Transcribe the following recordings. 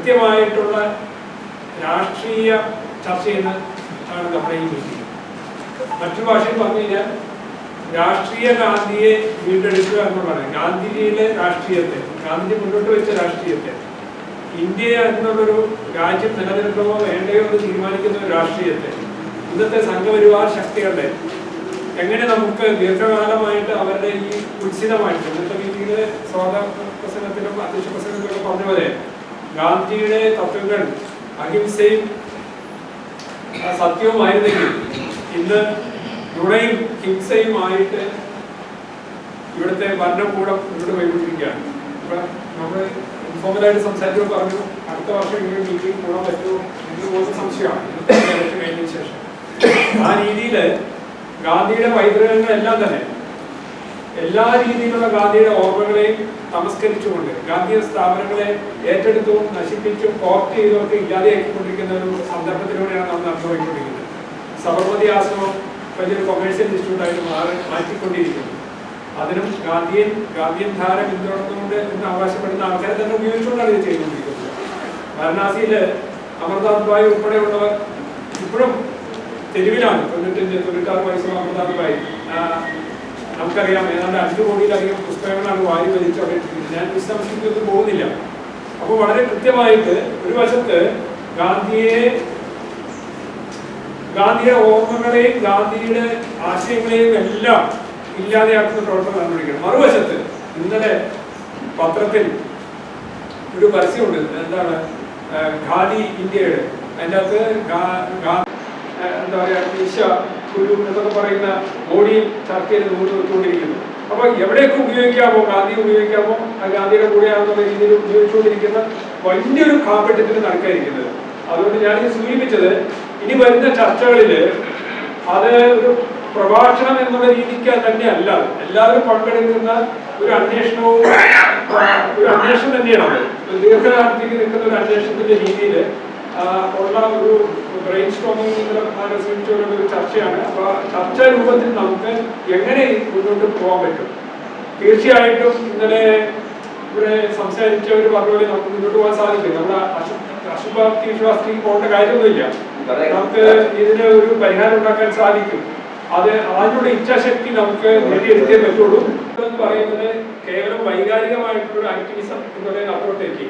കൃത്യമായിട്ടുള്ള രാഷ്ട്രീയ ചർച്ചയിൽ ആണ് നമ്മുടെ ഈ മീറ്റിംഗ്. മറ്റൊരു ഭാഷയിൽ പറഞ്ഞു കഴിഞ്ഞാൽ രാഷ്ട്രീയ ഗാന്ധിയെ വീണ്ടെടുക്കുക എന്നുള്ളതാണ്. ഗാന്ധിജിയിലെ രാഷ്ട്രീയത്തെ, ഗാന്ധിജി മുന്നോട്ട് വെച്ച രാഷ്ട്രീയത്തെ, ഇന്ത്യ എന്നുള്ളൊരു രാജ്യം നിലനിൽക്കണമോ വേണ്ടയോ എന്ന് തീരുമാനിക്കുന്ന ഒരു രാഷ്ട്രീയത്തെ, ഇന്നത്തെ സംഘപരിവാർ ശക്തികളുടെ എങ്ങനെ നമുക്ക് ദീർഘകാലമായിട്ട് അവരുടെ ഈ കുത്സിതമായിട്ട് ഇന്നത്തെ മീറ്റിംഗിലെ സ്വാഗത പ്രസംഗത്തിലും അധ്യക്ഷ പ്രസംഗത്തിലും പറഞ്ഞ പോലെ ഗാന്ധിജിയുടെ തത്വങ്ങൾ അഹിംസയും സത്യവുമായിരുന്നെങ്കിൽ ഇന്ന് നുണയും ഹിംസയുമായിട്ട് ഇവിടുത്തെ ഭരണകൂടം മുന്നോട്ട് പോയിക്കൊണ്ടിരിക്കുകയാണ്. ഇപ്പൊ നമ്മൾ ഇൻഫോർമലായിട്ട് സംസാരിച്ചപ്പോൾ പറഞ്ഞു അടുത്ത വർഷം ഇങ്ങനെ മീറ്റിംഗ് കൂടാൻ പറ്റുമോ എന്ന് പോകുന്ന സംശയമാണ് ഇലക്ഷൻ കഴിഞ്ഞതിന് ശേഷം. ആ രീതിയിൽ ഗാന്ധിയുടെ പൈതൃകങ്ങളെല്ലാം തന്നെ എല്ലാ രീതിയിലുള്ള ഗാന്ധിയുടെ ഓർമ്മകളെയും തമസ്കരിച്ചുകൊണ്ട് ഗാന്ധിയ സ്ഥാപനങ്ങളെ ഏറ്റെടുത്തും നശിപ്പിച്ചും കോർട്ട് ചെയ്തൊക്കെ ഇല്ലാതെയാക്കിക്കൊണ്ടിരിക്കുന്ന ഒരു സന്ദർഭത്തിലൂടെയാണ് നമ്മൾ നടന്നുപോയിക്കൊണ്ടിരിക്കുന്നത്. സബർമതി ആശ്രമം വലിയൊരു കൊമേഴ്സ്യൽ ഇൻസ്റ്റിറ്റ്യൂട്ടായിട്ട് മാറ്റിക്കൊണ്ടിരിക്കുന്നു. അതിനും ഗാന്ധിയൻ ധാര പിന്തുടർന്നുകൊണ്ട് എന്ന് അവകാശപ്പെടുന്ന ആൾക്കാരെ തന്നെ ഉപയോഗിച്ചുകൊണ്ടാണ് ഇത് ചെയ്തുകൊണ്ടിരിക്കുന്നത്. വാരണാസിയിൽ അമർനാഥ് ഭായ് ഉൾപ്പെടെയുള്ളവർ ഇപ്പോഴും തെരുവിലാണ്. 96 വയസ്സുള്ള അമർനാഥ് ഭായ്, നമുക്കറിയാം ഏതാണ്ട് 5 കോടിയിലധികം പുസ്തകങ്ങളാണ് വാരി വലിച്ച് അവിടെ ഇട്ടിരിക്കുന്നത്. ഞാൻ വിശദാംശത്തിലൊന്നും പോകുന്നില്ല. അപ്പോൾ വളരെ കൃത്യമായിട്ട് ഒരു വശത്ത് ഗാന്ധിയുടെ ഓർമ്മകളെയും ഗാന്ധിയുടെ ആശയങ്ങളെയും എല്ലാം ഇല്ലാതെയാക്കുന്ന പ്രവർത്തനം നടന്നുകൊണ്ടിരിക്കണം. മറുവശത്ത് ഇന്നലെ പത്രത്തിൽ ഒരു പരസ്യമുണ്ട്, എന്താണ് ഖാദി ഇന്ത്യയുടെ, അതിൻ്റെ അകത്ത് എന്താ പറയുക ഈശ കുരു എന്നൊക്കെ പറയുന്ന മോഡിയും ചർച്ചയിൽ മുന്നോട്ട് വെച്ചുകൊണ്ടിരിക്കുന്നു. അപ്പോൾ എവിടെയൊക്കെ ഉപയോഗിക്കാമോ, ഗാന്ധി ഉപയോഗിക്കാമോ, ഗാന്ധിയുടെ കൂടെയാണെന്നുള്ള രീതിയിൽ ഉപയോഗിച്ചുകൊണ്ടിരിക്കുന്ന വലിയൊരു കാപട്യത്തിന് നടക്കാതിരിക്കുന്നത്. അതുകൊണ്ട് ഞാനിത് സൂചിപ്പിച്ചത് ഇനി വരുന്ന ചർച്ചകളിൽ അത് ഒരു പ്രഭാഷണം എന്നുള്ള രീതിക്ക് തന്നെ അല്ല, എല്ലാവരും പങ്കെടുക്കുന്ന ഒരു അന്വേഷണം തന്നെയാണ്. ദീർഘകാലത്തേക്ക് നിൽക്കുന്ന ഒരു അന്വേഷണത്തിന്റെ രീതിയിൽ ഉള്ള ഒരു ബ്രെയിൻ സ്ട്രോമിംഗ് ശ്രമിച്ചുള്ള ഒരു ചർച്ചയാണ്. അപ്പൊ ചർച്ചാ രൂപത്തിൽ നമുക്ക് എങ്ങനെ മുന്നോട്ട് പോകാൻ പറ്റും? തീർച്ചയായിട്ടും ഇന്നലെ ഇവിടെ സംസാരിച്ചവർ പറഞ്ഞപോലെ നമുക്ക് മുന്നോട്ട് പോകാൻ സാധിക്കും. നമ്മുടെ അശുഭാപ്തി വിശ്വാസത്തിൽ പോകേണ്ട കാര്യമൊന്നുമില്ല. നമുക്ക് ഇതിന് ഒരു പരിഹാരം ഉണ്ടാക്കാൻ സാധിക്കും. അത് അതിനുള്ള ഇച്ഛാശക്തി നമുക്ക് നേടിയെടുത്തേ പറ്റുള്ളൂ എന്ന് പറയുന്നത് കേവലം വൈകാരികമായിട്ടുള്ള ആക്ടിവിസം എന്നുള്ളതിന് അപ്പുറത്തേക്ക്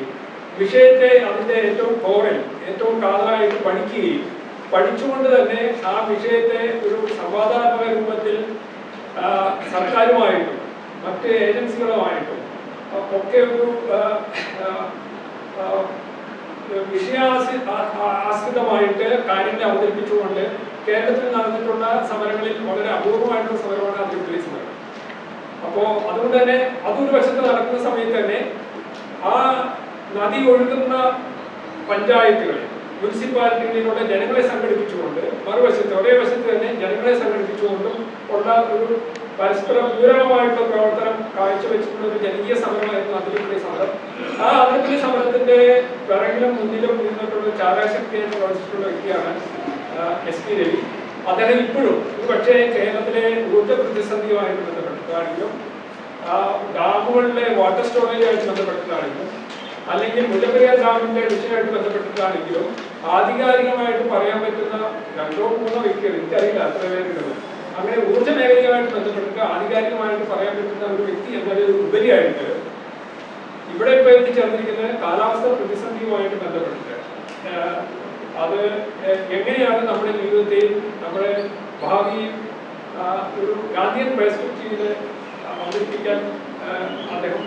വിഷയത്തെ അതിന്റെ ഏറ്റവും കോറൽ, ഏറ്റവും കാതലായിട്ട് പഠിക്കുകയും പഠിച്ചുകൊണ്ട് തന്നെ ആ വിഷയത്തെ ഒരു സംവാദാത്മക രൂപത്തിൽ സർക്കാരുമായിട്ടും മറ്റ് ഏജൻസികളുമായിട്ടും ഒക്കെ ഒരു വിഷയാശ്രിതമായിട്ട് കാര്യങ്ങളെ അവതരിപ്പിച്ചുകൊണ്ട് കേരളത്തിൽ നടന്നിട്ടുള്ള സമരങ്ങളിൽ വളരെ അപൂർവമായിട്ടുള്ള സമരമാണ് അതിർത്തി സമരം. അപ്പോൾ അതുകൊണ്ട് തന്നെ അതൊരു വശത്ത് നടക്കുന്ന സമയത്ത് തന്നെ ആ നദി ഒഴുകുന്ന പഞ്ചായത്തുകളിൽ മുനിസിപ്പാലിറ്റികളിലുള്ള ജനങ്ങളെ സംഘടിപ്പിച്ചുകൊണ്ട് മറുവശത്ത് ഒരേ വശത്ത് തന്നെ ജനങ്ങളെ സംഘടിപ്പിച്ചുകൊണ്ടും ഉള്ള ഒരു പരസ്പര പൂരകമായിട്ടുള്ള പ്രവർത്തനം കാഴ്ചവെച്ചിട്ടുള്ള ഒരു ജനകീയ സമരമായിരുന്നു അതിർത്തി സമരം. ആ അതിർത്തി സമരത്തിന്റെ പിറകിലും മുന്നിലും നിന്നിട്ടുള്ള ചാരാശക്തിയായിട്ട് പ്രവർത്തിച്ചിട്ടുള്ള വ്യക്തിയാണ് SP രവി. അദ്ദേഹം ഇപ്പോഴും ഒരു പക്ഷേ കേരളത്തിലെ ഊർജ്ജ പ്രതിസന്ധിയുമായിട്ട് ബന്ധപ്പെട്ടിട്ടാണെങ്കിലും ഡാമുകളിലെ വാട്ടർ സ്റ്റോറേജുമായിട്ട് ബന്ധപ്പെട്ടിട്ടാണെങ്കിലും അല്ലെങ്കിൽ മുല്ലപ്പെരിയാർ ഡാമിന്റെ വിഷയമായിട്ട് ബന്ധപ്പെട്ടിട്ടാണെങ്കിലും ആധികാരികമായിട്ട് പറയാൻ പറ്റുന്ന 2-3 വ്യക്തികൾ, എനിക്കറിയില്ല അത്ര പേരുള്ളത്, അങ്ങനെ ഊർജ്ജ മേഖലയുമായിട്ട് ബന്ധപ്പെട്ടിട്ട് ആധികാരികമായിട്ട് പറയാൻ പറ്റുന്ന ഒരു വ്യക്തി എന്നതിൽ ഉപരിയായിട്ട് ഇവിടെ ഇപ്പോൾ എത്തിച്ചേർന്നിരിക്കുന്നത് കാലാവസ്ഥ പ്രതിസന്ധിയുമായിട്ട് ബന്ധപ്പെട്ടിട്ട് അത് എങ്ങനെയാണ് നമ്മുടെ ജീവിതത്തെയും നമ്മുടെ ഭാവിയും ഒരു ഗാന്ധിയൻ പെർസ്പെക്റ്റീവില് അവതരിപ്പിക്കാൻ അദ്ദേഹം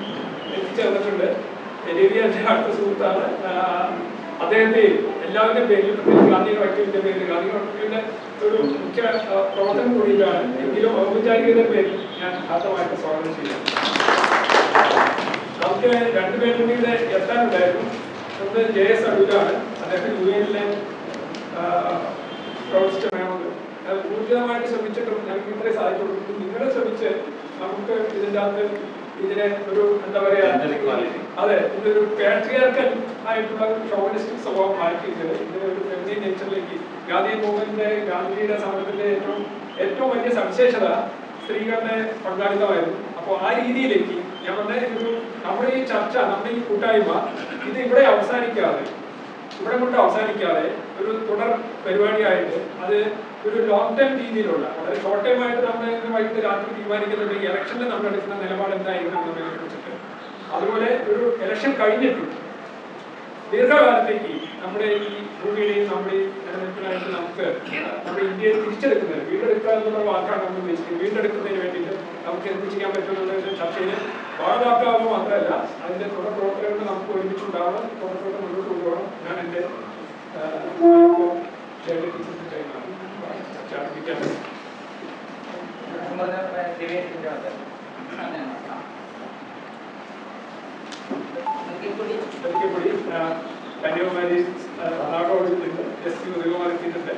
എത്തിച്ചേർന്നിട്ടുണ്ട്. രവി എൻ്റെ അടുത്ത സുഹൃത്താണ്. അദ്ദേഹത്തെ എല്ലാവരുടെയും പേരിൽ, പ്രത്യേകിച്ച് ഗാന്ധിയൻ വക്കീലിന്റെ പേരിൽ, ഗാന്ധിയൻ വക്കീലിന്റെ ഒരു മുഖ്യ പ്രവർത്തനം കൂടിയിട്ടാണ്, എങ്കിലും ഔപചാരികതയുടെ പേരിൽ ഞാൻ ആദ്യമായിട്ട് സ്വാഗതം ചെയ്യുന്നു. നമുക്ക് 2 പേരും കൂടി എത്താനുണ്ടായിരുന്നു. ഒന്ന് JS അടൂരാണ്, അദ്ദേഹം UN-ലെ പ്രവർത്തിച്ച വേണമെന്ന് ഊർജിതമായിട്ട് ശ്രമിച്ചിട്ടും ഞങ്ങൾക്ക് ഇത്രേ സാധിച്ചുള്ളൂ. നിങ്ങളെ ശ്രമിച്ച് നമുക്ക് ഇതിൻ്റെ അകത്ത് ഇതിനെ ഒരു എന്താ പറയാ, അതെ, ഇതൊരു പാട്രിയാർക്കൽ ആയിട്ടുള്ള ഒരു ഷോവിനിസ്റ്റിക് സ്വഭാവം മാറ്റിയിട്ട് ഇതിനെ ഒരു ഫെമിനിൻ നേച്ചറിലേക്ക് ഗാന്ധിയുടെ സമരത്തിന്റെ ഏറ്റവും വലിയ സവിശേഷത സ്ത്രീകളുടെ പങ്കാളിത്തമായിരുന്നു. അപ്പോൾ ആ രീതിയിലേക്ക് ഞാൻ പറഞ്ഞ ഒരു നമ്മുടെ ഈ ചർച്ച, നമ്മുടെ ഈ കൂട്ടായ്മ ഇത് ഇവിടെ അവസാനിക്കാതെ ഒരു തുടർ പരിപാടിയായിട്ട് അത് ഒരു ലോങ് ടൈം രീതിയിലുള്ള വളരെ ഷോർട്ട് ടൈം ആയിട്ട് നമ്മൾ വൈകിട്ട് രാത്രി തീരുമാനിക്കുന്നുണ്ട് ഈ ഇലക്ഷനിൽ നമ്മൾ എടുക്കുന്ന നിലപാട് എന്തായിരിക്കണം എന്നതിനെ കുറിച്ചിട്ട്. അതുപോലെ ഒരു ഇലക്ഷൻ കഴിഞ്ഞിട്ടും ദീർഘകാലത്തേക്ക് നമ്മുടെ ഈ ഭൂമിയിലെയും നമ്മുടെ നിലനിൽപ്പിനായിട്ട് നമുക്ക് നമ്മുടെ ഇന്ത്യയെ തിരിച്ചെടുക്കുന്നത്, വീണ്ടെടുക്കുക എന്നുള്ള വാക്കാണ് നമ്മൾ ഉദ്ദേശിക്കുന്നത്. വീണ്ടെടുക്കുന്നതിന് വേണ്ടിയിട്ട് നമുക്ക് എന്ത് ചെയ്യാൻ പറ്റുമെന്നുള്ള ചർച്ചയിൽ ഭാഗമാക്കാവുക മാത്രമല്ല അതിന്റെ തുടർ പ്രവർത്തനങ്ങൾ നമുക്ക് ഒരുമിച്ചുണ്ടാവണം, തുടർച്ചയോടെ മുന്നോട്ട് കൊണ്ടുപോകണം. ഞാൻ എൻ്റെ ചർച്ച ആരംഭിക്കാൻ കന്യാകുമാരി നാടോടിച്ചിട്ടുണ്ട്, എസ് പി ഉദയകുമാരെത്തിയിട്ടുണ്ട്.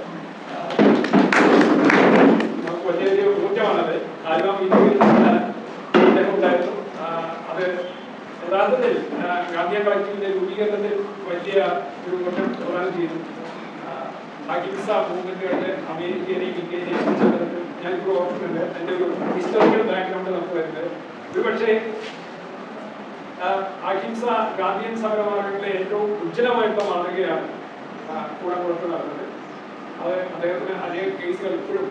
നമുക്ക് വലിയ ഊർജ്ജമാണത്. ആലുവ മീറ്റിംഗിൽ അദ്ദേഹം ഉണ്ടായിരുന്നു. അത് യഥാർത്ഥത്തിൽ ഗാന്ധിയ കളക്ടീവിന്റെ രൂപീകരണത്തിൽ വലിയ ഒരു ഘട്ടം പ്രദാനം ചെയ്തു. അഹിംസ മൂവ്മെന്റുകളുടെ അമേരിക്കയിലെയും ഇന്ത്യയിലെയും ഞാനിപ്പോൾ ഓർക്കുന്നുണ്ട്. എൻ്റെ ഒരു ഹിസ്റ്റോറിക്കൽ ബാക്ക്ഗ്രൗണ്ട് നമുക്ക് വരുന്നത് ഒരുപക്ഷെ അഹിംസ ഗാന്ധിയൻ സമരമാർഗങ്ങളിലെ ഏറ്റവും ഉജ്ജ്വലമായിട്ടുള്ള മാതൃകയാണ് കൂടംകുളത്ത് നടന്നത്. അത് അദ്ദേഹത്തിന് അനേക കേസുകൾ ഇപ്പോഴും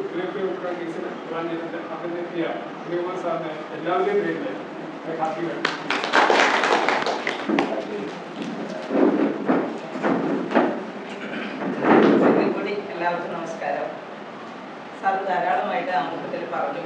ഉൾപ്പെടെ കേസിന് പ്രധാനം ചെയ്തിട്ട് അഭിനന്ദിയ ഉദയകുമാർ സാറിന് എല്ലാവരുടെയും പേരിൽ ഹാപ്പികൾ. എല്ലാവർക്കും നമസ്കാരം. സാർ ധാരാളമായിട്ട് ആമുഖത്തിൽ പറഞ്ഞു.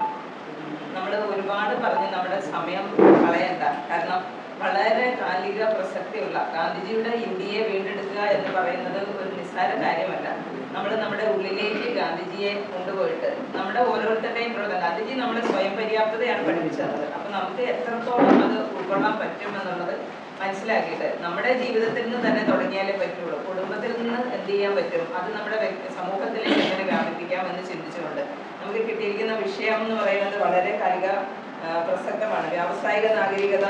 നമ്മൾ ഒരുപാട് പറഞ്ഞ് നമ്മുടെ സമയം കളയണ്ട. കാരണം വളരെ കാലിക പ്രസക്തിയുള്ള ഗാന്ധിജിയുടെ ഇന്ത്യയെ വീണ്ടെടുക്കുക എന്ന് പറയുന്നത് ഒരു നിസ്സാര കാര്യമല്ല. നമ്മൾ നമ്മുടെ ഉള്ളിലേക്ക് ഗാന്ധിജിയെ കൊണ്ടുപോയിട്ട് നമ്മുടെ ഓരോരുത്തരുടെയും പ്രവർത്തനം, ഗാന്ധിജി നമ്മളെ സ്വയം പര്യാപ്തതയാണ് പഠിപ്പിച്ചത്. അപ്പൊ നമുക്ക് എത്രത്തോളം അത് ഉൾക്കൊള്ളാൻ പറ്റും എന്നുള്ളത് മനസ്സിലാക്കിയിട്ട് നമ്മുടെ ജീവിതത്തിൽ നിന്ന് തന്നെ തുടങ്ങിയാലേ പറ്റുള്ളൂ. കുടുംബത്തിൽ നിന്ന് എന്ത് ചെയ്യാൻ പറ്റും, അത് നമ്മുടെ സമൂഹത്തിലേക്ക് എങ്ങനെ വ്യാപിപ്പിക്കാം എന്ന് ചിന്തിച്ചുകൊണ്ട് നമുക്ക് കിട്ടിയിരിക്കുന്ന വിഷയം എന്ന് പറയുന്നത് വളരെ കാലിക പ്രസക്തമാണ്. വ്യാവസായിക നാഗരികത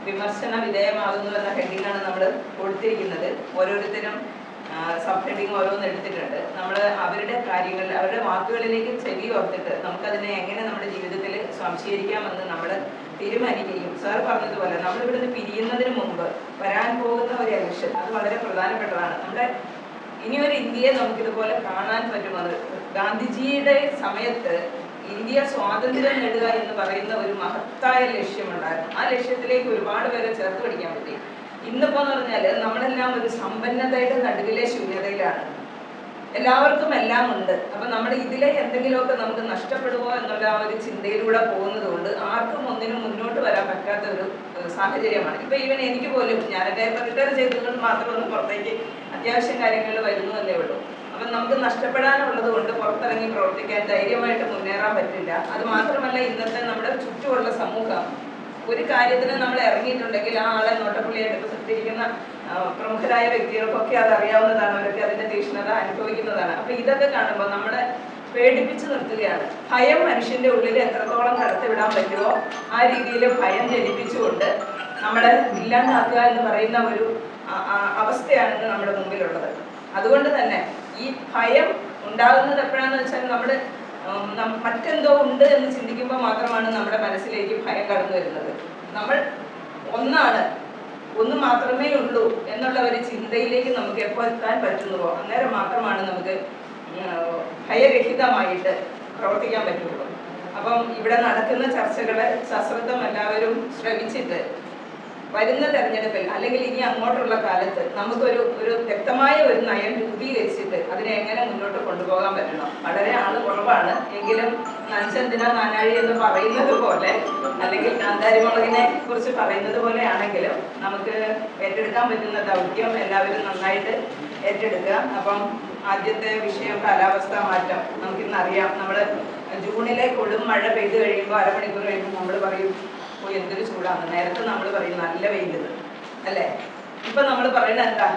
വിമർശന വിധേയമാകുന്നു എന്ന ഹെഡിങ്ങാണ് നമ്മൾ കൊടുത്തിരിക്കുന്നത്. ഓരോരുത്തരും സബ് ഹെഡിങ് ഓരോന്ന് എടുത്തിട്ടുണ്ട്. നമ്മൾ അവരുടെ കാര്യങ്ങൾ, അവരുടെ വാക്കുകളിലേക്ക് ചെവി ഓർത്തിട്ട് നമുക്കതിനെ എങ്ങനെ നമ്മുടെ ജീവിതത്തിൽ സ്വാംശീകരിക്കാമെന്ന് നമ്മൾ തീരുമാനിക്കുകയും, സാർ പറഞ്ഞതുപോലെ നമ്മൾ ഇവിടുന്ന് പിരിയുന്നതിന് മുമ്പ് വരാൻ പോകുന്ന ഒരു ഇലക്ഷൻ അത് വളരെ പ്രധാനപ്പെട്ടതാണ്. നമ്മുടെ ഇനിയൊരു ഇന്ത്യയെ നമുക്കിതുപോലെ കാണാൻ പറ്റുന്നത് ഗാന്ധിജിയുടെ സമയത്ത് ഇന്ത്യ സ്വാതന്ത്ര്യം നേടുക എന്ന് പറയുന്ന ഒരു മഹത്തായ ലക്ഷ്യമുണ്ടായിരുന്നു. ആ ലക്ഷ്യത്തിലേക്ക് ഒരുപാട് പേരെ ചേർത്ത് പിടിക്കാൻ പറ്റി. ഇന്നിപ്പോ എന്ന് പറഞ്ഞാൽ നമ്മളെല്ലാം ഒരു സമ്പന്നതയുടെ നടുവിലെ ശൂന്യതയിലാണ്. എല്ലാവർക്കും എല്ലാം ഉണ്ട്. അപ്പൊ നമ്മൾ ഇതിലെ എന്തെങ്കിലുമൊക്കെ നമുക്ക് നഷ്ടപ്പെടുമോ എന്നുള്ള ആ ഒരു ചിന്തയിലൂടെ പോകുന്നത് കൊണ്ട് ആർക്കും ഒന്നിനും മുന്നോട്ട് വരാൻ പറ്റാത്ത ഒരു സാഹചര്യമാണ്. ഇപ്പൊ ഈവൻ എനിക്ക് പോലും, ഞാനൊക്കെ റിട്ടയർ ചെയ്തുകൊണ്ട് മാത്രമൊന്നും പുറത്തേക്ക് അത്യാവശ്യം കാര്യങ്ങളിൽ വരുന്നു എന്നേ ഉള്ളൂ. അപ്പം നമുക്ക് നഷ്ടപ്പെടാനുള്ളത് കൊണ്ട് പുറത്തിറങ്ങി പ്രവർത്തിക്കാൻ ധൈര്യമായിട്ട് മുന്നേറാൻ പറ്റില്ല. അത് മാത്രമല്ല, ഇന്നത്തെ നമ്മുടെ ചുറ്റുമുള്ള സമൂഹം ഒരു കാര്യത്തിന് നമ്മൾ ഇറങ്ങിയിട്ടുണ്ടെങ്കിൽ ആ ആളെ നോട്ടപ്പുള്ളിയായിട്ട് സൃഷ്ടിക്കുന്ന പ്രമുഖരായ വ്യക്തികൾക്കൊക്കെ അത് അറിയാവുന്നതാണ്. അവരൊക്കെ അതിന്റെ തീക്ഷ്ണത അനുഭവിക്കുന്നതാണ്. അപ്പൊ ഇതൊക്കെ കാണുമ്പോൾ നമ്മളെ പേടിപ്പിച്ചു നിർത്തുകയാണ്. ഭയം മനുഷ്യന്റെ ഉള്ളിൽ എത്രത്തോളം കടത്തിവിടാൻ പറ്റുമോ ആ രീതിയിൽ ഭയം ജനിപ്പിച്ചുകൊണ്ട് നമ്മളെ ഇല്ലാണ്ടാക്കുക എന്ന് പറയുന്ന ഒരു അവസ്ഥയാണ് നമ്മുടെ മുമ്പിലുള്ളത്. അതുകൊണ്ട് തന്നെ ഈ ഭയം ഉണ്ടാകുന്നത് എപ്പോഴാണെന്ന് വെച്ചാൽ നമ്മൾ മറ്റെന്തോ ഉണ്ട് എന്ന് ചിന്തിക്കുമ്പോൾ മാത്രമാണ് നമ്മുടെ മനസ്സിലേക്ക് ഭയം കടന്നു വരുന്നത്. നമ്മൾ ഒന്ന് മാത്രമേ ഉള്ളൂ എന്നുള്ള ഒരു ചിന്തയിലേക്ക് നമുക്ക് എപ്പോൾ എത്താൻ പറ്റുന്നുവോ അന്നേരം മാത്രമാണ് നമുക്ക് ഭയരഹിതമായിട്ട് പ്രവർത്തിക്കാൻ പറ്റുള്ളൂ. അപ്പം ഇവിടെ നടക്കുന്ന ചർച്ചകളെ സശ്രദ്ധം എല്ലാവരും ശ്രമിച്ചിട്ട് വരുന്ന തെരഞ്ഞെടുപ്പിൽ അല്ലെങ്കിൽ ഇനി അങ്ങോട്ടുള്ള കാലത്ത് നമുക്കൊരു വ്യക്തമായ ഒരു നയം രൂപീകരിച്ചിട്ട് അതിനെ എങ്ങനെ മുന്നോട്ട് കൊണ്ടുപോകാൻ പറ്റണം. വളരെ ആള് കുറവാണ് എങ്കിലും നഞ്ചന്തിന നാനാഴി എന്ന് പറയുന്നത് പോലെ, അല്ലെങ്കിൽ കാന്താരി മുളകിനെ കുറിച്ച് പറയുന്നത് പോലെ ആണെങ്കിലും നമുക്ക് ഏറ്റെടുക്കാൻ പറ്റുന്ന ദൗത്യം എല്ലാവരും നന്നായിട്ട് ഏറ്റെടുക്കുക. അപ്പം ആദ്യത്തെ വിഷയം കാലാവസ്ഥാ മാറ്റം. നമുക്കിന്നറിയാം, നമ്മൾ ജൂണിലെ കൊടും മഴ പെയ്ത് കഴിയുമ്പോൾ അരമണിക്കൂർ കഴിയുമ്പോൾ നമ്മൾ പറയും എന്തൊരു ചൂടാണ്. നേരത്തെ നമ്മൾ പറയും നല്ല വെയിലെന്ന്, അല്ലേ? ഇപ്പൊ നമ്മൾ പറയുന്നത് എന്താ,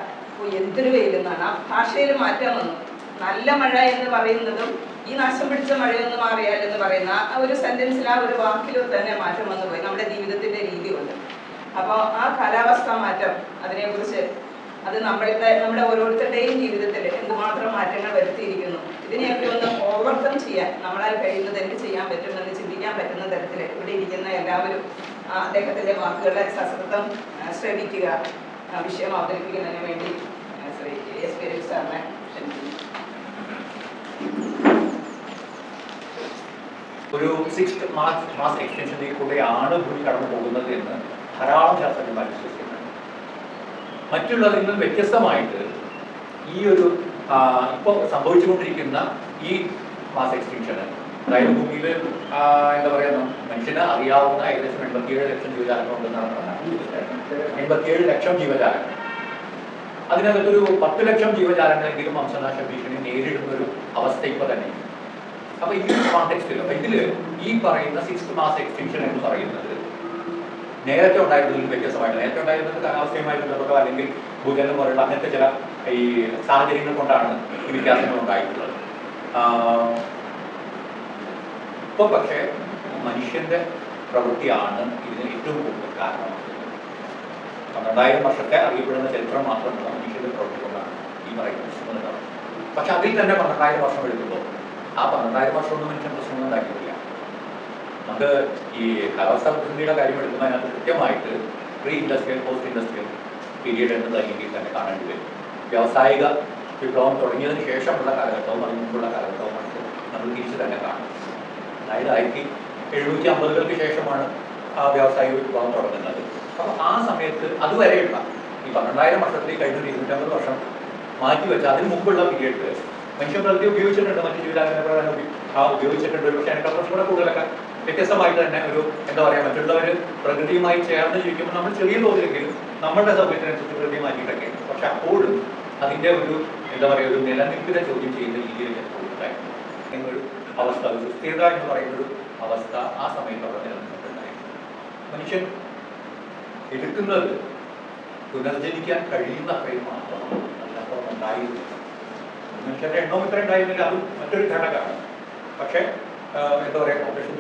എന്തൊരു വെയിലെന്നാണ്. ആ ഭാഷയിൽ മാറ്റം വന്നു. നല്ല മഴ എന്ന് പറയുന്നതും ഈ നാശം പിടിച്ച മഴയൊന്നും മാറിയാലെന്ന് പറയുന്ന ആ ഒരു സെന്റൻസിൽ, ആ ഒരു വാക്കിലും തന്നെ മാറ്റം വന്നു പോയി നമ്മുടെ ജീവിതത്തിന്റെ രീതി കൊണ്ട്. അപ്പോൾ ആ കാലാവസ്ഥാ മാറ്റം, അതിനെക്കുറിച്ച് അത് നമ്മുടെ ഓരോരുത്തരുടെയും ജീവിതത്തിൽ എന്തുമാത്രം മാറ്റങ്ങൾ വരുത്തിയിരിക്കുന്നു. ഇതിനെയൊക്കെ ഒന്ന് ഓവർകം ചെയ്യാൻ നമ്മളാൽ കഴിയുന്നത് എന്ത് ചെയ്യാൻ പറ്റുമെന്ന് ചിന്തിക്കാൻ പറ്റുന്ന തരത്തിൽ ഇവിടെ ഇരിക്കുന്ന എല്ലാവരും അദ്ദേഹത്തിൻ്റെ വാക്കുകളെ സശ്രദ്ധം ശ്രമിക്കുക. വിഷയം അവതരിപ്പിക്കുന്നതിന് വേണ്ടി ശ്രീ എസ് പി സാറിനെ ക്ഷണിക്കുന്നു. ഒരു 6th മാസ് എക്സ്റ്റൻഷനിലേക്കൂടെയാണ് ഭൂമി കടന്നു പോകുന്നത് എന്ന് ധാരാളം ശാസ്ത്രജ്ഞന്മാർ വിശ്വസിക്കുന്നുണ്ട്. മറ്റുള്ളതിൽ നിന്നും വ്യത്യസ്തമായിട്ട് ഈ ഒരു ഇപ്പോൾ സംഭവിച്ചുകൊണ്ടിരിക്കുന്ന ഈ മാസ് എക്സ്റ്റൻഷന്, അതായത് ഭൂമിയിൽ എന്താ പറയുക, മനുഷ്യന് അറിയാവുന്ന ഏകദേശം 87 ലക്ഷം ജീവജാലങ്ങൾ ഉണ്ടെന്നാണ് പറഞ്ഞത്. 87 ലക്ഷം ജീവജാലങ്ങൾ. അതിനകത്തൊരു 10 ലക്ഷം ജീവജാലങ്ങളെങ്കിലും വംശനാശ ഭീഷണി നേരിടുന്ന ഒരു അവസ്ഥ ഇപ്പോൾ തന്നെ. അപ്പൊ ഈ കോണ്ടെക്സ്റ്റിൽ ഇതില് ഈ പറയുന്ന 6th മാസ് എക്സ്റ്റൻഷൻ എന്ന് പറയുന്നത് നേരത്തെ ഉണ്ടായിരുന്നതിൽ വ്യത്യസ്തമായിട്ട്, നേരത്തെ ഉണ്ടായിരുന്നത് കാലാവസ്ഥയുമായി ബന്ധപ്പെട്ടോ അല്ലെങ്കിൽ ഭൂചലനം പോലുള്ള അങ്ങനത്തെ ചില ഈ സാഹചര്യങ്ങൾ കൊണ്ടാണ് ഈ വ്യത്യാസങ്ങൾ ഉണ്ടായിട്ടുള്ളത്. ഇപ്പോൾ പക്ഷേ മനുഷ്യന്റെ പ്രവൃത്തിയാണ് ഇതിന് ഏറ്റവും കൂടുതൽ കാരണമാകുന്നത്. 12,000 വർഷത്തെ അറിയപ്പെടുന്ന ചരിത്രം മാത്രമല്ല മനുഷ്യന്റെ പ്രവൃത്തി കൊണ്ടാണ് ഈ പറയുന്ന പ്രശ്നങ്ങൾ. പക്ഷെ അതിൽ തന്നെ 12,000 വർഷം എടുക്കുമ്പോൾ ആ 12,000 വർഷമൊന്നും മനുഷ്യൻ പ്രശ്നമൊന്നും ഉണ്ടാക്കിയിട്ടില്ല. നമുക്ക് ഈ കാലാവസ്ഥാ പ്രതിസന്ധിയുടെ കാര്യം എടുക്കുമ്പോൾ അതിനകത്ത് കൃത്യമായിട്ട് pre industrial, post industrial period എന്ന രീതിയിൽ തന്നെ കാണേണ്ടി വരും. വ്യാവസായിക വിപ്ലവം തുടങ്ങിയതിന് ശേഷമുള്ള കാലഘട്ടവും അതിന് മുമ്പുള്ള കാലഘട്ടവുമായിട്ട് നമ്മൾ തിരിച്ച് തന്നെ കാണും. അതായത് 1750-കൾക്ക് ശേഷമാണ് ആ വ്യാവസായിക വിപ്ലവം തുടങ്ങുന്നത്. അപ്പോൾ ആ സമയത്ത് അതുവരെയുള്ള ഈ 12,000 വർഷത്തിൽ കഴിഞ്ഞ 250 വർഷം മാറ്റിവെച്ചാൽ അതിന് മുമ്പുള്ള പീരീഡ് മനുഷ്യ പ്രകൃതി ഉപയോഗിച്ചിട്ടുണ്ട്, മറ്റു ജീവിതാലയങ്ങളെ ഉപയോഗിച്ചിട്ടുണ്ട്. പക്ഷേ അതിനൊക്കെ കുറച്ചും കൂടെ കൂടുതലൊക്കെ വ്യത്യസ്തമായിട്ട് തന്നെ ഒരു എന്താ പറയുക, മറ്റുള്ളവർ പ്രകൃതിയുമായി ചേർന്ന് ജീവിക്കുമ്പോൾ നമ്മൾ ചെറിയ തോതിലെങ്കിലും നമ്മളുടെ സൗകര്യത്തിനനുസരിച്ച് പ്രകൃതി മാറ്റിയിട്ടൊക്കെയാണ്. പക്ഷെ അപ്പോഴും അതിൻ്റെ ഒരു എന്താ പറയുക, ഒരു നിലനിൽപ്പിനെ ചോദ്യം ചെയ്യുന്ന രീതിയിലേക്ക് പോയിട്ടുണ്ടായിരുന്നു എന്നൊരു അവസ്ഥ, ഒരു സുസ്ഥിരത എന്ന് പറയുന്നൊരു അവസ്ഥ ആ സമയത്ത് അവിടെ നിലനിന്നിട്ടുണ്ടായിരുന്നു. മനുഷ്യൻ എടുക്കുന്നത് പുനർജനിക്കാൻ കഴിയുന്ന അത്രയും മാത്രമാണ്, അതിനപ്പുറം ഉണ്ടായിരുന്നു. മനുഷ്യരുടെ എണ്ണവും ഇത്ര ഉണ്ടായിരുന്നില്ല, അതും മറ്റൊരു ഘടകമാണ്. പക്ഷേ എന്താ പറയുക, ഓപ്പറേഷൻ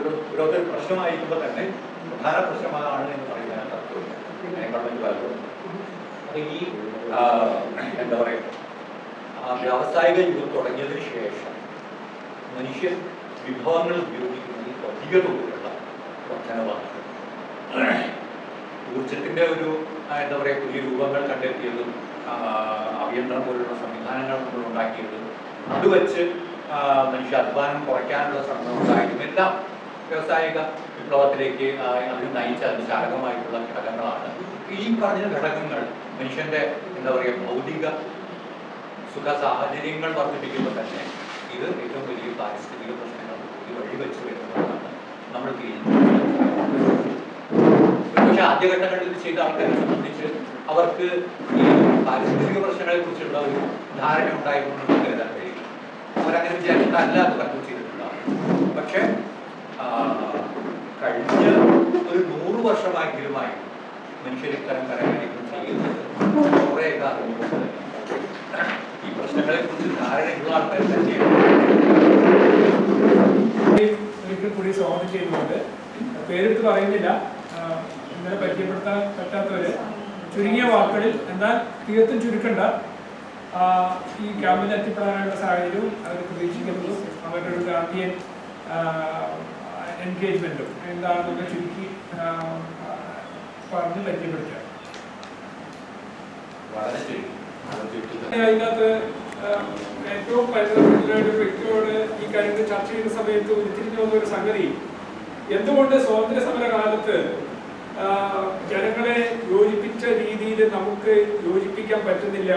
പ്രശ്നമായിരിക്കുമ്പോൾ തന്നെ പ്രധാന പ്രശ്നമാണ് എന്ന് പറയുന്നതിന് തത്വമില്ല. ഗവൺമെന്റ് പലതും അത് ഈ എന്താ പറയുക, വ്യാവസായിക യുഗം തുടങ്ങിയതിന് ശേഷം മനുഷ്യൻ വിഭവങ്ങൾ ഉപയോഗിക്കുന്നതിൽ അധിക തോതിലുള്ള വർധനവാണ്. ഊർജത്തിന്റെ ഒരു എന്താ പറയുക, പുതിയ രൂപങ്ങൾ കണ്ടെത്തിയതും അഭിയന്ത്രം പോലുള്ള സംവിധാനങ്ങൾ നമ്മൾ ഉണ്ടാക്കിയതും അത് വെച്ച് മനുഷ്യ അധ്വാനം കുറയ്ക്കാനുള്ള ശ്രമം ഉണ്ടായതും എല്ലാം വ്യാവസായിക വിപ്ലവത്തിലേക്ക് അതിന് നയിച്ച അതിന് ചാലകമായിട്ടുള്ള ഘടകങ്ങളാണ്. ഈ പറഞ്ഞ ഘടകങ്ങൾ മനുഷ്യന്റെ എന്താ പറയുക, ഭൗതിക സുഖ സാഹചര്യങ്ങൾ വർദ്ധിപ്പിക്കുമ്പോൾ തന്നെ ഇത് ഏറ്റവും വലിയ പാരിസ്ഥിതിക പ്രശ്നങ്ങൾ ഈ വഴിവെച്ച് വരുന്നതാണ് നമ്മൾ തിരിഞ്ഞു. പക്ഷെ ആദ്യഘട്ടങ്ങളിൽ ഇത് ചെയ്ത ആൾക്കാരെ സംബന്ധിച്ച് അവർക്ക് ഈ പാരിസ്ഥിതിക പ്രശ്നങ്ങളെ കുറിച്ചുള്ള ഒരു ധാരണ ഉണ്ടായിരുന്നു എന്ന് കരുതാൻ കഴിയും. അവരങ്ങനെ വിചാരിച്ചിട്ടല്ല അത് കണ്ടു ചെയ്തിട്ടുണ്ടാവും. പക്ഷെ കഴിഞ്ഞ ഒരു 100 വർഷമായെങ്കിലുമായി മനുഷ്യർ ഇത്തരം കാര്യങ്ങൾ ചെയ്യുന്നത് കുറേയൊക്കെ അറിവുകൊണ്ട് ഈ പ്രശ്നങ്ങളെ കുറിച്ച് ധാരണയുള്ള ആൾക്കാർ തന്നെയാണ്. ഒരിക്കൽ കൂടി സ്വാഗതം ചെയ്യുന്നുണ്ട്. പേരെടുത്ത് പറയുന്നില്ല, ഇന്നലെ പരിചയപ്പെടുത്താൻ പറ്റാത്തവര് ചുരുങ്ങിയ വാക്കുകളിൽ, എന്നാൽ തീർത്തും ചുരുക്കണ്ട, ഈ ക്യാമ്പിൽ എത്തിപ്പെടാനുള്ള സാഹചര്യവും അവർ പ്രതീക്ഷിക്കുന്നതും അവരുടെ ഒരു ഗാന്ധിയൻ എൻഗേജ്മെന്റും എന്താണെന്നൊക്കെ ചുരുക്കി പറഞ്ഞ് പരിചയപ്പെടുത്തുക. അതിനകത്ത് ഏറ്റവും പരിചയപ്പെട്ട ഒരു വ്യക്തിയോട് ഈ കാര്യത്തിൽ ചർച്ച ചെയ്യുന്ന സമയത്ത് ഉരുത്തിരിഞ്ഞു വന്ന ഒരു സംഗതി, എന്തുകൊണ്ട് സ്വാതന്ത്ര്യ സമര കാലത്ത് ജനങ്ങളെ യോജിപ്പിച്ച രീതിയിൽ നമുക്ക് യോജിപ്പിക്കാൻ പറ്റുന്നില്ല,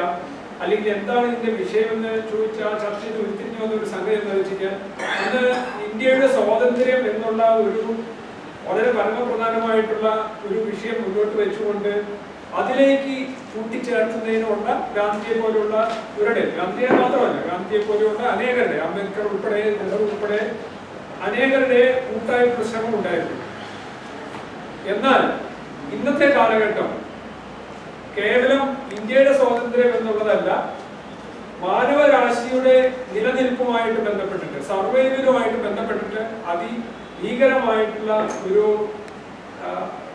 അല്ലെങ്കിൽ എന്താണ് ഇതിന്റെ വിഷയമെന്ന് ചോദിച്ചാൽ ആ ചർച്ചയിൽ ഉരുത്തിരിഞ്ഞു വന്ന ഒരു സംഗതി എന്താ വെച്ച് കഴിഞ്ഞാൽ, അന്ന് ഇന്ത്യയുടെ സ്വാതന്ത്ര്യം എന്നുള്ള ഒരു വളരെ പരമപ്രധാനമായിട്ടുള്ള ഒരു വിഷയം മുന്നോട്ട് വെച്ചുകൊണ്ട് അതിലേക്ക് കൂട്ടിച്ചേർത്തുന്നതിനുള്ള ഗാന്ധിയെ പോലെയുള്ള ഇവരുടെ, ഗാന്ധിയെ മാത്രമല്ല, ഗാന്ധിയെ പോലെയുള്ള അനേകരുടെ, അംബേദ്കർ ഉൾപ്പെടെ, നെഹ്റു ഉൾപ്പെടെ അനേകരുടെ കൂട്ടായിട്ടുള്ള ശ്രമം ഉണ്ടായിരുന്നു. എന്നാൽ ഇന്നത്തെ കാലഘട്ടം കേവലം ഇന്ത്യയുടെ സ്വാതന്ത്ര്യം എന്നുള്ളതല്ല, മാനവരാശിയുടെ നിലനിൽപ്പുമായിട്ട് ബന്ധപ്പെട്ടിട്ട്, സർവൈവലുമായിട്ട് ബന്ധപ്പെട്ടിട്ട് അതിഭീകരമായിട്ടുള്ള ഒരു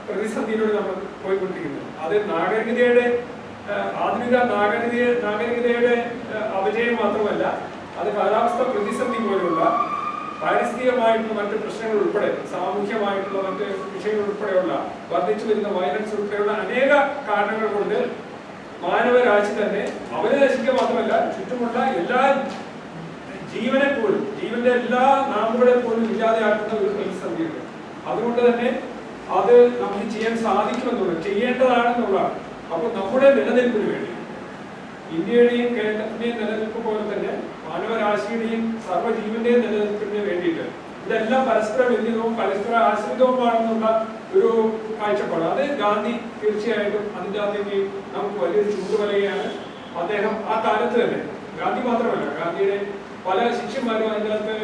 പ്രതിസന്ധിയിലൂടെ നമ്മൾ പോയിക്കൊണ്ടിരിക്കുന്നത്. അത് നാഗരികതയുടെ, ആധുനിക നാഗരികതയുടെ അപജയം മാത്രമല്ല, അത് കാലാവസ്ഥ പ്രതിസന്ധി പോലുള്ള പാരിസ്ഥിതികമായിട്ടുള്ള മറ്റ് പ്രശ്നങ്ങൾ ഉൾപ്പെടെ സാമൂഹ്യമായിട്ടുള്ള മറ്റ് വിഷയങ്ങൾ ഉൾപ്പെടെയുള്ള വർദ്ധിച്ചു വരുന്ന വയലൻസ് ഉൾപ്പെടെയുള്ള അനേക കാരണങ്ങൾ കൊണ്ട് മാനവരാശി തന്നെ അവരെ നശിക്കുക മാത്രമല്ല ചുറ്റുമുള്ള എല്ലാ ജീവനെ പോലും ജീവന്റെ എല്ലാ നാമ്പുകളെ പോലും ഇല്ലാതെയാക്കുന്ന ഒരു പ്രതിസന്ധിയുണ്ട്. അതുകൊണ്ട് തന്നെ അത് നമുക്ക് ചെയ്യാൻ സാധിക്കുമെന്നുള്ളത് ചെയ്യേണ്ടതാണെന്നുള്ളതാണ്. അപ്പോൾ നമ്മുടെ നിലനിൽപ്പിന് വേണ്ടി ഇന്ത്യയുടെയും കേരളത്തിന്റെയും നിലനിൽപ്പ് പോലെ തന്നെ മാനവരാശിയുടെയും സർവ്വജീവന്റെയും നിലനിൽപ്പിന് വേണ്ടിയിട്ട് ഇതെല്ലാം പരസ്പര ബന്ധിതവും പരസ്പര ആശ്രിതവുമാണെന്നുള്ള ഒരു കാഴ്ചപ്പാട് അത് ഗാന്ധി തീർച്ചയായിട്ടും അതിൻ്റെ അകത്തേക്ക് നമുക്ക് വലിയൊരു ചൂണ്ടുവലയാണ്. അദ്ദേഹം ആ കാലത്ത് തന്നെ ഗാന്ധി മാത്രമല്ല ഗാന്ധിയുടെ പല ശിഷ്യന്മാരും അതിൻ്റെ അകത്ത്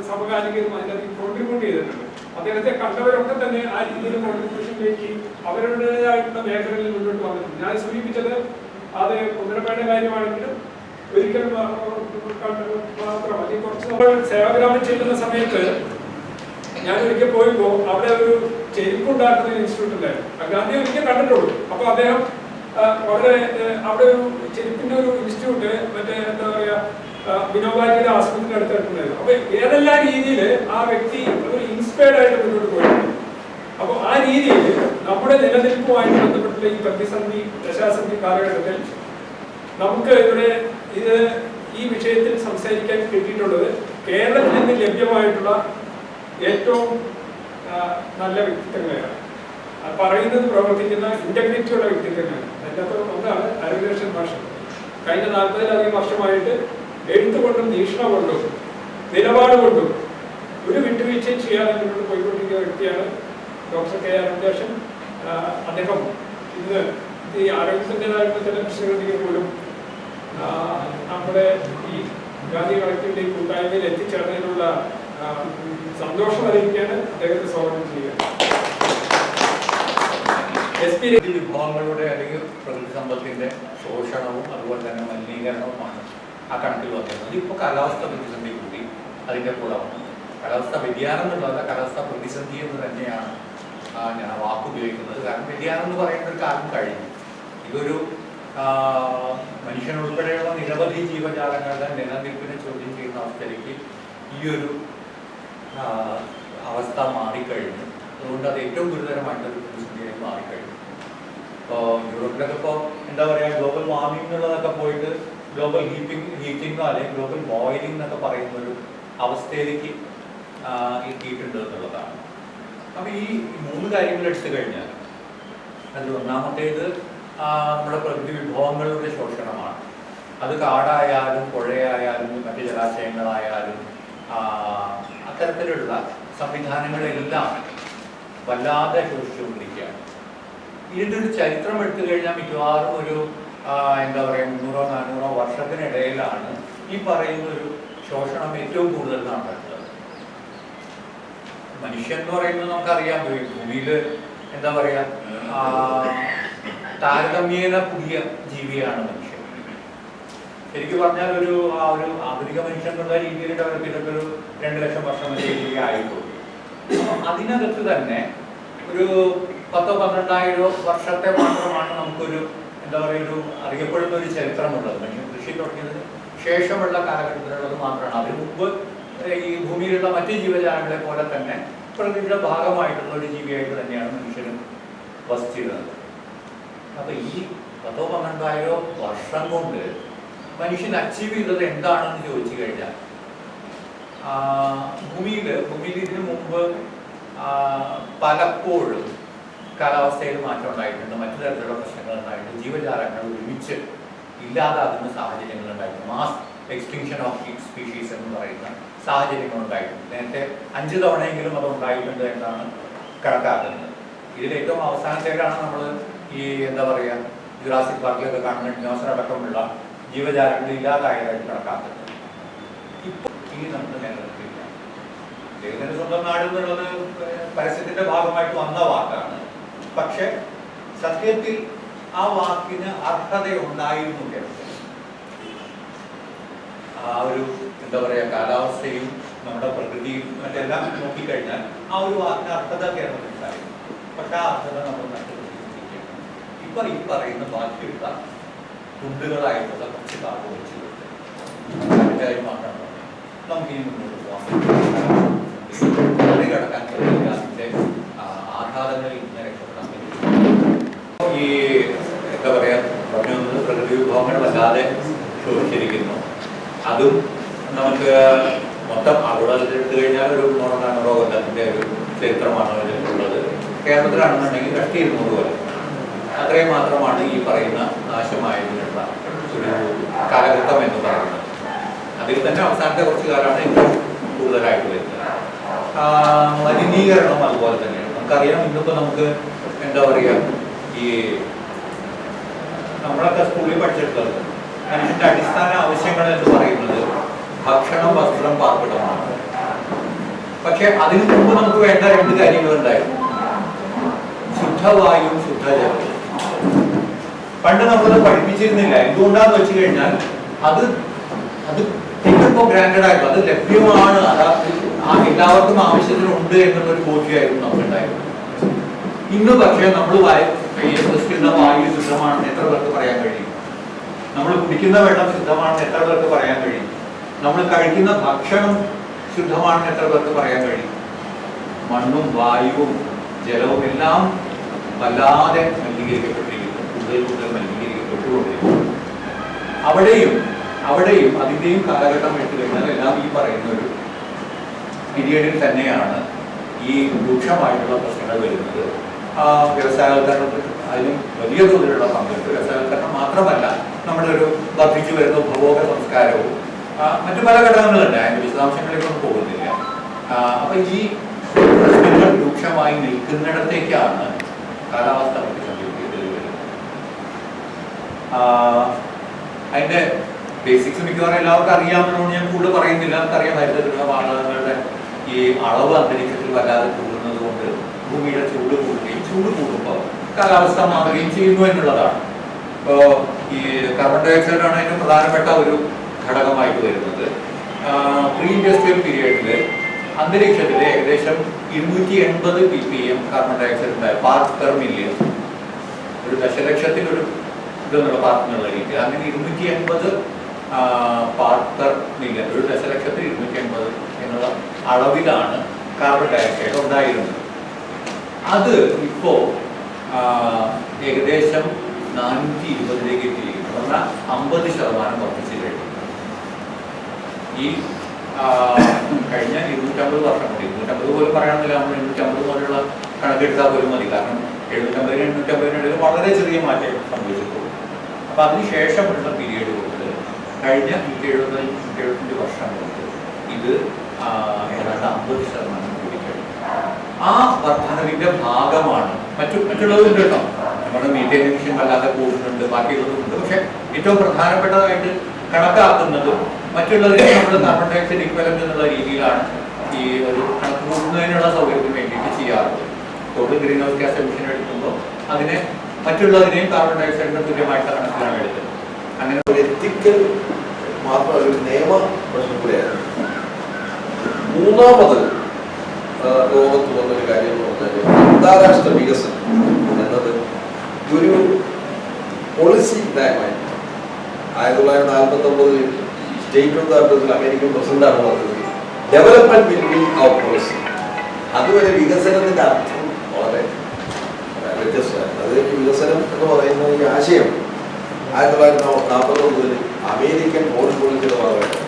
സമകാലികരും അതിൻ്റെ അകത്ത് കോൺട്രിബ്യൂട്ട് ചെയ്തിട്ടുണ്ട്. അദ്ദേഹത്തെ കണ്ടവരൊക്കെ തന്നെ ആ രീതിയിൽ കോൺട്രിബ്യൂഷനിലേക്ക് അവരുടേതായിട്ടുള്ള മേഖലകളിൽ മുന്നോട്ട് വന്നിട്ടുണ്ട്. ഞാൻ സൂചിപ്പിച്ചത് അത് കുന്നരപ്പേട്ട കാര്യമാണെങ്കിലും ഒരിക്കൽ മാത്രം അല്ലെങ്കിൽ കുറച്ച് നമ്മൾ സേവാഗ്രാമം ചെല്ലുന്ന സമയത്ത് ഞാൻ ഒരിക്കൽ പോയപ്പോൾ അവിടെ ഒരു ചെരുപ്പുണ്ടാക്കുന്ന ഇൻസ്റ്റിറ്റ്യൂട്ട് ഉണ്ടായിരുന്നു. ഗാന്ധി ഒരിക്കൽ കണ്ടിട്ടുള്ളൂ. അപ്പോൾ അദ്ദേഹം വളരെ അവിടെ ഒരു ചെരുപ്പിന്റെ ഒരു ഇൻസ്റ്റിറ്റ്യൂട്ട് മറ്റേ എന്താ പറയാ വിനോബാജിയുടെ ആശ്രമത്തിന്റെ അടുത്തായിട്ടുണ്ടായിരുന്നു. അപ്പൊ ഏതെല്ലാം രീതിയിൽ ആ വ്യക്തി ഒരു ഇൻസ്പയർഡ് ആയിട്ട് മുന്നോട്ട് പോയിട്ടുണ്ട്. അപ്പോൾ ആ രീതിയിൽ നമ്മുടെ നിലനിൽപ്പുമായിട്ട് ബന്ധപ്പെട്ടുള്ള ഈ പ്രതിസന്ധി ദശാസന്ധി കാലഘട്ടത്തിൽ നമുക്ക് ഇവിടെ ഈ വിഷയത്തിൽ സംസാരിക്കാൻ കിട്ടിയിട്ടുള്ളത് കേരളത്തിൽ നിന്ന് ലഭ്യമായിട്ടുള്ള ഏറ്റവും നല്ല വ്യക്തിത്വങ്ങളെയാണ്. പറയുന്നത് പ്രവർത്തിക്കുന്ന ഇന്റഗ്രിറ്റിയുള്ള വ്യക്തിത്വങ്ങളാണ്. അതിനകത്ത് ഒന്നാണ് അരവിന്ദൻ മാഷ്. കഴിഞ്ഞ 40-ലധികം വർഷമായിട്ട് എഴുത്തുകൊണ്ടും വീക്ഷണ കൊണ്ടും നിലപാട് കൊണ്ടും ഒരു വിട്ടുവീഴ്ചയും ചെയ്യാതെ മുന്നോട്ട് പോയിക്കൊണ്ടിരിക്കുന്ന വ്യക്തിയാണ് ഡോക്ടർ കെ അരവിന്ദൻ. അദ്ദേഹം ഇന്ന് ഈ ആരോഗ്യത്തിൻ്റെതായിട്ടുള്ള ചില പ്രശ്നങ്ങളിലേക്ക് പോലും നമ്മുടെ ഈ ഗാന്ധി കളക്ടീവിന്റെ കൂട്ടായ്മയിൽ എത്തിച്ചേർന്നതിനുള്ള സന്തോഷം അറിയിക്കാണ് അദ്ദേഹത്തെ സ്വാഗതം ചെയ്യുക. വിഭവങ്ങളുടെ അല്ലെങ്കിൽ പ്രകൃതി സമ്പത്തിന്റെ ശോഷണവും അതുപോലെ തന്നെ മലിനീകരണവുമാണ് ആ കണക്കിൽ വന്നിരുന്നത്. ഇപ്പോൾ കാലാവസ്ഥ പ്രതിസന്ധി കൂടി അതിൻ്റെ കൂടെ വന്നു. കാലാവസ്ഥ വ്യതിയാനം എന്നുള്ളതല്ല, കാലാവസ്ഥ പ്രതിസന്ധി എന്ന് തന്നെയാണ് ഞാൻ ആ വാക്ക് ഉപയോഗിക്കുന്നത്. കാരണം വ്യതിയാനം എന്ന് പറയുന്ന ഒരു കാലം കഴിഞ്ഞു. ഇതൊരു മനുഷ്യനുൾപ്പെടെയുള്ള നിരവധി ജീവജാലങ്ങളുടെ നിലനിൽപ്പിനെ ചോദ്യം ചെയ്യുന്ന അവസ്ഥയിലേക്ക് ഈ ഒരു അവസ്ഥ മാറിക്കഴിഞ്ഞു. അതുകൊണ്ട് അത് ഏറ്റവും ഗുരുതരമായിട്ടൊരു പ്രതിസന്ധിയായി മാറിക്കഴിഞ്ഞു. ഇപ്പോൾ യൂറോപ്പിലൊക്കെ ഇപ്പോൾ എന്താ പറയുക, ഗ്ലോബൽ വാർമിംഗ് എന്നുള്ളതൊക്കെ പോയിട്ട് ഗ്ലോബൽ ഹീറ്റിങ്ങോ അല്ലെങ്കിൽ ഗ്ലോബൽ ബോയിലിംഗ് എന്നൊക്കെ പറയുന്ന ഒരു അവസ്ഥയിലേക്ക് എത്തിയിട്ടുണ്ട് എന്നുള്ളതാണ്. അപ്പോൾ ഈ 3 കാര്യങ്ങൾ എടുത്തു കഴിഞ്ഞാൽ അതിൽ ഒന്നാമത്തേത് നമ്മുടെ പ്രകൃതി വിഭവങ്ങളുടെ ശോഷണമാണ്. അത് കാടായാലും പുഴയായാലും മറ്റ് ജലാശയങ്ങളായാലും അത്തരത്തിലുള്ള സംവിധാനങ്ങളെല്ലാം വല്ലാതെ ശോഷിച്ചുകൊണ്ടിരിക്കുകയാണ്. ഇതിൻ്റെ ഒരു ചരിത്രം എടുത്തു കഴിഞ്ഞാൽ മിക്കവാറും ഒരു എന്താ പറയുക 300-400 വർഷത്തിനിടയിലാണ് ഈ പറയുന്ന ഒരു ശോഷണം ഏറ്റവും കൂടുതൽ നടക്കുന്നത്. മനുഷ്യൻ എന്ന് പറയുന്നത് നമുക്കറിയാൻ പോയി ഭൂമിയിൽ എന്താ പറയുക താരതമ്യേന പുതിയ ജീവിയാണ് മനുഷ്യൻ. ശരിക്കും പറഞ്ഞാൽ ഒരു ആധുനിക മനുഷ്യൻ എന്നുള്ള രീതിയിൽ ഡെവലപ്പ് ചെയ്തിട്ട് ഒരു 2 ലക്ഷം വർഷം ശരിക്കും ആയിട്ടുള്ളൂ. അതിനകത്ത് തന്നെ ഒരു 10-12,000 വർഷത്തെ മാത്രമാണ് നമുക്കൊരു എന്താ പറയുക ഒരു അറിയപ്പെടുന്ന ഒരു ചരിത്രമുള്ളത്. മനുഷ്യൻ കൃഷി തുടങ്ങിയതിന് ശേഷമുള്ള കാലഘട്ടത്തിലുള്ളത് മാത്രമാണ്. അതിനു മുമ്പ് ഈ ഭൂമിയിലുള്ള മറ്റ് ജീവജാലങ്ങളെ പോലെ തന്നെ പ്രകൃതിയുടെ ഭാഗമായിട്ടുള്ള ഒരു ജീവിയായിട്ട് തന്നെയാണ് മനുഷ്യനും വസിച്ചിരുന്നത്. അപ്പൊ ഈ 10-12,000 വർഷം കൊണ്ട് മനുഷ്യൻ അച്ചീവ് ചെയ്തത് എന്താണെന്ന് ചോദിച്ചു കഴിഞ്ഞാൽ ഭൂമിയിൽ ഇതിനു മുമ്പ് പലപ്പോഴും കാലാവസ്ഥയിൽ മാറ്റം ഉണ്ടായിട്ടുണ്ട്, മറ്റു തരത്തിലുള്ള പ്രശ്നങ്ങൾ ഉണ്ടായിട്ടുണ്ട്, ജീവജാലങ്ങൾ ഒരുമിച്ച് ഇല്ലാതാകുന്ന സാഹചര്യങ്ങൾ ഉണ്ടായിട്ടുണ്ട്, മാസ് എക്സ്റ്റിങ്ഷൻ ഓഫ് സ്പീഷീസ് എന്ന് പറയുന്ന സാഹചര്യങ്ങൾ ഉണ്ടായിട്ടുണ്ട്. നേരത്തെ 5 തവണയെങ്കിലും അത് ഉണ്ടായിട്ടുണ്ട് എന്നാണ് കണക്കാക്കുന്നത്. ഇതിൽ ഏറ്റവും അവസാനത്തേക്കാണ് നമ്മൾ ഈ എന്താ പറയുക ജുറാസിക് പാർക്കിലൊക്കെ കാണുന്ന ഡിനോസർ അടക്കമുള്ള ജീവജാലങ്ങൾ ഇല്ലാതായതായിട്ട് കണക്കാക്കുന്നത്. ഇപ്പോൾ ഈ നമുക്ക് നിലനിൽക്കില്ല. ദൈവത്തിന്റെ സ്വന്തം നാട് എന്നുള്ളത് പരസ്യത്തിന്റെ ഭാഗമായിട്ട് വന്ന വാക്കാണ്. പക്ഷെ സത്യത്തിൽ ആ വാക്കിന് അർഹതയുണ്ടായിരുന്നു കേരളത്തിൽ. ആ ഒരു എന്താ പറയുക കാലാവസ്ഥയും നമ്മുടെ പ്രകൃതിയും മറ്റെല്ലാം നോക്കിക്കഴിഞ്ഞാൽ ആ ഒരു വാക്കിന് അർഹത കേരളത്തിലുണ്ടായിരുന്നു. പക്ഷെ ആ അർഹത നമ്മൾ നഷ്ടപ്പെട്ടിരിക്കുകയാണ്. ഇപ്പൊ ഈ പറയുന്ന ബാക്കിയുള്ള തുണ്ടുകളായിട്ടുള്ള കുറച്ച് ഭാഗം വെച്ച് കാര്യം മാത്രമാണ് നമുക്കിനി മുന്നോട്ട് പോകാൻ മറികടക്കാൻ കഴിയില്ല. അതിൻ്റെ ആഘാതങ്ങളിൽ നിന്ന് രക്ഷപ്പെടാൻ കഴിയും. ഈ എന്താ പറയുക പറഞ്ഞു വന്നത് പ്രകൃതി വിഭവങ്ങൾ വല്ലാതെ ശോഷിച്ചിരിക്കുന്നു. അതും നമുക്ക് മൊത്തം ആഗോളതലത്തിൽ എടുത്തു കഴിഞ്ഞാൽ ഒരു 100-400 കൊല്ലത്തിൻ്റെ ഒരു ചരിത്രമാണ് ഇതിലുള്ളത്. കേരളത്തിലാണെന്നുണ്ടെങ്കിൽ 200 കൊല്ലം അത്രയും മാത്രമാണ് ഈ പറയുന്ന നാശമായതിനുള്ള ഒരു കാലഘട്ടം എന്ന് പറയുന്നത്. അതിൽ തന്നെ അവസാനത്തെ കുറച്ച് കാലമാണ് ഏറ്റവും കൂടുതലായിട്ട് വരുന്നത്. മലിനീകരണം അതുപോലെ തന്നെയാണ്. നമുക്കറിയാം ഇന്നിപ്പോൾ നമുക്ക് എന്താ പറയുക ഈ നമ്മളൊക്കെ സ്കൂളിൽ പഠിച്ചിട്ടുള്ളത് മനുഷ്യൻ്റെ അടിസ്ഥാന ആവശ്യങ്ങൾ എന്ന് പറയുന്നത് ഭക്ഷണം, വസ്ത്രം, പാർപ്പിടമാണ്. പക്ഷെ അതിനു മുമ്പ് നമുക്ക് വേണ്ട 2 കാര്യങ്ങളുണ്ടായിരുന്നു: ശുദ്ധവായു, ശുദ്ധജലം. പണ്ട് നമ്മളത് പഠിപ്പിച്ചിരുന്നില്ല. എന്തുകൊണ്ടാന്ന് വെച്ച് കഴിഞ്ഞാൽ അത് ടേക്കൺ ഫോർ ഗ്രാൻഡഡ് ആയിരുന്നു. അത് ലഭ്യമാണ്, എല്ലാവർക്കും ആവശ്യത്തിനുണ്ട് എന്നുള്ളൊരു ബോധ്യമായിരുന്നു നമുക്കുണ്ടായിരുന്നു. ഇന്ന് പക്ഷേ നമ്മൾ ശ്വസിക്കുന്ന വായു ശുദ്ധമാണെന്ന് എത്ര പേർക്ക് പറയാൻ കഴിയും? നമ്മൾ കുടിക്കുന്ന വെള്ളം ശുദ്ധമാണെന്ന് എത്ര പേർക്ക് പറയാൻ കഴിയും? നമ്മൾ കഴിക്കുന്ന ഭക്ഷണം ശുദ്ധമാണെന്ന് എത്ര പേർക്ക് പറയാൻ കഴിയും? മണ്ണും വായുവും ജലവും എല്ലാം വല്ലാതെ മലിനീകരിക്കപ്പെട്ടിരിക്കുന്നു, കൂടുതൽ മലിനീകരിക്കപ്പെട്ടുകൊണ്ടിരിക്കുന്നു. അവിടെയും അതിൻ്റെയും കാലഘട്ടം എടുത്തു കഴിഞ്ഞാൽ എല്ലാം ഈ പറയുന്ന ഒരു പീരിയഡിൽ തന്നെയാണ് ഈ രൂക്ഷമായിട്ടുള്ള പ്രശ്നങ്ങൾ വരുന്നത്. വ്യവസായവൽക്കരണത്തിൽ അതിനും വലിയ തോതിലുള്ള പങ്കുണ്ട്. വ്യവസായവൽക്കരണം മാത്രമല്ല, നമ്മുടെ ഒരു വർദ്ധിച്ചു വരുന്ന ഉപഭോഗ സംസ്കാരവും മറ്റു പല ഘടകങ്ങളുണ്ട്. അതിൻ്റെ വിശദാംശങ്ങളിലേക്കൊന്നും പോകുന്നില്ല. അപ്പൊ ഈ പ്രശ്നങ്ങൾ രൂക്ഷമായി നിൽക്കുന്നിടത്തേക്കാണ് കാലാവസ്ഥ പ്രതിസന്ധിയിൽ വരുന്നത്. അതിന്റെ ബേസിക്സ് മിക്കവാറും എല്ലാവർക്കും അറിയാമെന്നുകൊണ്ട് ഞാൻ കൂടുതൽ പറയുന്നില്ല. നമുക്കറിയാം ഹരിതഗൃഹ വാതകങ്ങളുടെ ഈ അളവ് അന്തരീക്ഷത്തിൽ വല്ലാതെ കൂടുന്നത് കൊണ്ട് ഭൂമിയുടെ ചൂട് കൂടുകയും ചൂട് കൂടുമ്പോൾ കാലാവസ്ഥ മാറുകയും ചെയ്യുന്നു എന്നുള്ളതാണ്. ഇപ്പോൾ ഈ കാർബൺ ഡൈ ഓക്സൈഡാണ് അതിന് പ്രധാനപ്പെട്ട ഒരു ഘടകമായിട്ട് വരുന്നത്. പ്രീ ഇൻഡസ്ട്രിയൽ പീരിയഡിൽ അന്തരീക്ഷത്തിൽ ഏകദേശം 280 ppm കാർബൺ ഡൈ ഓക്സൈഡ് ഉണ്ടായി പാർട്ട് പെർ മില്യൺ. ഒരു ദശലക്ഷത്തിൽ ഒരു ഇതെന്നുള്ള പാർട്ട് എന്നുള്ള രീതി. അങ്ങനെ 280 പാർട്ട് പെർ മില്യൺ, ഒരു ദശലക്ഷത്തിൽ 280 എന്നുള്ള അളവിലാണ് കാർബൺ ഡൈ ഓക്സൈഡ് ഉണ്ടായിരുന്നത്. അത് ഇപ്പോൾ ഏകദേശം 420 എത്തിയിരിക്കുന്നു. പറഞ്ഞാൽ 50% വർദ്ധിച്ചു കഴിഞ്ഞു. ഈ കഴിഞ്ഞ 250 വർഷം കൊണ്ട്, 250 പോലും പറയണമെന്നില്ല, നമ്മൾ 250 പോലുള്ള കണക്കെടുത്താൽ പോലും മതി. കാരണം 750-850 വളരെ ചെറിയ മാറ്റം സംഭവിച്ചിട്ടുള്ളൂ. അപ്പൊ അതിനുശേഷമുള്ള പീരീഡ് കൊണ്ട് കഴിഞ്ഞ 170-175 വർഷം കൊണ്ട് ഇത് ഏതാണ്ട് 50% കൂടിക്കഴിഞ്ഞു. ആ വർധനവിന്റെ ഭാഗമാണ് മറ്റുള്ളവരുണ്ട് കേട്ടോ. നമ്മുടെ മീഥേൻ എമിഷൻ വല്ലാതെ കൂടുന്നുണ്ട്, ബാക്കിയുള്ളതുണ്ട്. പക്ഷെ ഏറ്റവും പ്രധാനപ്പെട്ടതായിട്ട് കണക്കാക്കുന്നത് മറ്റുള്ളവരെ നമ്മൾ കാർബൺ ഡൈ ഓക്സൈഡ് ഇക്വലന്റ് എന്നുള്ള രീതിയിലാണ് ഈ ഒരു കണക്ക് കൂടുന്നതിനുള്ള സൗകര്യത്തിന് വേണ്ടിയിട്ട് ചെയ്യാറുള്ളത്. Total green house gas emission എടുക്കുമ്പോൾ അതിനെ മറ്റുള്ളതിനെയും കാർബൺ ഡൈ ഓക്സൈഡിന്റെ തുല്യമായിട്ടുള്ള കണക്കിലാണ് എടുത്തത്. അങ്ങനെ ഒരു എത്തിക്കൽ മാത്രം ഒരു നിയമ പ്രശ്നം കൂടെയാണ്. മൂന്നാമത് ലോകത്ത് വന്നൊരു കാര്യം എന്ന് പറഞ്ഞാൽ അന്താരാഷ്ട്ര വികസനം എന്നത് ഒരു പോളിസി നയമായി. 1949 സ്റ്റേറ്റ് ഓഫ് ദ ആർട്ടിൽ അമേരിക്കൻ പ്രസിഡന്റാണ് പറഞ്ഞത് development will be our policy. അതുവരെ വികസനത്തിന്റെ അർത്ഥം വളരെ വ്യത്യസ്തമാണ്. അത് വികസനം എന്ന് പറയുന്ന ഈ ആശയം 1949 അമേരിക്കൻ ഫോറിൻ പോളിസിയുടെ ഭാഗമായിട്ട്.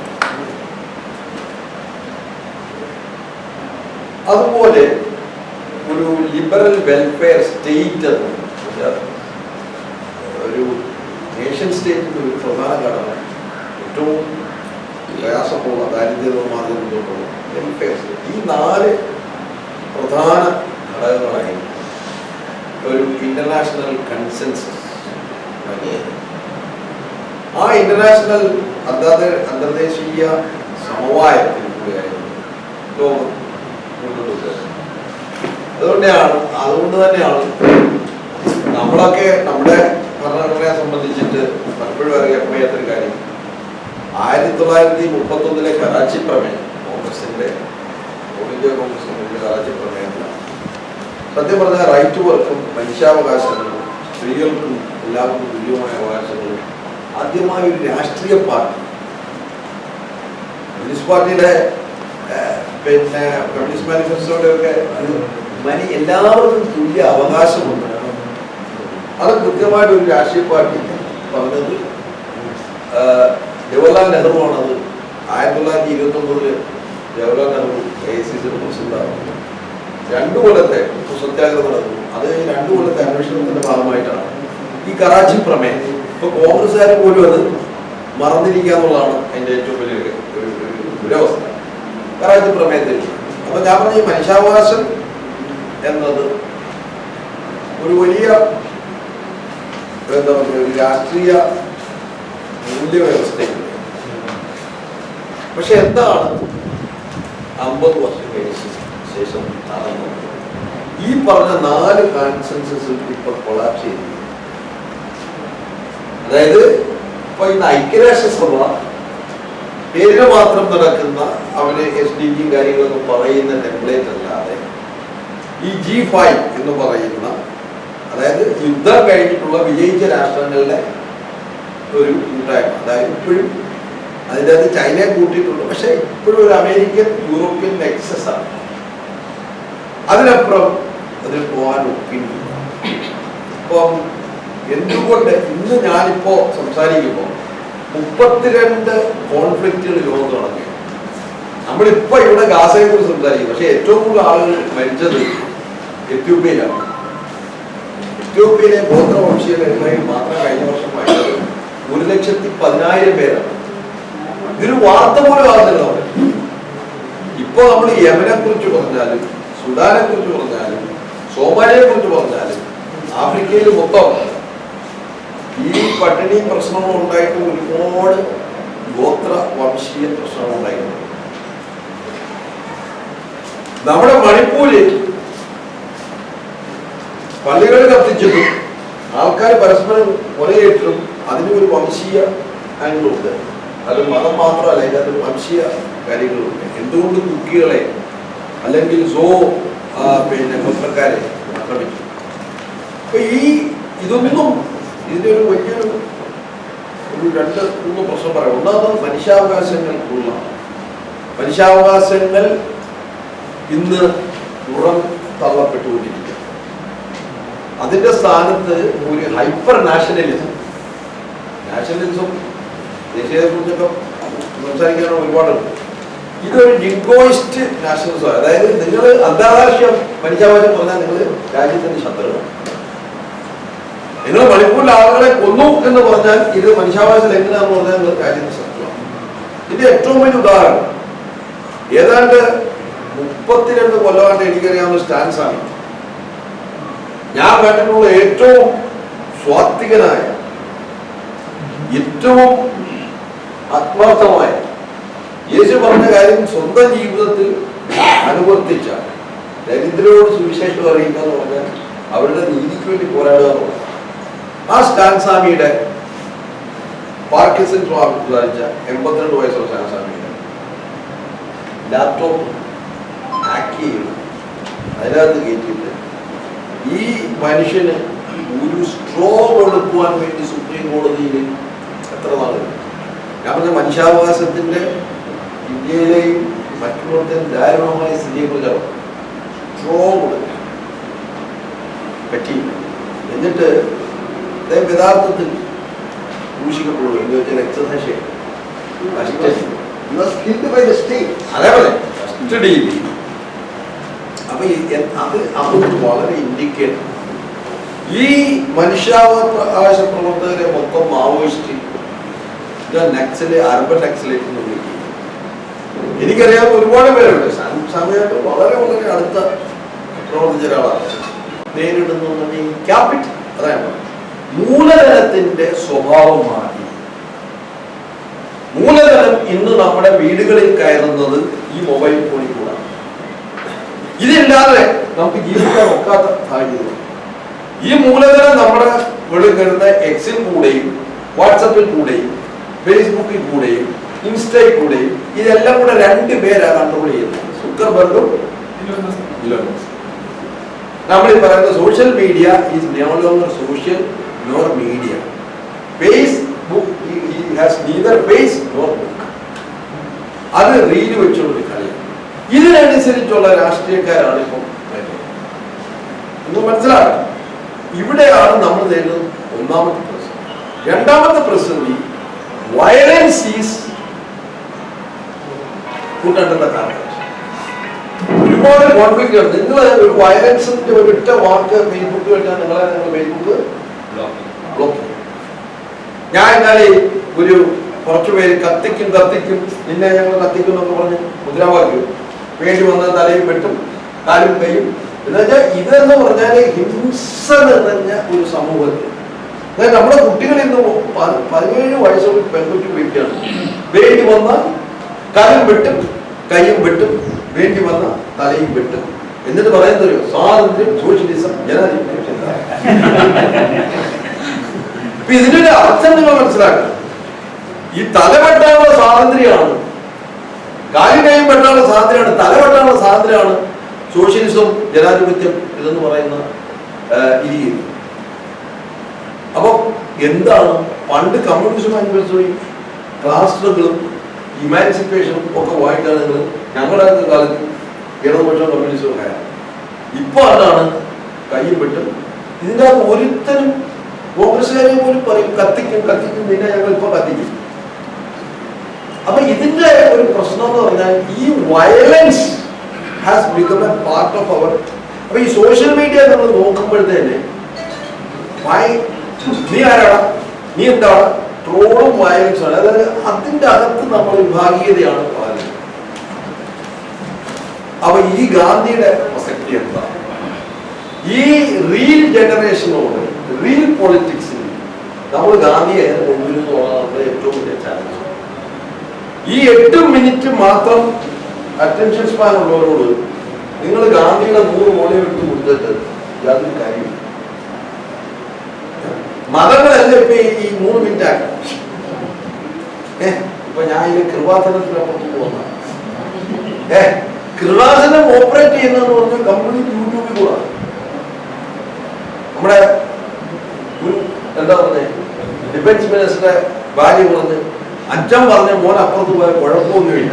അതുപോലെ ഒരു ലിബറൽ വെൽഫെയർ സ്റ്റേറ്റ് ഒരു നേഷൻ സ്റ്റേറ്റിന്റെ ഒരു പ്രധാന ഘടന, ഏറ്റവും പ്രയാസമുള്ള ദാരിദ്ര്യമാർഗം മുന്നോട്ടുള്ള വെൽഫെയർ സ്റ്റേറ്റ്. ഈ 4 പ്രധാന ഘടകങ്ങളായി ഒരു ഇന്റർനാഷണൽ കൺസെൻസസ്. ആ ഇന്റർനാഷണൽ അന്തർദേശീയ സമവായത്തിൽ കൂടിയായിരുന്നു ലോകം മുന്നോട്ട്. അതുകൊണ്ട് തന്നെയാണ് നമ്മളൊക്കെ നമ്മുടെ ഭരണഘടനയെ സംബന്ധിച്ചിട്ട് പലപ്പോഴും അറിയാത്തൊരു കാര്യം 1931 കറാച്ചി പ്രമേയം, കോൺഗ്രസിന്റെ ഓൾ ഇന്ത്യ കോൺഗ്രസിന്റെ കറാച്ചി പ്രമേയത്തിലാണ് സത്യം പറഞ്ഞാൽ റൈറ്റ് ടു വർക്കും മനുഷ്യാവകാശങ്ങളും സ്ത്രീകൾക്കും എല്ലാവർക്കും തുല്യമായ അവകാശങ്ങളും ആദ്യമായി ഒരു രാഷ്ട്രീയ പാർട്ടി കമ്മ്യൂണിസ്റ്റ് പാർട്ടിയുടെ പിന്നെ കമ്മ്യൂണിസ്റ്റ് മാനിഫെസ്റ്റോയുടെ ഒക്കെ എല്ലാവർക്കും തുല്യ അവകാശമുണ്ട്. അത് കൃത്യമായിട്ട് ഒരു രാഷ്ട്രീയ പാർട്ടി പറഞ്ഞത്. ജവഹർലാൽ നെഹ്റു ആണത് 1929 ജവഹർലാൽ നെഹ്റു AICC പ്രസിഡന്റാണ്. 2 കൊല്ലത്തെ സത്യാഗ്രഹം നടന്നു. അത് 2 കൊല്ലത്തെ അന്വേഷണത്തിന്റെ ഭാഗമായിട്ടാണ് ഈ കറാച്ചി പ്രമേയം. ഇപ്പൊ കോൺഗ്രസ്സുകാർ പോലും അത് മറന്നിരിക്കുക എന്നുള്ളതാണ് അതിന്റെ ഏറ്റവും വലിയ ഒരു ദുരവസ്ഥ കറാച്ചി പ്രമേയത്തിൽ. അപ്പൊ ഞാൻ പറഞ്ഞ ഈ മനുഷ്യാവകാശം എന്നത് ഒരു വലിയ എന്താ പറയുക ഒരു രാഷ്ട്രീയ മൂല്യവ്യവസ്ഥയുണ്ട്. പക്ഷെ എന്താണ് 50 വർഷം കഴിഞ്ഞ ശേഷം നടന്നത്? ഈ പറഞ്ഞ 4 കൺസെൻസസും ഇപ്പൊ കൊളാപ്സ് ചെയ്തു. അതായത് ഇപ്പൊ ഇന്ന് ഐക്യരാഷ്ട്രസഭ പേര് മാത്രം നടക്കുന്ന അവര് SDG കാര്യങ്ങളൊക്കെ പറയുന്ന ടെംപ്ലേറ്റ് അല്ലാതെ ഈ G5 എന്ന് പറയുന്ന, അതായത് യുദ്ധം കഴിഞ്ഞിട്ടുള്ള വിജയിച്ച രാഷ്ട്രങ്ങളുടെ ഒരു കൂട്ടായ്മ, അതായത് ഇപ്പോഴും അതിൻ്റെ അത് ചൈനയെ കൂട്ടിയിട്ടുണ്ട്. പക്ഷെ ഇപ്പോഴും ഒരു അമേരിക്കൻ യൂറോപ്യൻ നെക്സസ് ആണ്. അതിനപ്പുറം അതിൽ പോകാൻ ഒപ്പില്ല. അപ്പം എന്തുകൊണ്ട് ഇന്ന് ഞാനിപ്പോ സംസാരിക്കുമ്പോൾ 32 കോൺഫ്ലിക്റ്റുകൾ ലോകത്ത് നടക്കുകയാണ്. നമ്മളിപ്പോ ഇവിടെ ഗാസയെ കുറിച്ച് സംസാരിക്കും. പക്ഷെ ഏറ്റവും കൂടുതൽ ആളുകൾ മരിച്ചത് എത്യോപ്യയിലാണ്. എത്യോപ്യയിലെ ഗോത്രവംശീയമായി മാത്രം കഴിഞ്ഞ വർഷം മരിച്ചത് 1,10,000 പേരാണ്. ഇതൊരു വാർത്ത പോലും ആകുന്നില്ല. ഇപ്പൊ നമ്മൾ യമനെ കുറിച്ച് പറഞ്ഞാലും സുഡാനെ കുറിച്ച് പറഞ്ഞാലും സോമാലിയെ കുറിച്ച് പറഞ്ഞാലും ആഫ്രിക്കയിൽ മൊത്തം ഈ പട്ടിണി പ്രശ്നങ്ങൾ ഉണ്ടായിട്ട് ഒരുപാട് ഗോത്ര വംശീയ പ്രശ്നങ്ങൾ ഉണ്ടായിട്ടുണ്ട്. നമ്മുടെ മണിപ്പൂരിൽ പള്ളികൾ കത്തിച്ചിട്ടും ആൾക്കാർ പരസ്പരം കൊലയേറ്റും അതിന് ഒരു വംശീയ ആംഗിളുണ്ട്. അത് മതം മാത്രമല്ല, അതിനകത്ത് വംശീയ കാര്യങ്ങളുണ്ട്. എന്തുകൊണ്ട് കുക്കികളെ അല്ലെങ്കിൽ പിന്നെ ഗോത്രക്കാരെ ആക്രമിച്ചു? അപ്പൊ ഇതൊന്നും ഇതിന്റെ ഒരു വലിയൊരു 2-3 പ്രശ്നം പറയാം. ഒന്നാമത് മനുഷ്യാവകാശങ്ങൾ ഇന്ന് പുറം തള്ളപ്പെട്ടുകൊണ്ടിരിക്കുക. അതിന്റെ സ്ഥാനത്ത് ഒരു ഹൈപ്പർ നാഷണലിസം ദേശീയതയെ കുറിച്ചൊക്കെ സംസാരിക്കാനുള്ള ഒരുപാടുണ്ട്. ഇതൊരു ജിങ്കോയിസ്റ്റ് നാഷണലിസം. അതായത് നിങ്ങൾ അന്താരാഷ്ട്രീയ മനുഷ്യാവകാശം പറഞ്ഞാൽ നിങ്ങൾ രാജ്യത്തിന്റെ ശത്രുവാണ്. നിങ്ങൾ മണിപ്പൂരിലെ ആളുകളെ കൊന്നു എന്ന് പറഞ്ഞാൽ ഇത് മനുഷ്യാവകാശ ലംഘനമാണെന്ന് പറഞ്ഞാൽ നിങ്ങൾ രാജ്യത്തിന്റെ ശത്രുവാണ്. ഇതിന്റെ ഏറ്റവും വലിയ ഉദാഹരണം ഏതാണ്ട് 32 കൊല്ലമായിട്ട് എനിക്കറിയാവുന്ന സ്റ്റാൻസാണ്. ഞാൻ കണ്ടിട്ടുള്ള ഏറ്റവും സ്വാത്വികനായ, ഏറ്റവും ആത്മാർത്ഥമായ, യേശു പറഞ്ഞ കാര്യം സ്വന്തം ജീവിതത്തിൽ അനുവർത്തിച്ച ദരിദ്രരോട് സുവിശേഷം അറിയിക്കുക എന്ന് പറഞ്ഞാൽ അവരുടെ നീതിക്ക് വേണ്ടി പോരാടുക എന്നുള്ളത്. ആ സ്റ്റാൻസാമിയുടെ പാർക്കിൻസൺ ബാധിച്ച 82 വയസ്സുള്ള സ്റ്റാൻസാമിയുടെ ലാപ്ടോപ്പ് ഹാക്ക് ചെയ്ത് അതിനകത്ത് കയറ്റിയിട്ട് ഈ മനുഷ്യന് ഒരു സ്ട്രോ കൊടുക്കുവാൻ വേണ്ടി സുപ്രീം കോടതിയിൽ എത്ര നാളുണ്ട്? ഞാൻ പറഞ്ഞ മനുഷ്യാവകാശത്തിന്റെ ഇന്ത്യയിലെയും മറ്റുള്ളവരുടെയും ദാരുണമായ സ്ഥിതിയെക്കുറിച്ചാണ്. സ്ട്രോ കൊടുക്കുക പറ്റിയില്ല. എന്നിട്ട് അദ്ദേഹം യഥാർത്ഥത്തിൽ ദൂഷിക്കപ്പെടുക എന്ന് വെച്ചാൽ എക്സസൈസ് അതേപോലെ കസ്റ്റഡിയിൽ. അപ്പൊ അത് വളരെ ഇൻഡിക്കേറ്റ്. ഈ മനുഷ്യാവകാശ പ്രവർത്തകരെ മൊത്തം മാവോയിസ്റ്റ് നക്സല് അർബൻ നക്സലേറ്റ് എന്ന് വിളിക്കും. എനിക്കറിയാവുന്ന ഒരുപാട് പേരുണ്ട്. സമയത്ത് വളരെ വളരെ അടുത്ത പ്രവർത്തിച്ച ഒരാളാണ്. നേരിടുന്ന ഈ ക്യാപിറ്റൽ, അതാണ് മൂലധനത്തിന്റെ സ്വഭാവം മാറി. മൂലധനം ഇന്ന് നമ്മുടെ വീടുകളിൽ കയറുന്നത് ഈ മൊബൈൽ ഫോണിൽ കൂടാണ്. ഇതില്ലാതെ നമുക്ക് ജീവിക്കാൻ ഒക്കാത്ത സാഹചര്യം. ഈ മൂലധനം നമ്മുടെ വീട്ടിൽ കയറുന്ന എക്സിൽ കൂടെയും വാട്സപ്പിൽ കൂടെയും ഫേസ്ബുക്കിൽ കൂടെയും ഇൻസ്റ്റയിൽ കൂടെയും ഇതെല്ലാം കൂടെ 2 പേരാണ് കൺട്രോൾ ചെയ്യുന്നത്, സുക്കർബർഗും ഇലോൺ മസ്കും. നമ്മൾ ഈ പറയുന്ന social media is no longer social nor media. Facebook has neither face nor book. അത് റീല് വെച്ചുള്ളൊരു കളിയാണ്. ഇതിനനുസരിച്ചുള്ള രാഷ്ട്രീയക്കാരാണ് ഇപ്പം ഒന്ന് മനസ്സിലാക്കണം. ഇവിടെയാണ് നമ്മൾ നേരിടുന്നത് ഒന്നാമത്തെ പ്രശ്നം. രണ്ടാമത്തെ പ്രതിസന്ധി വയലൻസ് ഈസ് കൂട്ടേണ്ടുന്ന കാരണം. ഒരുപാട് കോൺഫ്ലിക്റ്റ് ഉണ്ട്. നിങ്ങൾ ഒരു വയലൻസിന്റെ ഒരിട്ട വാക്ക് ഫേസ്ബുക്ക് കഴിഞ്ഞാൽ നിങ്ങൾ ഫേസ്ബുക്ക് ബ്ലോക്ക് ചെയ്യും. ഞാൻ ഇന്നാലെ ഒരു കുറച്ചുപേര് കത്തിക്കും നിന്നെ ഞങ്ങൾ കത്തിക്കും എന്നൊക്കെ പറഞ്ഞ് മുദ്രാവാക്യം വേണ്ടി വന്ന തലയും വെട്ടും കാലും കൈയും എന്നുവെച്ചാൽ ഇതെന്ന് പറഞ്ഞാൽ ഹിംസ നിറഞ്ഞ ഒരു സമൂഹത്തിൽ അതായത് നമ്മുടെ കുട്ടികൾ ഇന്ന് 17 വയസ്സുള്ള പെൺകുട്ടി വീട്ടിലാണ്. വേണ്ടി വന്ന കാലും വെട്ടും കൈയും വെട്ടും, വേണ്ടി വന്ന തലയും വെട്ടും. എന്നിട്ട് പറയുന്നത് സ്വാതന്ത്ര്യം, സോഷ്യലിസം, ജനാധിപത്യം. ഇപ്പൊ ഇതിന്റെ ഒരു അർത്ഥം നിങ്ങൾ മനസ്സിലാക്കണം. ഈ തല വെട്ടാനുള്ള സ്വാതന്ത്ര്യമാണ്, കാലും കൈയും വെട്ടാനുള്ള സ്വാതന്ത്ര്യമാണ്, തല വെട്ടാനുള്ള സ്വാതന്ത്ര്യമാണ് സോഷ്യലിസം, ജനാധിപത്യം ഇതെന്ന് പറയുന്ന രീതി. അപ്പൊ എന്താണ് പണ്ട് കമ്മ്യൂണിസം അനുഭവിച്ചു ക്ലാസ് സ്ട്രഗിളും ഇമാൻസിപ്പേഷനും ഒക്കെ വായിക്കുകയാണെങ്കിൽ ഞങ്ങളുടെ കാലത്ത് ഇടതുപക്ഷം കമ്മ്യൂണിസം ഒക്കെ ഇപ്പൊ അതാണ് കയ്യും പെട്ടും. ഇതിൻ്റെ അകത്ത് ഒരുത്തരും കോൺഗ്രസ്സുകാരെ പോലും പറയും കത്തിക്കും നിന്നെ ഞങ്ങൾ ഇപ്പൊ കത്തിക്കും. അപ്പൊ ഇതിന്റെ ഒരു പ്രശ്നം എന്ന് പറഞ്ഞാൽ ഈ violence has become a part of our. അപ്പൊ ഈ സോഷ്യൽ മീഡിയ നമ്മൾ നോക്കുമ്പോഴത്തേനെ നീ ആരാടാ, നീ എന്താണ്, ട്രോളും വയലൻസും ആണ്. അതായത് അതിന്റെ അകത്ത് നമ്മൾ വിഭാഗീയതയാണ് പറയുന്നത്. അപ്പൊ ഈ ഗാന്ധിയുടെ പ്രസക്തി എന്താ? ഈ റീൽ ജനറേഷനോട്, റീൽ പൊളിറ്റിക്സിൽ നമ്മൾ ഗാന്ധിയെ കൊണ്ടുവരുന്നതാണ് ഏറ്റവും വലിയ ചാലഞ്ച്. ഈ 8 മിനിറ്റ് മാത്രം അറ്റൻഷൻ സ്പാൻ ഉള്ളവരോട് നിങ്ങൾ ഗാന്ധിയുടെ 100 മോളെ എടുത്ത് കൊടുത്തിട്ട് യാതൊരു കാര്യമില്ല. മതങ്ങളല്ല ഇപ്പൊ ഈ 3 മിനിറ്റ് ആക്കാം. ഇപ്പൊ ഞാൻ ഇതിന് കൃപാസനത്തിനപ്പുറത്ത് പോകുന്ന കൃപാസനം ഓപ്പറേറ്റ് ചെയ്യുന്നതെന്ന് പറഞ്ഞാൽ കംപ്ലീറ്റ് യൂട്യൂബിൽ കൂടാ. നമ്മുടെ എന്താ പറഞ്ഞേ ഡിഫൻസ് മിനിസ്റ്ററുടെ ഭാര്യ പറഞ്ഞ് അച്ഛൻ പറഞ്ഞ മോൻ അപ്പുറത്ത് പോയാൽ കുഴപ്പമൊന്നുമില്ല.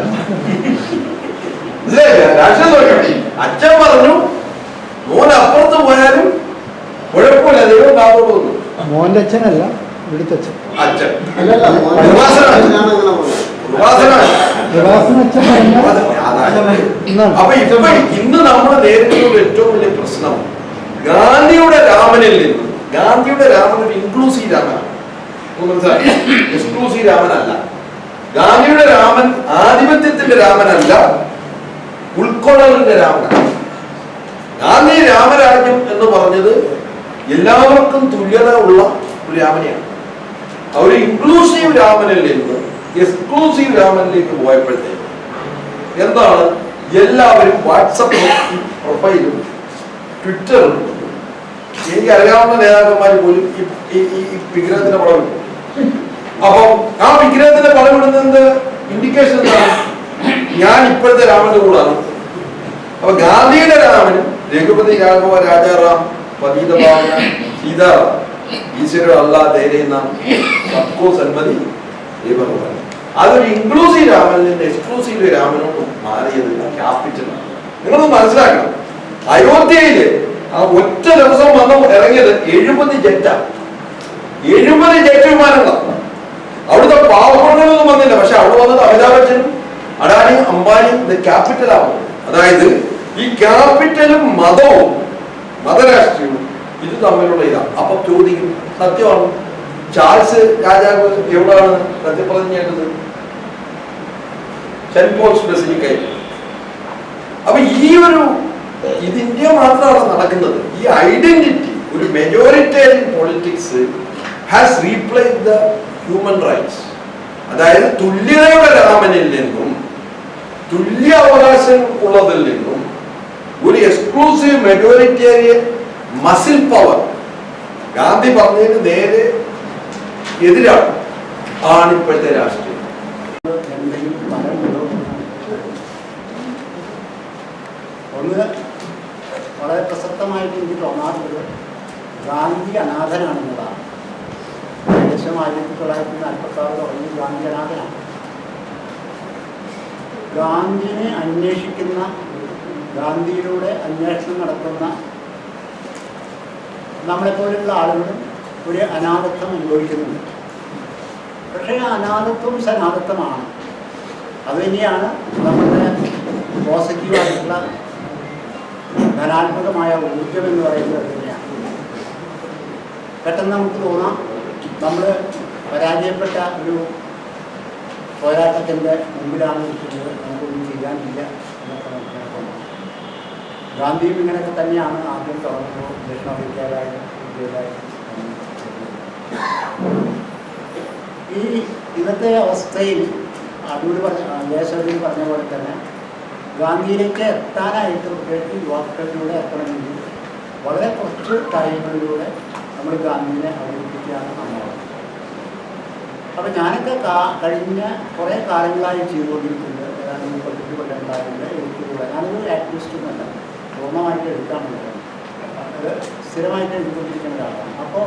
രാഷ്ട്രീയം അച്ഛൻ പറഞ്ഞു മോൻ അപ്പുറത്ത് പോയാലും കുഴപ്പമില്ല, ദൈവം കാത്തോട്ട് വന്നു. മോന്റെ അച്ഛനല്ല, ഇവിടുത്തെ അച്ഛൻ. അപ്പൊ ഇപ്പൊ ഇന്ന് നമ്മൾ നേരിട്ടുള്ള ഏറ്റവും വലിയ പ്രശ്നം ഗാന്ധിയുടെ രാമനിൽ നിന്ന്, ഗാന്ധിയുടെ രാമൻ ഒരു ഇൻക്ലൂസീവ് രാമനാണ്, എക്സ്ക്ലൂസീവ് രാമനല്ല. ഗാന്ധിയുടെ രാമൻ ആധിപത്യത്തിന്റെ രാമനല്ല, ഉൾക്കൊള്ളലിന്റെ രാമനാണ്. ഗാന്ധി രാമരാജ്യം എന്ന് പറഞ്ഞത് എല്ലാവർക്കും തുല്യത ഉള്ള ഒരു രാമനെയാണ്. ഒരു ഇൻക്ലൂസീവ് രാമനിൽ നിന്ന് എക്സ്ക്ലൂസീവ് രാമനിലേക്ക് പോയപ്പോഴത്തേക്ക് എന്താണ്, എല്ലാവരും വാട്സപ്പ് പ്രൊഫൈലും ട്വിറ്ററും, എനിക്ക് അറിയാവുന്ന നേതാക്കന്മാർ പോലും ഈ വിഗ്രഹത്തിന്റെ പടം ഇടും. അപ്പൊ ആ വിഗ്രഹത്തിന്റെ പടം ഇടുന്നതിന്റെ ഇൻഡിക്കേഷൻ എന്താണ്, ഞാൻ ഇപ്പോഴത്തെ രാമന്റെ കൂടാണ്. അപ്പൊ ഗാന്ധിയുടെ രാമനും രഘുപതി രാഘവ രാജാറാം പതീതഭാവന സീതാറാം ഈശ്വര അല്ലാ തേരയുന്ന സബ്കോ സന്മതി ഭഗവാൻ. അതൊരു ഇൻക്ലൂസീവ് രാമനിൽ നിന്ന് എക്സ്ക്ലൂസീവ് രാമനോട് മാറിയത് ക്യാപിറ്റലാണ്. നിങ്ങളൊന്ന് മനസ്സിലാക്കണം. അയോധ്യയില് ആ ഒറ്റ ദിവസം വന്ന് ഇറങ്ങിയത് 70 ജെറ്റാണ്, 70 ജെറ്റ് വിമാനങ്ങളാണ്. അവിടുത്തെ പാവപ്പെട്ടൊന്നും വന്നില്ല. പക്ഷെ അവിടെ വന്നത് അമിതാഭ് ബച്ചനും അഡാനിയും അംബാനിയും ഇത് ക്യാപിറ്റലാവും. അതായത് ഈ ക്യാപിറ്റലും മതവും മതരാഷ്ട്രീയവും ഇത് തമ്മിലുള്ള ഇതാണ്. അപ്പൊ ചോദിക്കും, സത്യമാണ് ചാൾസ് രാജാവ് എവിടെയാണ് സത്യപ്രതിജ്ഞ ചെയ്തത്? സെന്റ് പോൾസ് ബസിലിക്കയിൽ. അപ്പൊ ഈ ഒരു ഇത് ഇന്ത്യ മാത്രമാണ് നടക്കുന്നത്. ഈ ഐഡന്റിറ്റി, ഒരു majoritarian politics has replace the human rights. അതായത് തുല്യതയുടെ രാമനിൽ നിന്നും, തുല്യ അവകാശം ഉള്ളതിൽ നിന്നും ഒരു exclusive majoritarian muscle power, Gandhi പറഞ്ഞതിന് നേരെ എതിരാണ് ആണ് ഇപ്പോഴത്തെ രാഷ്ട്രീയം. ഒന്ന് വളരെ പ്രസക്തമായിട്ട് എനിക്ക് തോന്നാറുള്ളത് ഗാന്ധി അനാഥനാണെന്നതാണ്. ഏകദേശം 1946 തുടങ്ങി ഗാന്ധി അനാഥനാണ്. ഗാന്ധിനെ അന്വേഷിക്കുന്ന, ഗാന്ധിയിലൂടെ അന്വേഷണം നടത്തുന്ന നമ്മളെപ്പോലുള്ള ആളുകളും ഒരു അനാഥത്വം അനുഭവിക്കുന്നുണ്ട്. പക്ഷേ ആ അനാഥത്വം സനാഥത്വമാണ്. അതുതന്നെയാണ് നമ്മുടെ പോസിറ്റീവായിട്ടുള്ള ധനാത്മകമായ ഊർജം എന്ന് പറയുന്നത് തന്നെയാണ്. പെട്ടെന്ന് നമുക്ക് തോന്നാം നമ്മൾ പരാജയപ്പെട്ട ഒരു പോരാട്ടത്തിൻ്റെ മുമ്പിലാണ് ഇരിക്കുന്നത്, നമുക്കൊന്നും ചെയ്യാനില്ല എന്നൊക്കെ നമുക്ക് തോന്നാം. ഗാന്ധിയും ഇങ്ങനെയൊക്കെ തന്നെയാണ് ആദ്യം തുടങ്ങുമ്പോൾ ദക്ഷിണാഫ്രിക്കയിലായാലും ഇന്ത്യയിലായാലും. ഈ ഇന്നത്തെ അവസ്ഥയിൽ അടൂർ ദേശത്തിൽ പറഞ്ഞ പോലെ തന്നെ ഗാന്ധിയിലേക്ക് എത്താനായിട്ട് പ്രത്യേകിച്ച് യുവാക്കളിലൂടെ എത്തണമെങ്കിൽ വളരെ കുറച്ച് കാര്യങ്ങളിലൂടെ നമ്മൾ ഗാന്ധിനെ അവതരിപ്പിക്കുകയാണ് നമ്മൾ. അപ്പോൾ ഞാനൊക്കെ കഴിഞ്ഞ കുറേ കാലങ്ങളായി ചെയ്തുകൊണ്ടിരിക്കുന്നത്, ഏതാണ്ട് 38 കൊല്ലങ്ങളായിട്ട് എഴുത്തിലൂടെ. ഞാനൊരു ആക്ടിവിസ്റ്റൊന്നുമല്ല, പൂർണ്ണമായിട്ട് എഴുതാറുണ്ട്, അത് സ്ഥിരമായിട്ട് എഴുതിക്കൊണ്ടിരിക്കുന്ന ഒരാളാണ്. അപ്പോൾ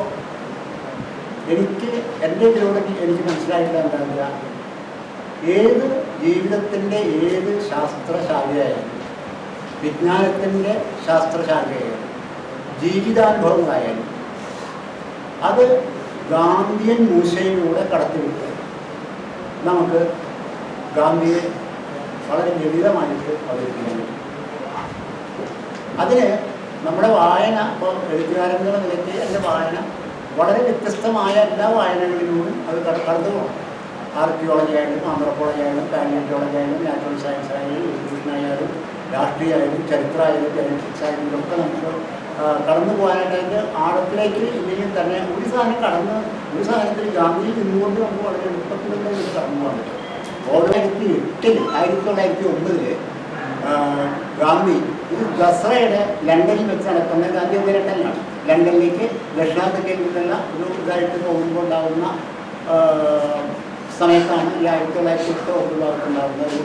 എനിക്ക് എൻ്റെ ഇതിലൂടെ എനിക്ക് മനസ്സിലായിട്ട് എന്താ, ഏത് ജീവിതത്തിൻ്റെ ഏത് ശാസ്ത്രശാഖയായാലും, വിജ്ഞാനത്തിൻ്റെ ശാസ്ത്രശാഖയായാലും, ജീവിതാനുഭവങ്ങളായാലും അത് ഗാന്ധിയൻ മൂശയിലൂടെ കടത്തിവിട്ട് നമുക്ക് ഗാന്ധിയെ വളരെ ലളിതമായിട്ട് അവതരിപ്പിക്കാൻ പറ്റും. അതിന് നമ്മുടെ വായന, ഇപ്പോൾ എഴുത്തുകാരെന്ന നിലയ്ക്ക് എൻ്റെ വായന വളരെ വ്യത്യസ്തമായ എല്ലാ വായനകളിലൂടെ അത് കടന്നു പോകണം. ആർക്കിയോളജി ആയാലും, ആന്ത്രോപോളജി ആയാലും, പാലിയോളജി ആയാലും, നാച്ചുറൽ സയൻസ് ആയാലും, എഡ്യൂക്കേഷൻ ആയാലും, രാഷ്ട്രീയമായാലും, ചരിത്രമായാലും, ജനറ്റിക്സ് ആയാലും ഇതൊക്കെ നമുക്ക് കടന്നു പോകാനായിട്ട് ആഴത്തിലേക്ക് ഇല്ലെങ്കിൽ തന്നെ ഒരു സാധനത്തിൽ ഗാന്ധിയിൽ നിന്നുകൊണ്ട് നമുക്ക് വളരെ എളുപ്പത്തിൽ തന്നെ ഇത് കടന്നു പോകാൻ പറ്റും. 1909 ഗാന്ധി ഒരു ദസറയുടെ ലണ്ടനിൽ വെച്ച് നടക്കുന്ന ഗാന്ധി ലണ്ടനിലാണ്. ലണ്ടനിലേക്ക് ദക്ഷിണാഫ്രിക്കയിൽ നിന്നുള്ള ഒരു ഇതായിട്ട് പോകുമ്പോൾ ഉണ്ടാകുന്ന സമയത്താണ് ഈ 1908 ഉണ്ടാകുന്ന ഒരു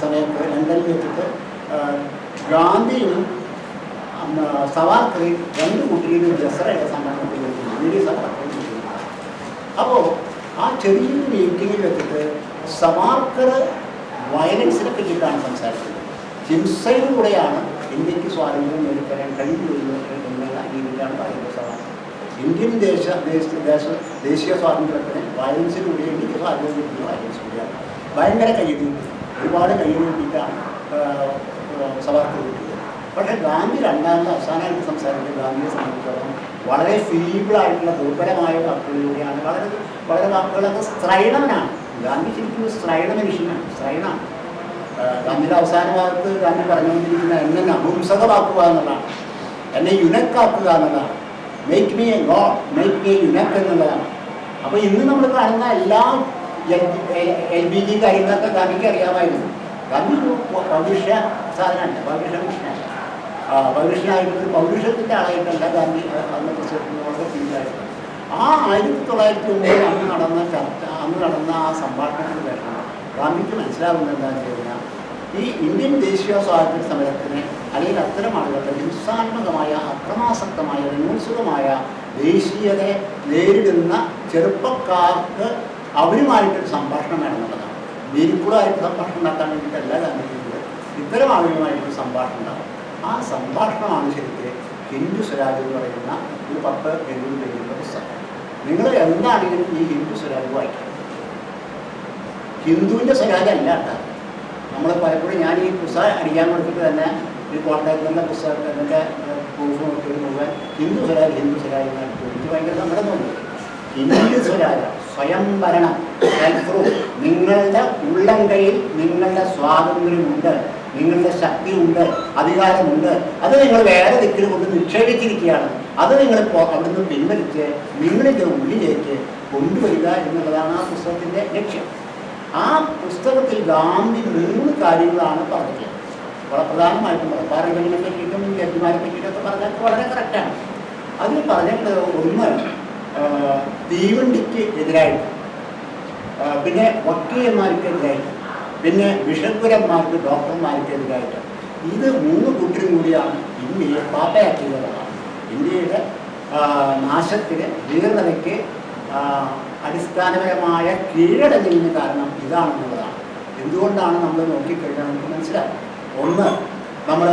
സമയത്ത് ലണ്ടനിൽ വെച്ചിട്ട് ഗാന്ധിയും സവാർക്കറിൽ 2 കുട്ടികളും ദസറയുടെ സമ്മേളനത്തിൽ വീഡിയോ സവാർക്കറിൽ. അപ്പോൾ ആ ചെറിയൊരു മീറ്റിങ്ങിൽ വെച്ചിട്ട് സവാർക്കർ വയലൻസിനെ പറ്റിയിട്ടാണ് സംസാരിച്ചത്. ഹിംസയിലൂടെയാണ് ഇന്ത്യക്ക് സ്വാതന്ത്ര്യം നേടിത്തരാൻ കഴിയുന്നത് എന്നുള്ള രീതിയിലാണ് പറയുന്നത് സവാർക്കർ. ഇന്ത്യൻ ദേശീയ സ്വാതന്ത്ര്യത്തിന് വയലൻസിലൂടെ ഇന്ത്യക്ക് സ്വാതന്ത്ര്യം കിട്ടുന്ന വയലൻസിലൂടെയാണ്. ഭയങ്കര കയ്യടി, ഒരുപാട് കയ്യടി കിട്ടിയിട്ടാണ് സവാർക്കർ കിട്ടിയത്. പക്ഷേ ഗാന്ധി രണ്ടാമത് അവസാനമായിട്ട് സംസാരിച്ച ഗാന്ധിയെ സംബന്ധിച്ചിടത്തോളം വളരെ ഫീബിളായിട്ടുള്ള ദുർബലമായ വാക്കുകളിലൂടെയാണ്. വളരെ വാക്കുകളൊക്കെ സ്ത്രൈണവനാണ്. ഗാന്ധി ശരിക്കും സ്ത്രൈണ മനുഷ്യനാണ്, സ്ത്രൈണാണ്. ഗാന്ധിയുടെ അവസാന ഭാഗത്ത് ഗാന്ധി പറഞ്ഞുകൊണ്ടിരിക്കുന്ന എന്നെ നപുംസകമാക്കുക എന്നുള്ളതാണ്, എന്നെ യുനക്കാക്കുക എന്നുള്ളതാണ്, make me a god, make me a യുനക്ക് എന്നുള്ളതാണ്. അപ്പോൾ ഇന്ന് നമ്മൾ കാണുന്ന എല്ലാ LBG കാര്യങ്ങളൊക്കെ ഗാന്ധിക്ക് അറിയാമായിരുന്നു. ഗാന്ധി ഒരു പൗരുഷ സാധനമല്ല, പൗരുഷ മനുഷ്യനാണ്. പൗരുഷനായിട്ട് പൗരുഷത്തിൻ്റെ ആളായിട്ടല്ല ഗാന്ധി അന്നത്തെ വളരെ ഫീലായിട്ട്. ആ 1909 അന്ന് നടന്ന ആ സംഭാഷണത്തിന് ശേഷം ഗാന്ധിക്ക് മനസ്സിലാവുന്നത് എന്താണെന്ന് വെച്ച് കഴിഞ്ഞാൽ ഈ ഇന്ത്യൻ ദേശീയ സ്വാതന്ത്ര്യ സമരത്തിന് അല്ലെങ്കിൽ അത്തരം ആളുകളുടെ ഹിംസാത്മകമായ, അക്രമാസക്തമായ, വിമോചകമായ ദേശീയതയെ നേരിടുന്ന ചെറുപ്പക്കാർക്ക് അവരുമായിട്ടൊരു സംഭാഷണം വേണമെന്നുള്ളതാണ്. മീനിക്കൂടായിട്ട് സംഭാഷണം നടത്താൻ വേണ്ടിയിട്ടല്ല ഗാന്ധിജിയുടെ ഇത്തരം ആളുകളുമായിട്ടൊരു സംഭാഷണം ഉണ്ടാകും. ആ സംഭാഷണമാണ് ശരിക്കും ഹിന്ദു സ്വരാജ് എന്ന് പറയുന്ന ഒരു 10-70 പേജുള്ള പുസ്തകം. നിങ്ങൾ എന്താണെങ്കിലും ഈ ഹിന്ദു സ്വരാജ് വായിക്കണം. ഹിന്ദുവിൻ്റെ സ്വരാജ് അല്ല കേട്ടോ. നമ്മൾ പലപ്പോഴും ഞാൻ ഈ പുസ്തകം അടിക്കാൻ കൊടുത്തിട്ട് തന്നെ ഈ കോട്ടയത്തിൻ്റെ പുസ്തകത്തിൻ്റെ പ്രൂഫ് നോക്കിയത് മുഴുവൻ ഹിന്ദു സ്വരാജ് എന്ന് അടിച്ചു. എനിക്ക് ഭയങ്കര സങ്കടം തോന്നി. ഹിന്ദു സ്വരാജ്, സ്വയംഭരണം, സെൽഫ് റൂൾ. നിങ്ങളുടെ ഉള്ളം കയ്യിൽ നിങ്ങളുടെ സ്വാതന്ത്ര്യമുണ്ട്, നിങ്ങളുടെ ശക്തിയുണ്ട്, അധികാരമുണ്ട്. അത് നിങ്ങൾ വേറെ ദിക്കിൽ കൊണ്ട് നിക്ഷേപിച്ചിരിക്കുകയാണ്. അത് നിങ്ങൾ അവിടുന്ന് പിൻവലിച്ച് നിങ്ങളുടെ ഉള്ളിലേക്ക് കൊണ്ടുവരിക എന്നുള്ളതാണ് ആ പുസ്തകത്തിൻ്റെ ലക്ഷ്യം. ആ പുസ്തകത്തിൽ ഗാന്ധി 3 കാര്യങ്ങളാണ് പറഞ്ഞത്. വളരെ പ്രധാനമായിട്ടും പാർലമെന്റിനെ പറ്റിയിട്ടും ജഡ്ജിമാരെ പറ്റിയിട്ടൊക്കെ പറഞ്ഞാൽ വളരെ കറക്റ്റാണ്. അതിൽ പറഞ്ഞിട്ട് ഒന്ന് തീവണ്ടിക്ക് എതിരായിട്ട്, പിന്നെ വക്കീലന്മാർക്കെതിരായിട്ട്, പിന്നെ ബിഷപ്പുരന്മാർക്ക്, ഡോക്ടർമാർക്ക് എതിരായിട്ട്. ഇത് 3 കൂട്ടരും കൂടിയാണ് ഇന്ത്യയെ പാപ്പയാക്കിയതാണ്. ഇന്ത്യയുടെ നാശത്തിന്, ജീർണതയ്ക്ക് അടിസ്ഥാനപരമായ കീഴടങ്ങലിന് കാരണം ഇതാണെന്നുള്ളതാണ്. എന്തുകൊണ്ടാണ് നമ്മൾ നോക്കിക്കഴിഞ്ഞാൽ നമുക്ക് മനസ്സിലാവും. ഒന്ന്, നമ്മൾ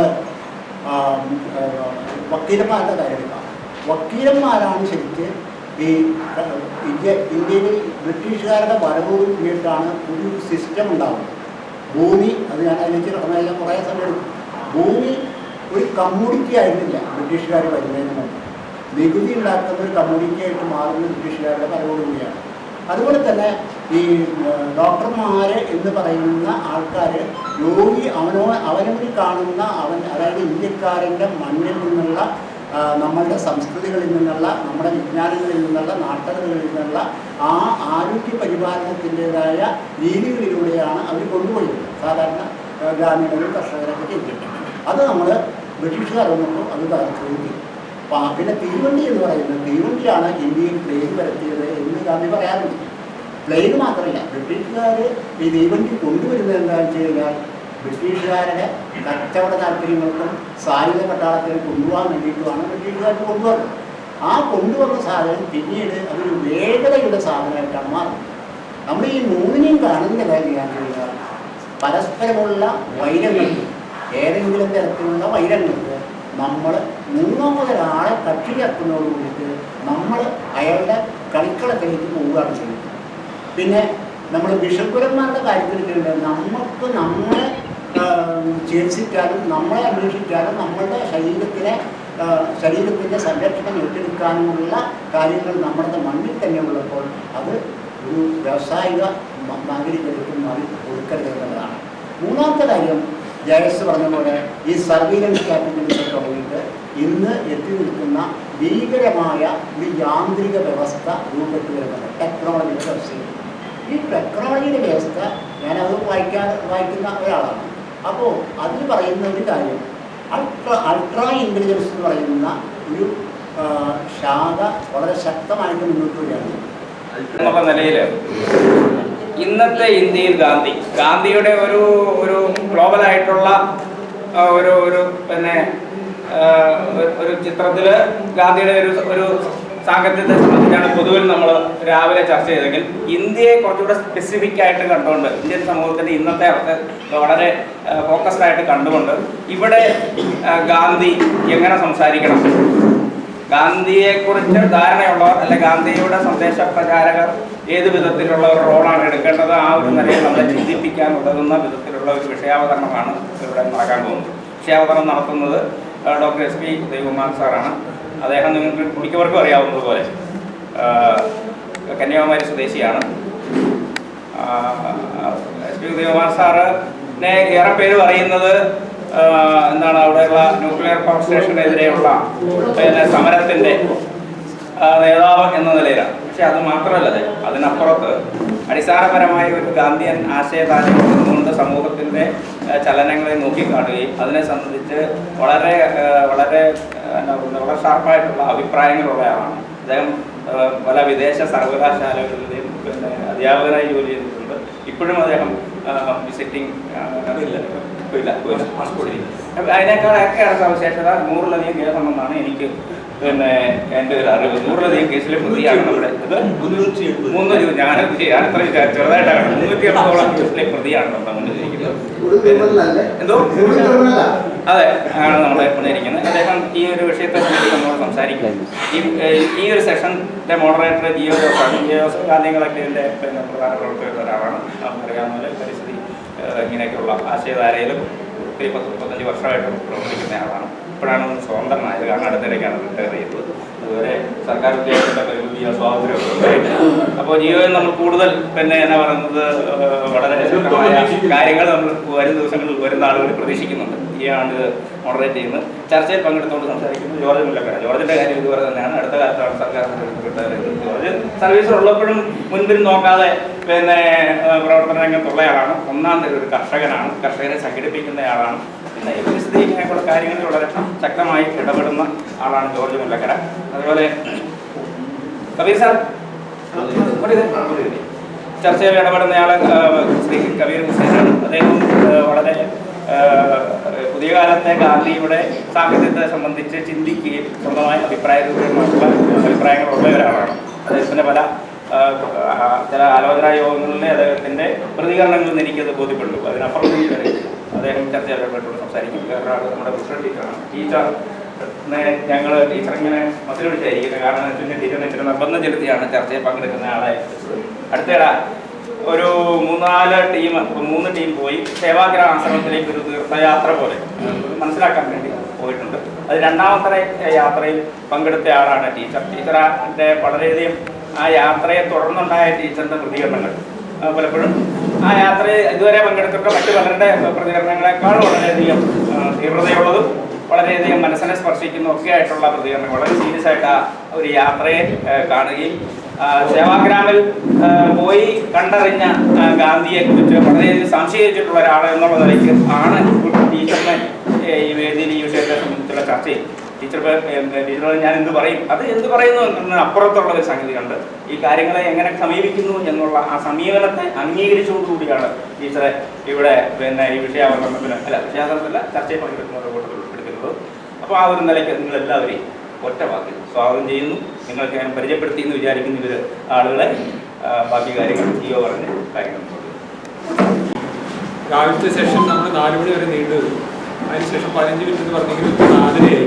വക്കീലന്മാരുടെ കാര്യം എടുക്കാം. വക്കീലന്മാരാണ് ശരിക്ക് ഈ ഇന്ത്യയിൽ ബ്രിട്ടീഷുകാരുടെ വരവ് കഴിഞ്ഞിട്ടാണ് ഒരു സിസ്റ്റം ഉണ്ടാകുന്നത്. ഭൂമി, അത് ഞാൻ അതിലേക്ക് കടന്നെല്ലാം കുറേ സമയം എടുക്കും. ഭൂമി ഒരു കമ്മ്യൂണിറ്റി ആയിരുന്നില്ല ബ്രിട്ടീഷുകാർ വരുന്നതിന് മുമ്പ്. നികുതി ഉണ്ടാക്കുന്ന ഒരു കമ്മ്യൂണിറ്റി ആയിട്ട് മാറുന്ന ബ്രിട്ടീഷുകാരുടെ വരവോടുകൂടിയാണ്. അതുപോലെ തന്നെ ഈ ഡോക്ടർമാർ എന്ന് പറയുന്ന ആൾക്കാർ രോഗി അവനവന് കാണുന്ന അതായത് ഇന്ത്യക്കാരൻ്റെ മണ്ണിൽ നിന്നുള്ള നമ്മളുടെ സംസ്കൃതികളിൽ നിന്നുള്ള നമ്മുടെ വിജ്ഞാനങ്ങളിൽ നിന്നുള്ള നാട്ടകകളിൽ നിന്നുള്ള ആ ആരോഗ്യ പരിപാലനത്തിൻ്റെതായ രീതികളിലൂടെയാണ് അവർ കൊണ്ടുപോയത്. സാധാരണ ഗ്രാമീണരും കർഷകരൊക്കെ ചെയ്തിട്ടുണ്ട്. അത് നമ്മൾ ബ്രിട്ടീഷുകാർ വന്നപ്പോൾ അത് തകർക്കുകയും ചെയ്തു. പിന്നെ തീവണ്ടി എന്ന് പറയുന്നത്, തീവണ്ടിയാണ് ഇന്ത്യയിൽ പ്ലെയിൻ വരുത്തിയത് എന്ന് ഗാന്ധി പറയാറുണ്ട്. പ്ലെയിൻ മാത്രമല്ല, ബ്രിട്ടീഷുകാർ ഈ തീവണ്ടി കൊണ്ടുവരുന്നത് എന്താണെന്ന് വെച്ച് കഴിഞ്ഞാൽ ബ്രിട്ടീഷുകാരുടെ കച്ചവട താല്പര്യങ്ങൾക്കും സായുധ പട്ടാളത്തിന് കൊണ്ടുപോകാൻ വേണ്ടിയിട്ടുമാണ് ബ്രിട്ടീഷുകാർക്ക് കൊണ്ടുവന്നത്. ആ കൊണ്ടുവന്ന സാധനം പിന്നീട് അതൊരു വേഗതയുടെ സാധനമായിട്ടാണ് മാറുന്നത്. നമ്മൾ ഈ മൂന്നിനെയും കാണുന്ന കാര്യം ഞാൻ കഴിഞ്ഞാൽ പരസ്പരമുള്ള വൈരങ്ങൾക്ക്, ഏതെങ്കിലും തരത്തിലുള്ള വൈരങ്ങൾക്ക് നമ്മൾ മൂന്നാമതൊരാളെ കക്ഷി ചേർക്കുന്നതോട് കൂടിയിട്ട് നമ്മൾ അയാളുടെ കളിക്കളത്തിലേക്ക് പോവുകയാണ് ചെയ്യുന്നത്. പിന്നെ നമ്മൾ ബിഷപ്പുരന്മാരുടെ കാര്യത്തിൽ നമുക്ക് നമ്മളെ ചികിത്സിക്കാനും നമ്മളെ അന്വേഷിക്കാനും നമ്മളുടെ ശരീരത്തിൻ്റെ സംരക്ഷണം ഏറ്റെടുക്കാനുമുള്ള കാര്യങ്ങൾ നമ്മുടെ മണ്ണിൽ തന്നെ ഉള്ളപ്പോൾ അത് ഒരു വ്യാവസായിക നാഗരികതയ്ക്കും മാറി കൊടുക്കരുതെന്നുള്ളതാണ്. മൂന്നാമത്തെ കാര്യം, ജയസ് പറഞ്ഞ പോലെ ഈ സർവീലൻസ് ക്യാപിറ്റലിസം തുടങ്ങിയിട്ട് ഇന്ന് എത്തി നിൽക്കുന്ന ഭീകരമായ ഒരു യാന്ത്രിക വ്യവസ്ഥ രൂപപ്പെട്ടു വരുന്നത് ടെക്നോളജിയുടെ വ്യവസ്ഥയിൽ. ഈ ടെക്നോളജിയുടെ വ്യവസ്ഥ ഞാനത് വായിക്കുന്ന ഒരാളാണ്. അപ്പോൾ അതിൽ പറയുന്ന ഒരു കാര്യം, അൾട്രാ ഇൻ്റലിജൻസ് എന്ന് പറയുന്ന ഒരു ശാഖ വളരെ ശക്തമായിട്ട് മുന്നോട്ട് വരികയാണ്. എന്നുള്ള നിലയിൽ ഇന്നത്തെ ഇന്ത്യയിൽ ഗാന്ധിയുടെ ഒരു ഗ്ലോബലായിട്ടുള്ള ഒരു പിന്നെ ഒരു ചിത്രത്തിൽ ഗാന്ധിയുടെ ഒരു സാങ്കത്യത്തെ സംബന്ധിച്ചാണ് പൊതുവിൽ നമ്മൾ രാവിലെ ചർച്ച ചെയ്തെങ്കിൽ, ഇന്ത്യയെ കുറച്ചുകൂടെ സ്പെസിഫിക് ആയിട്ട് കണ്ടുകൊണ്ട്, ഇന്ത്യൻ സമൂഹത്തിൻ്റെ ഇന്നത്തെ അവസ്ഥ വളരെ ഫോക്കസ്ഡ് ആയിട്ട് കണ്ടുകൊണ്ട് ഇവിടെ ഗാന്ധി എങ്ങനെ സംസാരിക്കണം, ഗാന്ധിയെക്കുറിച്ച് ധാരണയുള്ളവർ അല്ലെ ഗാന്ധിയുടെ സന്ദേശ പ്രചാരകർ ഏത് വിധത്തിലുള്ള ഒരു റോളാണ് എടുക്കേണ്ടത്, ആ ഒരു നിലയിൽ നമ്മളെ ചിന്തിപ്പിക്കാൻ ഉതകുന്ന വിധത്തിലുള്ള ഒരു വിഷയാവതരണമാണ് ഇവിടെ നടക്കാൻ പോകുന്നത്. വിഷയാവതരണം നടത്തുന്നത് ഡോക്ടർ SP ഉദയകുമാർ സാറാണ്. അദ്ദേഹം നിങ്ങൾക്ക് മിക്കവർക്കും അറിയാവുന്നതുപോലെ കന്യാകുമാരി സ്വദേശിയാണ്. SP ഉദയകുമാർ സാറിനെ ഏറെ പേര് പറയുന്നത് എന്താണ്, അവിടെയുള്ള ന്യൂക്ലിയർ പവർ സ്റ്റേഷനെതിരെയുള്ള സമരത്തിൻ്റെ നേതാവ് എന്ന നിലയിലാണ്. പക്ഷെ അത് മാത്രമല്ല, അതിനപ്പുറത്ത് അടിസ്ഥാനപരമായ ഒരു ഗാന്ധിയൻ ആശയധാരയിൽ നിന്നുകൊണ്ട് സമൂഹത്തിൻ്റെ ചലനങ്ങളെ നോക്കിക്കാണുകയും അതിനെ സംബന്ധിച്ച് വളരെ വളരെ വളരെ ഷാർപ്പായിട്ടുള്ള അഭിപ്രായങ്ങളുള്ള ആളാണ്. അദ്ദേഹം പല വിദേശ സർവകലാശാലകളിലെയും പിന്നെ അധ്യാപകനായി ജോലി ചെയ്തിട്ടുണ്ട്. ഇപ്പോഴും അദ്ദേഹം വിസിറ്റിംഗ് അതിനേക്കാളൊക്കെയാണ് സവിശേഷത. 100-ലധികം കേസെന്നാണ് എനിക്ക് പിന്നെ എൻ്റെ ഒരു അറിവ്. 100-ലധികം കേസിലെ പ്രതിയാണ് നമ്മുടെ ഞാൻ അത്ര ചെറുതായിട്ടാണ് 380ഓളം കേസിലെ പ്രതിയാണ് നമ്മുടെ മുന്നിലിരിക്കുന്നത്. എന്തോ അതെ ആണ് നമ്മളെ മുന്നിരിക്കുന്നത്. അദ്ദേഹം ഈ ഒരു വിഷയത്തെ പറ്റി നമ്മളോട് സംസാരിക്കും. ഈ ഒരു സെഷൻ്റെ മോഡറേറ്റർ ജിയോ ജോസഫ് ഗാന്ധി കളക്ടീവിൻ്റെ പിന്നെ പ്രധാന പ്രവർത്തകർ ഒരാളാണ്. നമുക്കറിയാവുന്ന പോലെ പരിസ്ഥിതി ഇങ്ങനെയൊക്കെയുള്ള ആശയധാരയിലും 30-35 വർഷമായിട്ട് പ്രവർത്തിക്കുന്ന ആളാണ്. ഇപ്പോഴാണ് ഒന്ന് സ്വതന്ത്രമായത്, കാരണം അടുത്തിടയ്ക്കാണ് റിട്ടയർ ചെയ്തത്. അതുവരെ സർക്കാർ ഉദ്യോഗസ്ഥരുടെ പരിമിതിയോ സ്വാതന്ത്ര്യമൊക്കെ ഉണ്ടായിട്ട്. അപ്പോൾ ജിയോയിൽ നമ്മൾ കൂടുതൽ പിന്നെ എന്നാ പറയുന്നത് വളരെ ശക്തമായ കാര്യങ്ങൾ നമ്മൾ വരും ദിവസങ്ങളിൽ വരുന്ന ആളുകൾ പ്രതീക്ഷിക്കുന്നുണ്ട്. ജിയോയാണ് ഇത് മോഡറേറ്റ് ചെയ്യുന്നത്. ചർച്ചയിൽ പങ്കെടുത്തുകൊണ്ട് സംസാരിക്കുന്നത് ജോർജ് മുല്ലക്കര. ജോർജിൻ്റെ കാര്യം ഇതുപോലെ തന്നെയാണ്. അടുത്ത കാലത്താണ് സർക്കാർ റിട്ടയർ ചെയ്തത്. ജോർജ് സർവീസിലുള്ളപ്പോഴും മുൻപിൽ നോക്കാതെ പിന്നെ പ്രവർത്തന രംഗത്തുള്ള ആളാണ്. ഒന്നാം തരം ഒരു കർഷകനാണ്. കർഷകരെ സംഘടിപ്പിക്കുന്നയാളാണ്. പിന്നെ ഈ പരിസ്ഥിതി ഇങ്ങനെയുള്ള കാര്യങ്ങളിൽ വളരെ ശക്തമായി ഇടപെടുന്ന ആളാണ് ജോർജ് മുല്ലക്കര. അതുപോലെ കബീർ സാർ ചർച്ചയിൽ ഇടപെടുന്നയാൾ ശ്രീ കബീർ ഹുസൈനാണ്. അദ്ദേഹം വളരെ പുതിയ കാലത്തെ ഗാന്ധിയുടെ സാഹിത്യത്തെ സംബന്ധിച്ച് ചിന്തിക്കുകയും സ്വന്തമായ അഭിപ്രായങ്ങളുള്ള ഒരാളാണ്. അദ്ദേഹത്തിൻ്റെ പല ചില ആലോചനാ യോഗങ്ങളിലെ അദ്ദേഹത്തിൻ്റെ പ്രതികരണങ്ങളിൽ നിന്ന് എനിക്കത് ബോധ്യപ്പെട്ടു. അതിനപ്പുറം അദ്ദേഹം ചർച്ചയിൽ ഇടപെട്ടുകൊണ്ട് സംസാരിക്കും. വേറൊരാൾ നമ്മുടെ പ്രസിഡന്റ് ടീച്ചറാണ്. ഞങ്ങൾ ടീച്ചർ ഇങ്ങനെ മസിൽ പിടിച്ചായിരിക്കുന്നത്. കാരണം ടീച്ചറിനെ ഇച്ചിരി നിർബന്ധം ചെലുത്തിയാണ് ചർച്ചയിൽ പങ്കെടുക്കുന്ന ആളെ. അടുത്തിടെ ഒരു 3 ടീം പോയി സേവാഗ്രാമ ആശ്രമത്തിലേക്ക് ഒരു തീർത്ഥയാത്ര പോലെ മനസ്സിലാക്കാൻ വേണ്ടി പോയിട്ടുണ്ട്. അത് 2ാമത്തെ യാത്രയിൽ പങ്കെടുത്ത ആളാണ് ടീച്ചർ. ടീച്ചറിൻ്റെ വളരെയധികം ആ യാത്രയെ തുടർന്നുണ്ടായ ടീച്ചറിൻ്റെ പ്രതികരണങ്ങൾ പലപ്പോഴും ആ യാത്രയിൽ ഇതുവരെ പങ്കെടുത്തിട്ടുള്ള മറ്റു പലരുടെ പ്രതികരണങ്ങളെക്കാൾ വളരെയധികം തീവ്രതയുള്ളതും വളരെയധികം മനസ്സിനെ സ്പർശിക്കുന്ന ഒക്കെ ആയിട്ടുള്ള പ്രതികരണങ്ങൾ. വളരെ സീരിയസ് ആയിട്ട് ആ ഒരു യാത്രയെ കാണുകയും സേവാഗ്രാമിൽ പോയി കണ്ടറിഞ്ഞ ഗാന്ധിയെ കുറിച്ച് വളരെയധികം സംശയിച്ചിട്ടുള്ള ഒരാൾ എന്നുള്ള നിലയ്ക്ക് ആണ് ടീച്ചറിനെ ഈ വേദിയിൽ ഈ വിഷയത്തെ സംബന്ധിച്ചുള്ള ചർച്ചയിൽ ടീച്ചറോട് ഞാൻ എന്ത് പറയും, അത് എന്ത് പറയുന്നു എന്നതിന് അപ്പുറത്തുള്ള ഒരു സംഗതി കണ്ട് ഈ കാര്യങ്ങളെ എങ്ങനെ സമീപിക്കുന്നു എന്നുള്ള ആ സമീപനത്തെ അംഗീകരിച്ചുകൊണ്ടുകൂടിയാണ് ടീച്ചറെ ഇവിടെ ഈ വിഷയാവതരണത്തിന് വിഷയാവതരണത്തില്ല ചർച്ചയിൽ പങ്കെടുക്കുന്നവരുടെ കൂട്ടത്തിൽ ഉൾപ്പെടുത്തുന്നത്. അപ്പോൾ ആ ഒരു നിലയ്ക്ക് നിങ്ങളെല്ലാവരെയും ഒറ്റ വാക്കിൽ സ്വാഗതം ചെയ്യുന്നു. നിങ്ങൾക്ക് ഞാൻ പരിചയപ്പെടുത്തി എന്ന് വിചാരിക്കുന്ന ഇവർ ആളുകളെ ബാക്കി കാര്യങ്ങൾ ജിയോ പറഞ്ഞ കാര്യങ്ങൾ. രാവിലത്തെ സെഷൻ നമ്മൾ 4 മണി വരെ നീണ്ടു. അതിനുശേഷം 15 മിനിറ്റ് എന്ന് പറഞ്ഞെങ്കിലും 4:30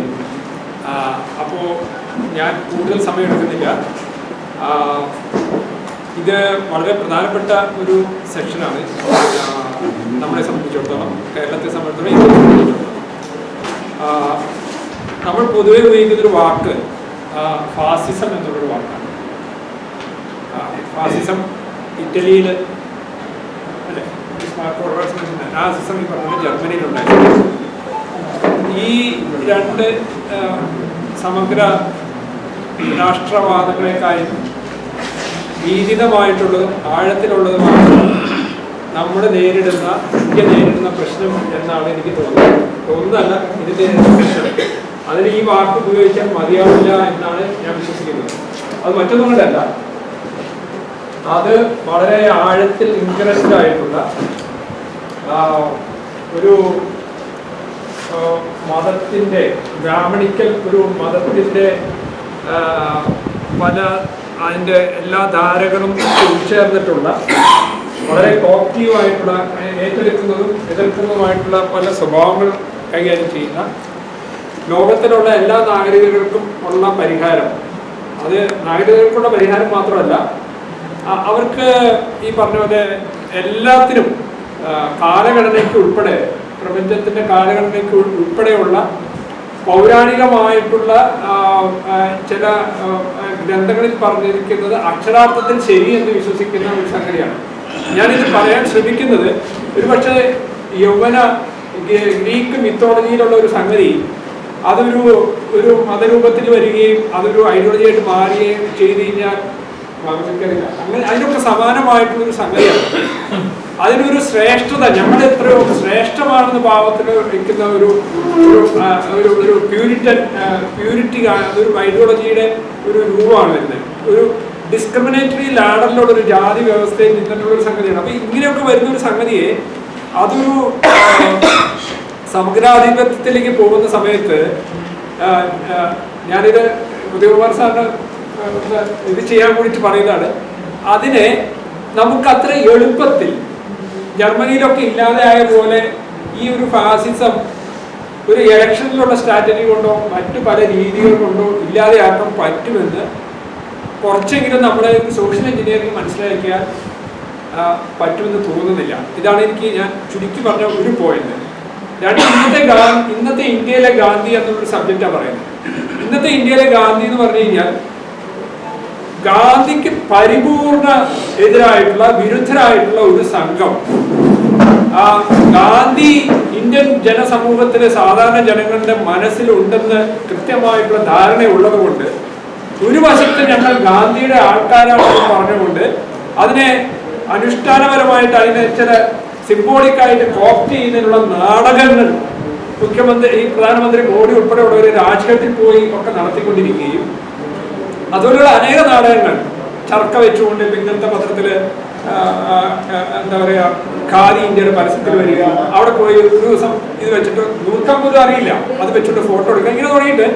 അപ്പോൾ ഞാൻ കൂടുതൽ സമയം എടുക്കുന്നില്ല. ഇത് വളരെ പ്രധാനപ്പെട്ട ഒരു സെക്ഷനാണ് നമ്മളെ സംബന്ധിച്ചിടത്തോളം, കേരളത്തെ സംബന്ധിച്ചിടത്തോളം, ഇന്ത്യയെ സംബന്ധിച്ചിടത്തോളം. നമ്മൾ പൊതുവെ ഉപയോഗിക്കുന്നൊരു വാക്ക് ഫാസിസം എന്നുള്ളൊരു വാക്കാണ്. ഫാസിസം ഇറ്റലിയിൽ അല്ലേ, നാസിസം ഈ പറഞ്ഞ ജർമ്മനിയിലുണ്ടായിരുന്നു. ഈ 2 സമഗ്ര രാഷ്ട്രവാദങ്ങളെക്കാളും ഭീതിതമായിട്ടുള്ളതും ആഴത്തിലുള്ളതുമാണ് നമ്മൾ ഇന്ത്യ നേരിടുന്ന പ്രശ്നം എന്നാണ് എനിക്ക് തോന്നുന്നതല്ല ഇതിൻ്റെ പ്രശ്നം. അതിന് ഈ വാക്ക് ഉപയോഗിച്ചാൽ മതിയാവില്ല എന്നാണ് ഞാൻ വിശ്വസിക്കുന്നത്. അത് മറ്റൊന്നും കൊണ്ടല്ല, അത് വളരെ ആഴത്തിൽ ഇൻട്രസ്റ്റ് ആയിട്ടുള്ള ഒരു മതത്തിൻ്റെ ബ്രാഹ്മണിക്കൽ ഒരു മതത്തിൻ്റെ പല അതിൻ്റെ എല്ലാ ധാരകളും ഉൾച്ചേർന്നിട്ടുള്ള വളരെ കോക്റ്റീവായിട്ടുള്ള ഏറ്റെടുക്കുന്നതും എതിർക്കുന്നതുമായിട്ടുള്ള പല സ്വഭാവങ്ങൾ കൈകാര്യം ചെയ്യുന്ന ലോകത്തിലുള്ള എല്ലാ നാഗരികർക്കും ഉള്ള പരിഹാരം. അത് നാഗരികർക്കുള്ള പരിഹാരം മാത്രമല്ല, അവർക്ക് ഈ പറഞ്ഞ പോലെ എല്ലാത്തിനും കാലഘടനയ്ക്ക് ഉൾപ്പെടെ, പ്രപഞ്ചത്തിൻ്റെ കാലഘടനയ്ക്ക് ഉൾപ്പെടെയുള്ള പൗരാണികമായിട്ടുള്ള ചില ഗ്രന്ഥങ്ങളിൽ പറഞ്ഞിരിക്കുന്നത് അക്ഷരാർത്ഥത്തിൽ ശരി എന്ന് വിശ്വസിക്കുന്ന ഒരു സംഗതിയാണ്. ഞാനിത് പറയാൻ ശ്രമിക്കുന്നത് ഒരുപക്ഷെ യൗവന ഗ്രീക്ക് മിത്തോളജിയിലുള്ള ഒരു സംഗതി അതൊരു മതരൂപത്തിൽ വരികയും അതൊരു ഐഡിയോളജിയായിട്ട് മാറുകയും ചെയ്ത് കഴിഞ്ഞാൽ അങ്ങനെ അതിനൊക്കെ സമാനമായിട്ടുള്ളൊരു സംഗതിയാണ്. അതിനൊരു ശ്രേഷ്ഠത, നമ്മൾ എത്രയോ ശ്രേഷ്ഠമാണെന്ന് ഭാവത്തിൽ വയ്ക്കുന്ന ഒരു പ്യൂരിറ്റി ഒരു ഐഡിയോളജിയുടെ ഒരു രൂപമാണ് വരുന്നത്. ഒരു ഡിസ്ക്രിമിനേറ്ററി ലാഡറിലുള്ള ഒരു ജാതി വ്യവസ്ഥയിൽ നിന്നിട്ടുള്ളൊരു സംഗതിയാണ്. അപ്പോൾ ഇങ്ങനെയൊക്കെ വരുന്നൊരു സംഗതിയെ അതൊരു സമഗ്രാധിപത്യത്തിലേക്ക് പോകുന്ന സമയത്ത് ഞാനിത് ഉദയകുമാർ സാറിന് ഇത് ചെയ്യാൻ വേണ്ടിയിട്ട് പറയുന്നതാണ്. അതിനെ നമുക്ക് അത്ര എളുപ്പത്തിൽ ജർമ്മനിയിലൊക്കെ ഇല്ലാതെ ആയ പോലെ ഈ ഒരു ഫാസിസം ഒരു ഇലക്ഷനിലുള്ള സ്ട്രാറ്റജി കൊണ്ടോ മറ്റു പല രീതികൾ കൊണ്ടോ ഇല്ലാതെയാക്കാൻ പറ്റുമെന്ന് കുറച്ചെങ്കിലും നമ്മുടെ സോഷ്യൽ എഞ്ചിനീയറിംഗ് മനസ്സിലാക്കിയാൽ പറ്റുമെന്ന് തോന്നുന്നില്ല. ഇതാണ് ഞാൻ ചുരുക്കി പറഞ്ഞ ഒരു പോയിന്റ്. ഇന്നത്തെ ഇന്ത്യയിലെ ഗാന്ധി എന്നുള്ളൊരു സബ്ജക്റ്റാണ് പറയുന്നത്. ഇന്നത്തെ ഇന്ത്യയിലെ ഗാന്ധി എന്ന് പറഞ്ഞു കഴിഞ്ഞാൽ ഗാന്ധിക്ക് പരിപൂർണ എതിരായിട്ടുള്ള വിരുദ്ധരായിട്ടുള്ള ഒരു സംഘം ഗാന്ധി ഇന്ത്യൻ ജനസമൂഹത്തിലെ സാധാരണ ജനങ്ങളുടെ മനസ്സിലുണ്ടെന്ന് കൃത്യമായിട്ടുള്ള ധാരണയുള്ളത് കൊണ്ട് ഒരു വശത്ത് ഞങ്ങൾ ഗാന്ധിയുടെ ആൾക്കാരാണെന്ന് പറഞ്ഞുകൊണ്ട് അതിനെ അനുഷ്ഠാനപരമായിട്ട് അതിനെ ചില സിംബോളിക്കായിട്ട് കോപ്റ്റ് ചെയ്യുന്നതിനുള്ള നാടകങ്ങൾ പ്രധാനമന്ത്രി മോഡി ഉൾപ്പെടെയുള്ളവർ രാജ്ഘട്ടിൽ പോയി ഒക്കെ നടത്തിക്കൊണ്ടിരിക്കുകയും അതുപോലെയുള്ള അനേക നാടകങ്ങൾ ചർക്ക വെച്ചുകൊണ്ട് ഇന്നത്തെ പത്രത്തിൽ എന്താ പറയുക ഖാദി ഇന്ത്യയുടെ പരസ്യത്തിൽ വരിക, അവിടെ പോയി ഒരു ദിവസം ഇത് വെച്ചിട്ട് നൂറ്റമ്പത് അറിയില്ല അത് വെച്ചിട്ട് ഫോട്ടോ എടുക്കുക, ഇങ്ങനെ തുടങ്ങിയിട്ട്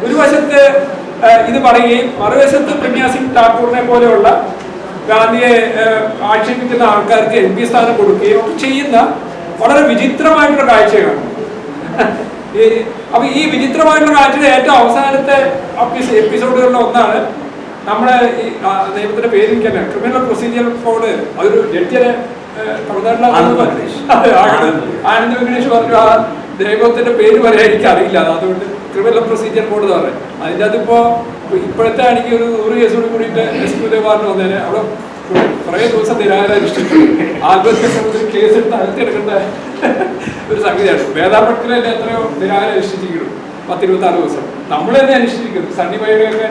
ഒരു വശത്ത് ഇത് പറയുകയും മറുവശത്ത് പ്രജ്ഞാ സിംഗ് ഠാക്കൂറിനെ പോലെയുള്ള ഗാന്ധിയെ ആക്ഷേപിക്കുന്ന ആൾക്കാർക്ക് MP സ്ഥാനം കൊടുക്കുകയും ഒക്കെ ചെയ്യുന്ന വളരെ വിചിത്രമായിട്ടുള്ള കാഴ്ചയാണ്. അപ്പൊ ഈ വിചിത്രമായിട്ടുള്ള കാഴ്ചയുടെ ഏറ്റവും അവസാനത്തെ എപ്പിസോഡുകളിൽ ഒന്നാണ് നമ്മുടെ ഈ നിയമത്തിന്റെ പേര് എനിക്കല്ല, ക്രിമിനൽ പ്രൊസീജിയർ കോഡ്. അതൊരു ജഡ്ജിനെ ആനന്ദ് വെങ്കടേഷ് പറഞ്ഞു ആ ദൈവത്തിന്റെ പേര് പറയാൻ എനിക്കറിയില്ല, അതുകൊണ്ട് ക്രിമിനൽ പ്രൊസീജിയർ കോഡ് എന്ന് പറയും. അതിൻ്റെ അതിപ്പോ ഇപ്പോഴത്തെ ആണെങ്കിൽ ഒരു 100 കേസോട് കൂടിയിട്ട് SP ഉദയകുമാറിന് വന്നേനെ അവിടെ കുറേ ദിവസം നിരാഹാരനുഷ്ഠിച്ചു. ആത്മഹത്യ സംബന്ധിച്ച് കേസ് എടുത്ത് അകത്തെടുക്കേണ്ട ഒരു സംഗതിയാണ്. വേദാപക്ഷത്തിലല്ലേ എത്രയോ നിരാഹാരം അനുഷ്ഠിച്ചിരിക്കുന്നു, 10-26 ദിവസം. നമ്മൾ തന്നെ അനുഷ്ഠിച്ചിരിക്കുന്നു. സണ്ണി വൈഡൊക്കെ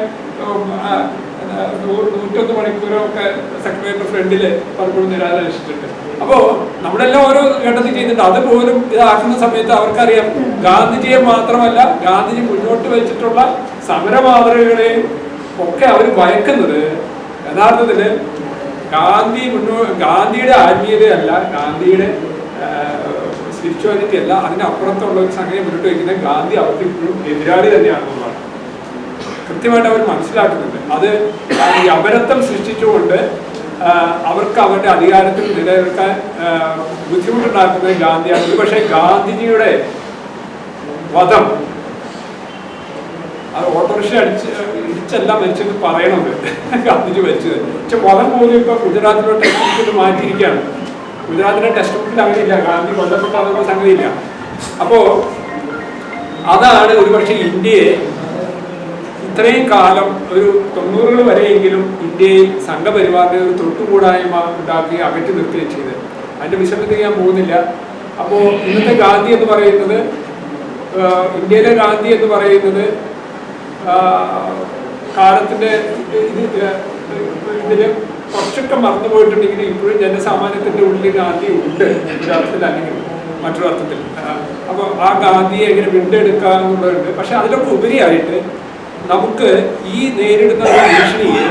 101 മണിക്കൂറോ ഒക്കെ സെക്രട്ടറിയുടെ ഫ്രണ്ടില് പലപ്പോഴും നിരാഹാരം അനുഷ്ഠിച്ചിട്ടുണ്ട്. അപ്പോ നമ്മളെല്ലാം ഓരോ ഘട്ടത്തിൽ ചെയ്തിട്ടുണ്ട്. അതുപോലും ഇതാക്കുന്ന സമയത്ത് അവർക്കറിയാം ഗാന്ധിജിയെ മാത്രമല്ല ഗാന്ധിജി മുന്നോട്ട് വെച്ചിട്ടുള്ള സമര മാതൃകകളെയും ഒക്കെ അവർ ഭയക്കുന്നത് യഥാർത്ഥത്തില് ഗാന്ധിയുടെ ആത്മീയതയല്ല, ഗാന്ധിയുടെ സ്പിരിച്വാലിറ്റി അല്ല, അതിനപ്പുറത്തുള്ള ഒരു സംഗതി മുന്നോട്ട് വയ്ക്കുന്നത് ഗാന്ധി അവർക്ക് ഇപ്പോഴും എതിരാളി തന്നെയാണെന്നുള്ളതാണ് കൃത്യമായിട്ട് അവർ മനസ്സിലാക്കുന്നുണ്ട്. അത് ഈ അപരത്വം സൃഷ്ടിച്ചുകൊണ്ട് അവർക്ക് അവരുടെ അധികാരത്തിൽ നിലനിൽക്കാൻ ബുദ്ധിമുട്ടുണ്ടാക്കുന്നത് ഗാന്ധിയാണ്. പക്ഷേ ഗാന്ധിജിയുടെ വധം അത് ഓട്ടോറിക്ഷ ഇടിച്ചല്ല മരിച്ചെന്ന് പറയണത് ഗാന്ധിജി മരിച്ചത്. പക്ഷെ വധം പോലും ഇപ്പൊ ഗുജറാത്തിലെ ടെക്സ്റ്റ് ബുക്കിൽ മാറ്റിയിരിക്കുകയാണ്. ഗുജറാത്തിലെ ടെക്സ്റ്റ് ബുക്കിൽ അങ്ങനെയില്ല, ഗാന്ധി കൊല്ലപ്പെട്ട സംഗതിയില്ല. അപ്പോ അതാണ് ഒരുപക്ഷെ ഇന്ത്യയെ ഇത്രയും കാലം ഒരു 90കൾ വരെയെങ്കിലും ഇന്ത്യയിൽ സംഘപരിവാറിന്റെ ഒരു തൊട്ടുകൂടായ്മ ഉണ്ടാക്കി അകറ്റി നിർത്തുകയും ചെയ്ത്. അതിന്റെ വിശദത്തിൽ ഞാൻ പോകുന്നില്ല. അപ്പോൾ ഇന്നത്തെ ഗാന്ധി എന്ന് പറയുന്നത്, ഇന്ത്യയിലെ ഗാന്ധി എന്ന് പറയുന്നത് കാലത്തിന്റെ ഇതില് കുറച്ചൊക്കെ മറന്നുപോയിട്ടുണ്ടെങ്കിൽ ഇപ്പോഴും ജനസാമാന്യത്തിന്റെ ഉള്ളിൽ ഗാന്ധി ഉണ്ട്, ഒരർത്ഥത്തിൽ അല്ലെങ്കിൽ മറ്റൊരർത്ഥത്തിൽ. അപ്പൊ ആ ഗാന്ധിയെ എങ്ങനെ വീണ്ടെടുക്കുക എന്നുള്ളതുണ്ട്. പക്ഷെ അതിലൊക്കെ ഉപരിയായിട്ട് നമുക്ക് ഈ നേരിടുന്ന ഭീഷണിയെ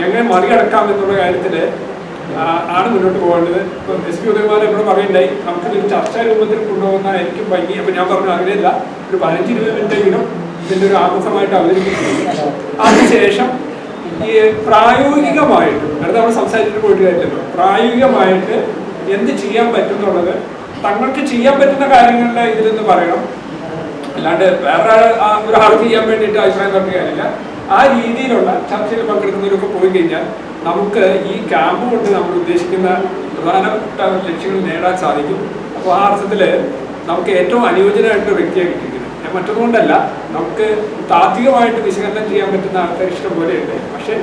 എങ്ങനെ മറികടക്കാം എന്നുള്ള കാര്യത്തില് ആണ് മുന്നോട്ട് പോകേണ്ടത്. ഇപ്പൊ SP ഉദയകുമാർ എന്നോട് പറയുണ്ടായി നമുക്കിതൊരു ചർച്ചാ രൂപത്തിൽ കൊണ്ടുപോകുന്നതായിരിക്കും ഭംഗി. അപ്പൊ ഞാൻ പറഞ്ഞു അങ്ങനെയല്ല, ഒരു 15-20 മിനിറ്റെങ്കിലും ഇതിന്റെ ഒരു ആമുഖമായിട്ട് അവതരിപ്പിക്കുന്നു. അതിനുശേഷം ഈ പ്രായോഗികമായിട്ട് അടുത്ത നമ്മൾ സംസാരിച്ചിട്ട് പോയിട്ട് കാര്യമല്ലോ, പ്രായോഗികമായിട്ട് എന്ത് ചെയ്യാൻ പറ്റും എന്നുള്ളത് തങ്ങൾക്ക് ചെയ്യാൻ പറ്റുന്ന കാര്യങ്ങളുടെ ഇതിലെന്ന് പറയണം. അല്ലാണ്ട് വേറെ ഒരാൾ ചെയ്യാൻ വേണ്ടിയിട്ട് അഭിപ്രായം പറഞ്ഞ കാര്യമില്ല. ആ രീതിയിലുള്ള ചർച്ചയിൽ പങ്കെടുക്കുന്നവരൊക്കെ പോയി കഴിഞ്ഞാൽ നമുക്ക് ഈ ക്യാമ്പ് കൊണ്ട് നമ്മൾ ഉദ്ദേശിക്കുന്ന പ്രധാനപ്പെട്ട ലക്ഷ്യങ്ങൾ നേടാൻ സാധിക്കും. അപ്പോൾ ആ അർത്ഥത്തിൽ നമുക്ക് ഏറ്റവും അനുയോജ്യനായിട്ടുള്ള വ്യക്തിയെ കിട്ടിയിരിക്കുന്നത്. മറ്റൊന്നുകൊണ്ടല്ല, നമുക്ക് താത്വികമായിട്ട് വിശകലനം ചെയ്യാൻ പറ്റുന്ന ആൾക്കാർ ഇഷ്ടം പോലെയുണ്ട്. പക്ഷെ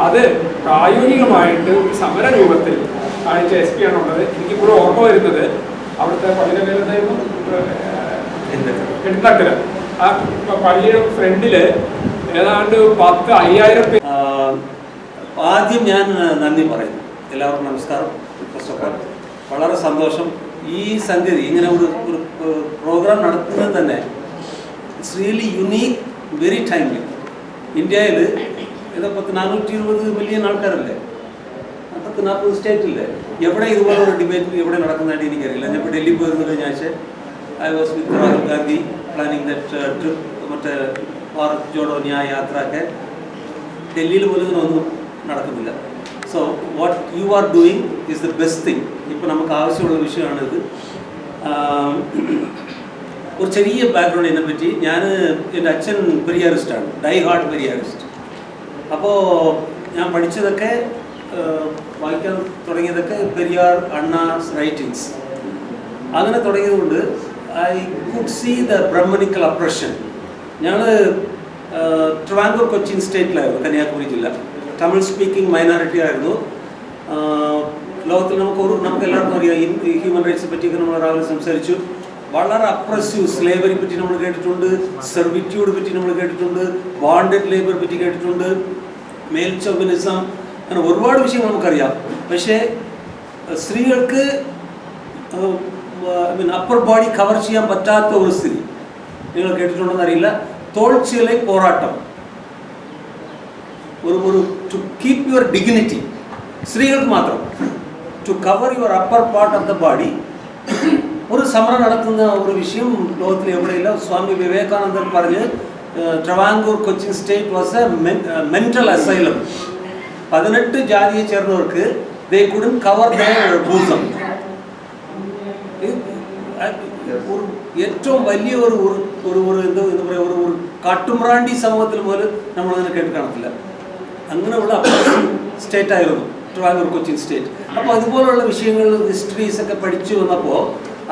അത് പ്രായോഗികമായിട്ട് ഒരു സമര രൂപത്തിൽ കാണിച്ച SP ആണുള്ളത്. എനിക്കിപ്പോഴും ഓർമ്മ വരുന്നത് അവിടുത്തെ പള്ളിയിലായിരുന്നു എണ്ണക്കര ആ പള്ളിയുടെ ഫ്രണ്ടില് ഏതാണ്ട് 10,000 പേര്. ആദ്യം ഞാൻ നന്ദി പറയുന്നു. എല്ലാവർക്കും നമസ്കാരം. ഫസ്റ്റ് ഓഫ് ഓൾ വളരെ സന്തോഷം. ഈ സംഗതി ഇങ്ങനെ ഒരു പ്രോഗ്രാം നടത്തുന്നത് തന്നെ it's really unique, very timely. ഇന്ത്യയിൽ ഏതാ 420 മില്യൺ ആൾക്കാരല്ലേ, 40 സ്റ്റേറ്റില്ലേ, എവിടെ ഇതുപോലെ ഒരു ഡിബേറ്റ് എവിടെ നടക്കുന്നതായിട്ട് എനിക്കറിയില്ല. ഞാൻ ഇപ്പോൾ ഡൽഹി പോയിരുന്നത് കഴിഞ്ഞാഴ്ച I was with Rahul Gandhi planning that trip, മറ്റേ ഭാരത് ജോഡോ ന്യായ യാത്രയൊക്കെ ഡൽഹിയിൽ പോലും ഇങ്ങനൊന്നും നടക്കുന്നില്ല. So what you are doing is the best thing. ഇപ്പോൾ നമുക്ക് ആവശ്യമുള്ള വിഷയമാണിത്. ഒരു ചെറിയ ബാക്ക്ഗ്രൗണ്ട് ഇതിനെപ്പറ്റി. എൻ്റെ അച്ഛൻ പെരിയാറിസ്റ്റാണ്, ഡൈ ഹാർഡ് പെരിയാറിസ്റ്റ്. അപ്പോൾ ഞാൻ പഠിച്ചതൊക്കെ വായിക്കാൻ തുടങ്ങിയതൊക്കെ പെരിയാർ അണ്ണാസ് റൈറ്റിങ്സ് അങ്ങനെ തുടങ്ങിയതുകൊണ്ട് I could see the Brahmanical oppression. ഞങ്ങൾ ട്രിവാൻഡ്രം കൊച്ചിൻ സ്റ്റേറ്റിലായിരുന്നു, കന്യാകുമാരി ജില്ല. തമിഴ് സ്പീക്കിംഗ് മൈനോറിറ്റി ആയിരുന്നു. ലോകത്തിൽ നമുക്ക് എല്ലാവർക്കും അറിയാം ഹ്യൂമൻ റൈറ്റ്സിനെ പറ്റിയൊക്കെ നമ്മൾ രാവിലെ സംസാരിച്ചു. വളരെ അപ്രസീവ് സ്ലേവറി പറ്റി നമ്മൾ കേട്ടിട്ടുണ്ട്, സെർവിറ്റ്യൂഡ് പറ്റി നമ്മൾ കേട്ടിട്ടുണ്ട്, ബോണ്ടഡ് ലേബർ പറ്റി കേട്ടിട്ടുണ്ട്, മെയിൽ ചോവിനിസം, അങ്ങനെ ഒരുപാട് വിഷയങ്ങൾ നമുക്കറിയാം. പക്ഷേ സ്ത്രീകൾക്ക് അപ്പർ ബോഡി കവർ ചെയ്യാൻ പറ്റാത്ത ഒരു സ്ഥിതി നിങ്ങൾ കേട്ടിട്ടുണ്ടെന്ന് അറിയില്ല. തോൾച്ചിലെ പോരാട്ടം, ഒരു ടു കീപ് യുവർ ഡിഗ്നിറ്റി, സ്ത്രീകൾക്ക് മാത്രം to cover your upper part of the body ഒരു സമരം നടത്തുന്ന ഒരു വിഷയം ലോകത്തിൽ എവിടെയില്ല. സ്വാമി വിവേകാനന്ദൻ പറഞ്ഞ് Trivandrum Cochin state was A mental asylum. 18 ജാതിയെ ചേർന്നവർക്ക് they couldn't cover their bosom. ഏറ്റവും വലിയ ഒരു കാട്ടുമ്രാണ്ടി സമൂഹത്തിൽ പോലും നമ്മളങ്ങനെ കേട്ട് കാണത്തില്ല. അങ്ങനെയുള്ള സ്റ്റേറ്റ് ആയിരുന്നു ട്രിവാൻഡ്രം കൊച്ചിൻ സ്റ്റേറ്റ്. അപ്പോൾ അതുപോലുള്ള വിഷയങ്ങൾ ഹിസ്റ്ററീസ് ഒക്കെ പഠിച്ചു വന്നപ്പോൾ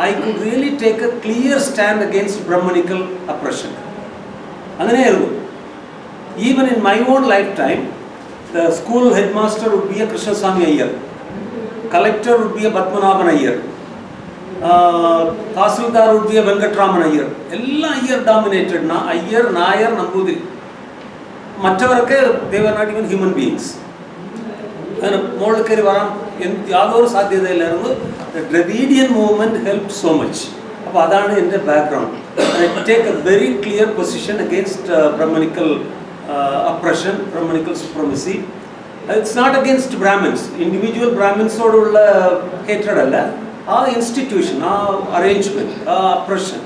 I could really take a clear stand against Brahmanical oppression. അങ്ങനെയായിരുന്നു. Even in my own lifetime, the school headmaster would be a Krishnaswamy Iyer. Collector would be a Padmanabhan Iyer. Tahsildar would be a Venkatraman Iyer. എല്ലാ Iyer dominated. Iyer, Nair, Nambudiri. മറ്റവരൊക്കെ they were not even human beings. അങ്ങനെ മുകളിൽ കയറി വരാൻ യാതൊരു സാധ്യതയില്ലായിരുന്നു. Dravidian movement helped so much. അപ്പോൾ അതാണ് എൻ്റെ background. I take a very clear position against Brahmanical oppression, Brahmanical supremacy. It's not against Brahmins. Individual Brahminsോടുള്ള hatred അല്ല, ആ institution, ആ arrangement, ആ oppression.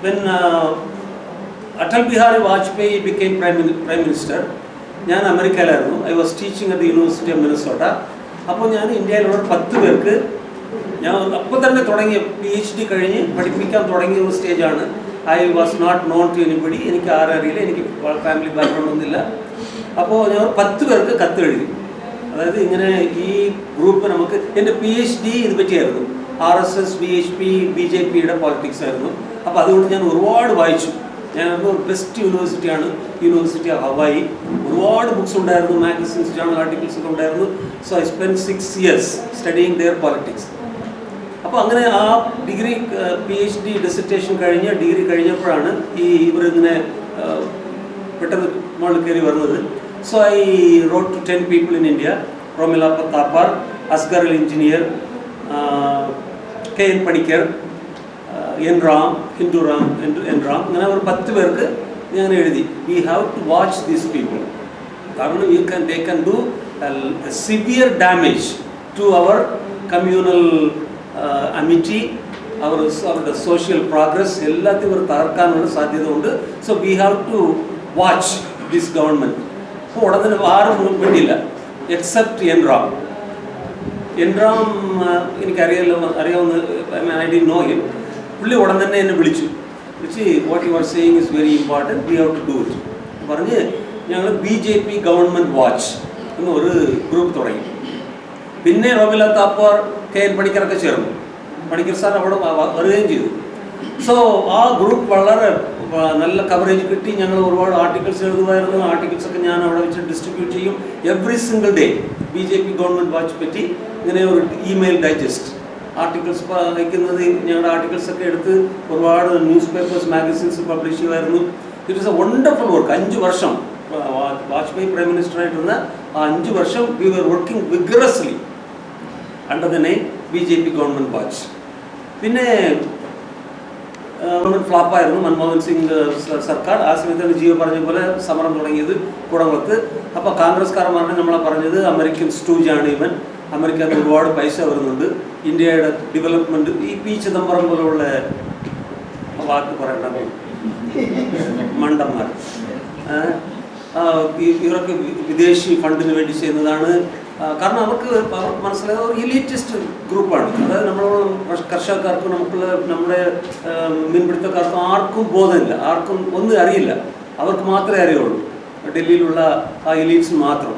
When Atal Bihari Vajpayee became Prime Minister, ഞാൻ അമേരിക്കയിലായിരുന്നു. I was teaching at the University of Minnesota. അപ്പോൾ ഞാൻ ഇന്ത്യയിലുള്ള 10 പേർക്ക് ഞാൻ അപ്പോൾ തന്നെ തുടങ്ങിയ PhD കഴിഞ്ഞ് പഠിപ്പിക്കാൻ തുടങ്ങിയ ഒരു സ്റ്റേജാണ്. I was not known to anybody. എനിക്ക് ആരും അറിയില്ല, എനിക്ക് ഫാമിലി ബാക്ക്ഗ്രൗണ്ട് ഒന്നുമില്ല. അപ്പോൾ ഞാൻ 10 പേർക്ക് കത്തെഴുതി. അതായത് ഇങ്ങനെ ഈ ഗ്രൂപ്പ് നമുക്ക് എൻ്റെ PhD ഇത് പറ്റിയായിരുന്നു. RSS, VHP, BJPയുടെ പോളിറ്റിക്സ് ആയിരുന്നു. അപ്പോൾ അതുകൊണ്ട് ഞാൻ ഒരുപാട് വായിച്ചു. ഞാനപ്പോൾ ബെസ്റ്റ് യൂണിവേഴ്സിറ്റിയാണ് യൂണിവേഴ്സിറ്റി ഓഫ് ഹവായി. ഒരുപാട് ബുക്സ് ഉണ്ടായിരുന്നു, മാഗസിൻസ്, ജേണൽ ആർട്ടിക്കിൾസ് ഒക്കെ ഉണ്ടായിരുന്നു. So I spend 6 years studying their politics. അപ്പോൾ അങ്ങനെ ആ ഡിഗ്രി PhD ഡിസർട്ടേഷൻ കഴിഞ്ഞ് ഡിഗ്രി കഴിഞ്ഞപ്പോഴാണ് ഇവരിങ്ങനെ പെട്ടെന്ന് മുകളിൽ കയറി വരുന്നത്. So I wrote to 10 people in India. Romila Thapar, Asghar Ali Engineer, KN പണിക്കർ, N. Ram, Hindu Ram, N. Ram, അങ്ങനെ ഒരു 10 പേർക്ക് ഞാൻ എഴുതി. We have to watch these people. കാരണം they can do a severe damage to our communal amity, അവരുടെ social progress എല്ലാத்தைയും ഇവർ തകർക്കാനുള്ള സാധ്യത ഉണ്ട്. So we have to watch this government. അപ്പോൾ ഉടനെ ആരും വേണ്ടിയില്ല except N. Ram. N. Ram അറിയാവുന്ന I didn't know him. പുള്ളി ഉടൻ തന്നെ എന്നെ വിളിച്ചു what you are saying is very important, we have to do it പറഞ്ഞ് ഞങ്ങൾ BJP ഗവൺമെൻറ് വാച്ച് എന്നൊരു ഗ്രൂപ്പ് തുടങ്ങി. പിന്നെ റോമില താപ്പാർ, KN പണിക്കരൊക്കെ ചേർന്നു. പണിക്കർ സാർ അവിടെ വരികയും ചെയ്തു. സോ ആ ഗ്രൂപ്പ് വളരെ നല്ല കവറേജ് കിട്ടി. ഞങ്ങൾ ഒരുപാട് ആർട്ടിക്കിൾസ് എഴുതുമായിരുന്നു. ആർട്ടിക്കിൾസൊക്കെ ഞാൻ അവിടെ വെച്ച് ഡിസ്ട്രിബ്യൂട്ട് ചെയ്യും. Every single day BJP government watch പറ്റി ഇങ്ങനെ ഒരു ഇമെയിൽ ഡൈജസ്റ്റ് ആർട്ടിക്കിൾസ് അയക്കുന്നത്. ഞങ്ങളുടെ ആർട്ടിക്കിൾസൊക്കെ എടുത്ത് ഒരുപാട് ന്യൂസ് പേപ്പേഴ്സ്, മാഗസിൻസ് പബ്ലിഷ് ചെയ്യുമായിരുന്നു. It is a wonderful work. 5 വർഷം വാജ്പേയി പ്രൈം മിനിസ്റ്റർ ആയിട്ടിരുന്ന ആ 5 വർഷം we were working vigorously under the name BJP government watch. പിന്നെ ഗവൺമെൻറ് ഫ്ലാപ്പായിരുന്നു മൻമോഹൻ സിംഗ് സർക്കാർ. ആ സമയത്താണ് ജിയോ പറഞ്ഞ പോലെ സമരം തുടങ്ങിയത് കുടംകുളത്ത്. അപ്പോൾ കോൺഗ്രസ്കാരന്മാരാണ് നമ്മളെ പറഞ്ഞത് അമേരിക്കൻ സ്റ്റൂജാണ് ഇവൻ, അമേരിക്കയിൽ ഒരുപാട് പൈസ വരുന്നുണ്ട്, ഇന്ത്യയുടെ ഡെവലപ്മെൻറ്റ് ഈ P. ചിദംബരം പോലുള്ള വാക്ക് പറയണ്ട മണ്ടന്മാർ ഇവരൊക്കെ വിദേശി ഫണ്ടിന് വേണ്ടി ചെയ്യുന്നതാണ്. കാരണം അവർക്ക് മനസ്സിലായ ഒരു എലീറ്റിസ്റ്റ് ഗ്രൂപ്പാണ്. അതായത് നമ്മൾ കർഷകർക്കും നമ്മുടെ മീൻപിടുത്തക്കാർക്കും ആർക്കും ബോധമില്ല, ആർക്കും ഒന്നും അറിയില്ല. അവർക്ക് മാത്രമേ അറിയുള്ളൂ, ഡൽഹിയിലുള്ള ആ എലീറ്റ്സിന് മാത്രം.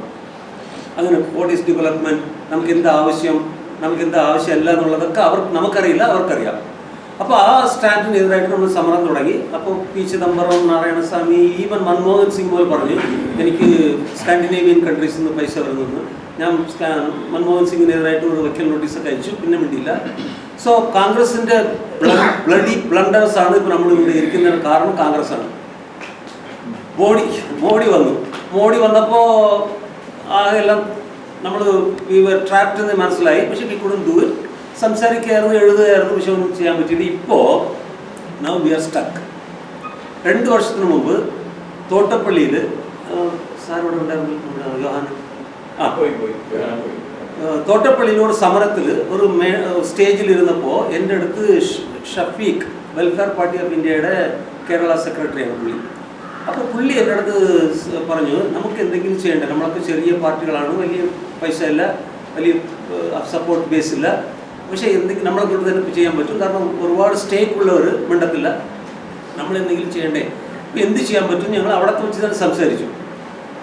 അങ്ങനെ വാട്ട് ഈസ് ഡെവലപ്മെൻറ്റ്, നമുക്കെന്താ ആവശ്യം, നമുക്കെന്താ ആവശ്യമല്ല എന്നുള്ളതൊക്കെ നമുക്കറിയില്ല, അവർക്കറിയാം. അപ്പോൾ ആ സ്റ്റാൻഡിനെതിരായിട്ട് നമ്മൾ സമരം തുടങ്ങി. അപ്പോൾ P. ചിദംബരം, നാരായണസ്വാമി, ഈവൻ മൻമോഹൻ സിംഗ് പോലും പറഞ്ഞു എനിക്ക് സ്കാൻഡിനേവിയൻ കൺട്രീസിൽ നിന്ന് പൈസ വരുന്നത്. ഞാൻ മൻമോഹൻ സിംഗിനെതിരായിട്ട് ഒരു വക്കീൽ നോട്ടീസൊക്കെ അയച്ചു, പിന്നെ വേണ്ടിയില്ല. സോ കോൺഗ്രസിൻ്റെ ബ്ലണ്ടേഴ്സാണ് ഇപ്പോൾ നമ്മളിവിടെ ഇരിക്കുന്നതിന് കാരണം കോൺഗ്രസ്സാണ്. മോഡി വന്നപ്പോൾ എല്ലാം നമ്മൾ വി വർ ട്രാപ്ഡ് എന്ന് മനസ്സിലായി. പക്ഷേ വി കുഡന്റ് ഡു ഇറ്റ്. സംസാരിക്കുകയായിരുന്നു, എഴുതുകയായിരുന്നു, പക്ഷെ ഒന്നും ചെയ്യാൻ പറ്റിയത്. ഇപ്പോൾ നൗ വി ആർ സ്റ്റക്ക്. 2 വർഷത്തിന് മുമ്പ് തോട്ടപ്പള്ളിയിൽ സാർ ഇവിടെ ഉണ്ടായിരുന്നു, യോഹാൻ തോട്ടപ്പള്ളിയിലൂടെ സമരത്തിൽ ഒരു സ്റ്റേജിലിരുന്നപ്പോൾ എൻ്റെ അടുത്ത് ഷഫീഖ്, വെൽഫെയർ പാർട്ടി ഓഫ് ഇന്ത്യയുടെ കേരള സെക്രട്ടറിയാണ് പുള്ളി. അപ്പോൾ പുള്ളി എൻ്റെ അടുത്ത് പറഞ്ഞു, നമുക്ക് എന്തെങ്കിലും ചെയ്യേണ്ട, നമ്മളൊക്കെ ചെറിയ പാർട്ടികളാണ്, വലിയ പൈസ ഇല്ല, വലിയ സപ്പോർട്ട് ബേസ് ഇല്ല, പക്ഷേ എന്തെങ്കിലും നമ്മളെ കൊണ്ട് തന്നെ ചെയ്യാൻ പറ്റും, കാരണം ഒരുപാട് സ്റ്റേക്ക് ഉള്ളവർ മിണ്ടത്തില്ല, നമ്മൾ എന്തെങ്കിലും ചെയ്യണ്ടേ, എന്ത് ചെയ്യാൻ പറ്റും, ഞങ്ങൾ അവിടെ വെച്ച് തന്നെ സംസാരിച്ചു.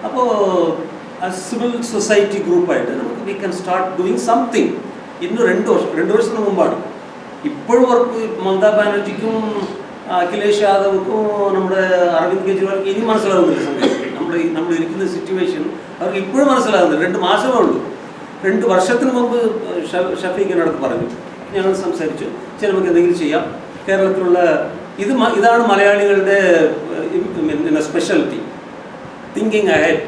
അപ്പോൾ സിവിൽ സൊസൈറ്റി ഗ്രൂപ്പായിട്ട് നമുക്ക് we can start doing something. ഇന്ന് 2 വർഷത്തിന് മുമ്പാണ്. ഇപ്പോഴും അവർക്ക് മമതാ ബാനർജിക്കും അഖിലേഷ് യാദവ്ക്കും നമ്മുടെ അരവിന്ദ് കെജ്രിവാൾക്കും ഇനി മനസ്സിലാകുന്നില്ല സംഗതി. നമ്മൾ ഇരിക്കുന്ന സിറ്റുവേഷൻ അവർക്ക് ഇപ്പോഴും മനസ്സിലാകുന്നില്ല. 2 മാസമേ ഉള്ളൂ. 2 വർഷത്തിന് മുമ്പ് ഷഫീഖിനടുത്ത് പറഞ്ഞു, ഞങ്ങൾ സംസാരിച്ചു, നമുക്ക് എന്തെങ്കിലും ചെയ്യാം. കേരളത്തിലുള്ള ഇതാണ് മലയാളികളുടെ സ്പെഷ്യാലിറ്റി, തിങ്കിങ് അഹെഡ്.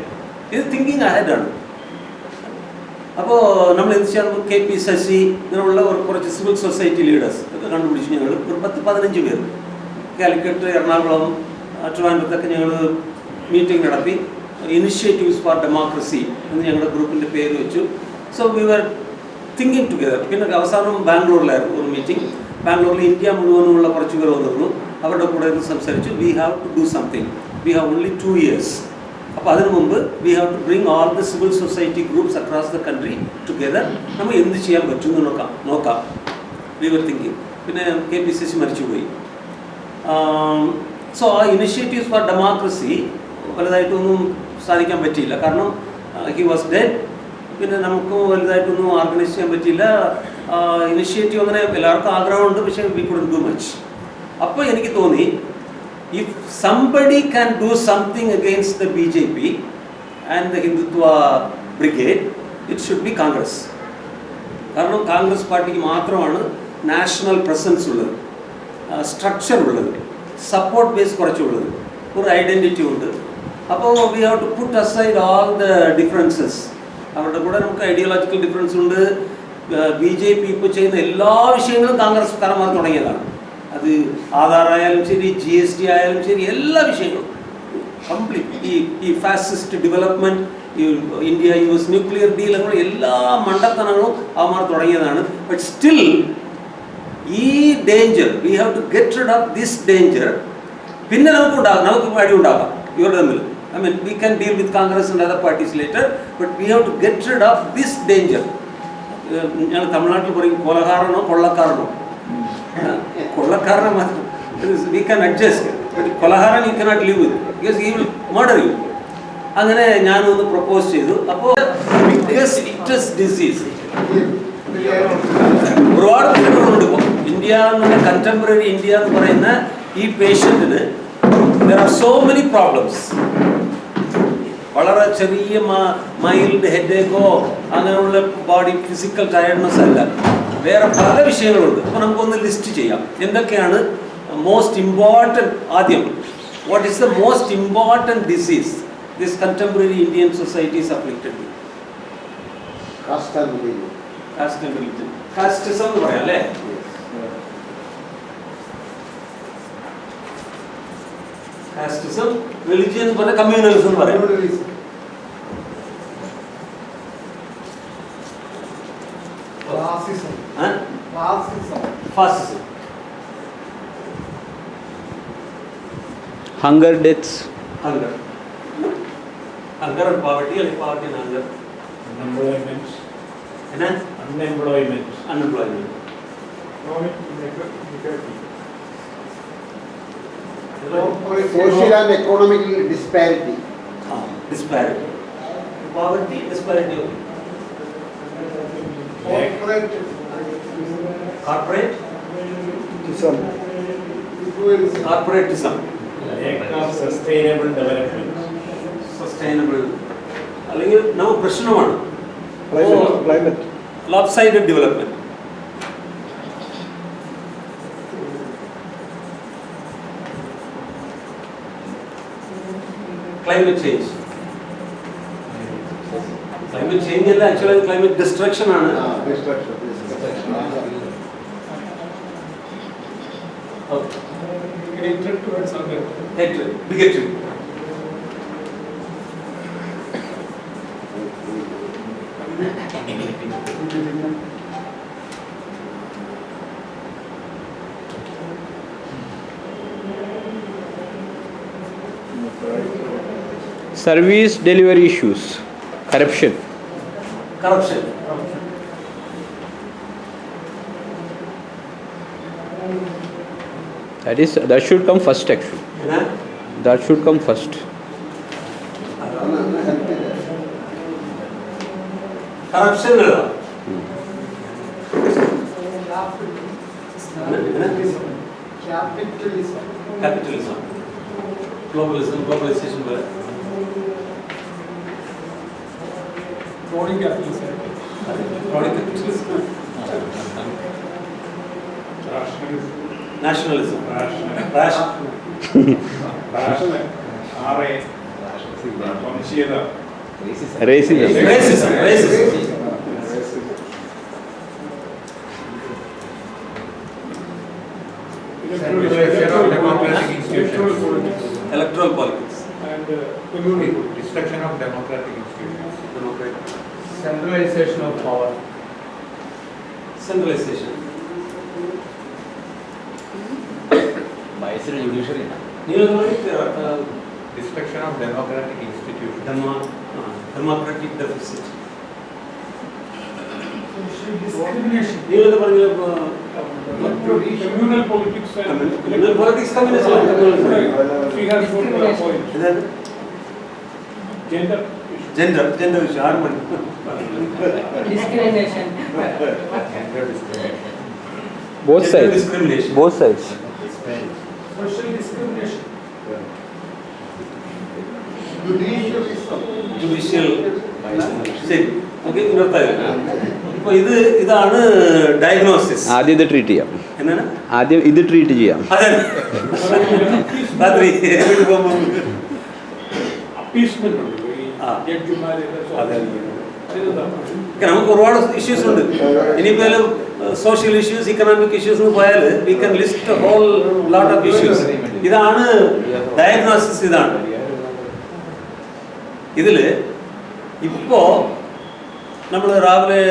ഇത് തിങ്കിങ് അഹെഡാണ്. അപ്പോൾ നമ്മൾ എന്ത് ചെയ്യാൻ, KP ശശി ഇങ്ങനെയുള്ള കുറച്ച് സിവിൽ സൊസൈറ്റി ലീഡേഴ്സ് ഒക്കെ കണ്ടുപിടിച്ച് ഞങ്ങൾ ഒരു 10-15 പേർ കാലിക്കറ്റ്, എറണാകുളം, ട്രിവാൻഡ്രത്തൊക്കെ ഞങ്ങൾ മീറ്റിംഗ് നടത്തി. ഇനിഷ്യേറ്റീവ്സ് ഫോർ ഡെമോക്രസി എന്ന് ഞങ്ങളുടെ ഗ്രൂപ്പിൻ്റെ പേര് വെച്ചു. So we were thinking together. പിന്നെ അവസാനം ബാംഗ്ലൂരിലായിരുന്നു ഒരു മീറ്റിംഗ്. ബാംഗ്ലൂരിൽ ഇന്ത്യ മുഴുവനുള്ള കുറച്ച് പേർ വന്നിരുന്നു. അവരുടെ കൂടെ സംസാരിച്ചു. We have to do something. We have only 2 years. അപ്പോൾ അതിനു മുമ്പ് we have to bring all the civil society groups across the country together. നമ്മൾ എന്ത് ചെയ്യാൻ പറ്റുമെന്ന് നോക്കാം. We were thinking. പിന്നെ KP ശശി മരിച്ചുപോയി. സോ ആ ഇനിഷ്യേറ്റീവ്സ് ഫോർ ഡെമോക്രസി വലുതായിട്ടൊന്നും സാധിക്കാൻ പറ്റിയില്ല, കാരണം ഹി വാസ് ഡെഡ്. പിന്നെ നമുക്ക് വലുതായിട്ടൊന്നും ഓർഗനൈസ് ചെയ്യാൻ പറ്റിയില്ല. ഇനിഷ്യേറ്റീവ് അങ്ങനെ എല്ലാവർക്കും ആഗ്രഹമുണ്ട്, പക്ഷേ വി കുഡന്റ് ഡു മച്ച്. അപ്പോൾ എനിക്ക് തോന്നി, if somebody can do something against the BJP and the Hindutva brigade, it should be Congress. കാരണം കോൺഗ്രസ് പാർട്ടിക്ക് മാത്രമാണ് നാഷണൽ പ്രസൻസ് ഉള്ളത്, സ്ട്രക്ചർ ഉള്ളത്, സപ്പോർട്ട് ബേസ് കുറച്ചുള്ളത്, ഒരു ഐഡൻറ്റിറ്റി ഉണ്ട്. അപ്പോൾ we have to put aside all the differences. അവരുടെ കൂടെ നമുക്ക് ഐഡിയോളജിക്കൽ ഡിഫറൻസ് ഉണ്ട്. BJP ഇപ്പോൾ ചെയ്യുന്ന എല്ലാ വിഷയങ്ങളും കോൺഗ്രസ്കാരന്മാർ തുടങ്ങിയതാണ്. അത് ആധാർ ആയാലും ശരി, GST ആയാലും ശരി, എല്ലാ വിഷയങ്ങളും കംപ്ലീറ്റ് ഈ fascist development, India US nuclear deal, അങ്ങനെ എല്ലാ മണ്ടത്തനങ്ങളും അവന്മാർ തുടങ്ങിയതാണ്. ബട്ട് സ്റ്റിൽ ഈ danger, we have to get rid of this danger. പിന്നെ നമുക്ക് വഴി ഉണ്ടാക്കാം ഇവരുടെ തമ്മിൽ. I mean, we can deal with Congress and other parties later, but we have to get rid of this danger. ഞങ്ങൾ തമിഴ്നാട്ടിൽ പറയും കൊലകാരനോ കൊള്ളക്കാരനോ. കൊള്ളക്കാരനെ മാത്രം we can adjust, but കൊലകാരൻ you cannot live with because he will murder you. അങ്ങനെ ഞാനൊന്ന് propose ചെയ്തു. അപ്പോൾ biggest disease ഒരുപാട് പ്രശ്നങ്ങളുണ്ട്. ഇപ്പോൾ ഇന്ത്യ എന്നുള്ള കണ്ടംപററി ഇന്ത്യ എന്ന് പറയുന്ന ഈ പേഷ്യൻറ്റിന് there are so many problems. വളരെ ചെറിയ മൈൽഡ് ഹെഡേക്കോ അങ്ങനെയുള്ള ബോഡി ഫിസിക്കൽ ടയർഡ്നെസ് അല്ല, വേറെ പല വിഷയങ്ങളുണ്ട്. അപ്പോൾ നമുക്കൊന്ന് ലിസ്റ്റ് ചെയ്യാം എന്തൊക്കെയാണ് മോസ്റ്റ് ഇമ്പോർട്ടൻറ്റ്. ആദ്യം, what is the most important disease this contemporary Indian society is afflicted with? Caste and religion. Casteism എന്ന് പറയാം അല്ലേ? കാസ്റ്റിസം, റിലിജിയൻ എന്ന് പറഞ്ഞാൽ കമ്മ്യൂണലിസം എന്ന് പറയാം. ഫാസിസം, hunger deaths, hunger and poverty, or poverty and hunger, unemployment, social and economic disparity, poverty, disparity, corporatism, lack of sustainable development, അല്ലെങ്കിൽ നമുക്ക് പ്രശ്നമാണ് climate, lopsided development. Climate change അല്ല, ആക്ച്വലി ക്ലൈമറ്റ് ഡിസ്ട്രക്ഷൻ ആണ്. Hatred towards other. Hatred, bigotry. Service delivery issues, corruption. Corruption. That should come first actually. That should come first. Corruption. Capitalism. Globalization. Crony capitalism. Nationalism. Racism. Electoral politics. And communal politics. Destruction of democratic institutions. Centralization of power. Centralization. Destruction of democratic institutions. Democratic deficit. Discrimination. Communal Communal politics and politics communism. She has good point. Gender issue. Gender issue. Harmony. Discrimination. Both Gender sides. discrimination. Both sides. Social discrimination. Judicial ശരി okay ഇപ്പോൾ ഇതാണ് diagnosis. ആദ്യം ഇത് treat ചെയ്യാം. എന്നാണ് ആദ്യം ഇത് treat ചെയ്യാം. അതെ രാത്രി വീട്ടിൽ പോകുമ്പോൾ Appeasement ഉണ്ട്. ആ. ജഡ്ജിമാരുടെ അതെ. അതിനെന്താ? നമുക്ക് ഒരുപാട് ഇഷ്യൂസ് ഉണ്ട്. ഇനിയിപ്പോൾ സോഷ്യൽ ഇഷ്യൂസ്, ഇക്കണോമിക് ഇഷ്യൂസ് പോയാൽ we can list whole lot of issues. ഇതാണ് ഡയഗ്നോസിസ്. ഇതാണ് ഇതിൽ ഇപ്പോൾ നമ്മൾ രാവിലെ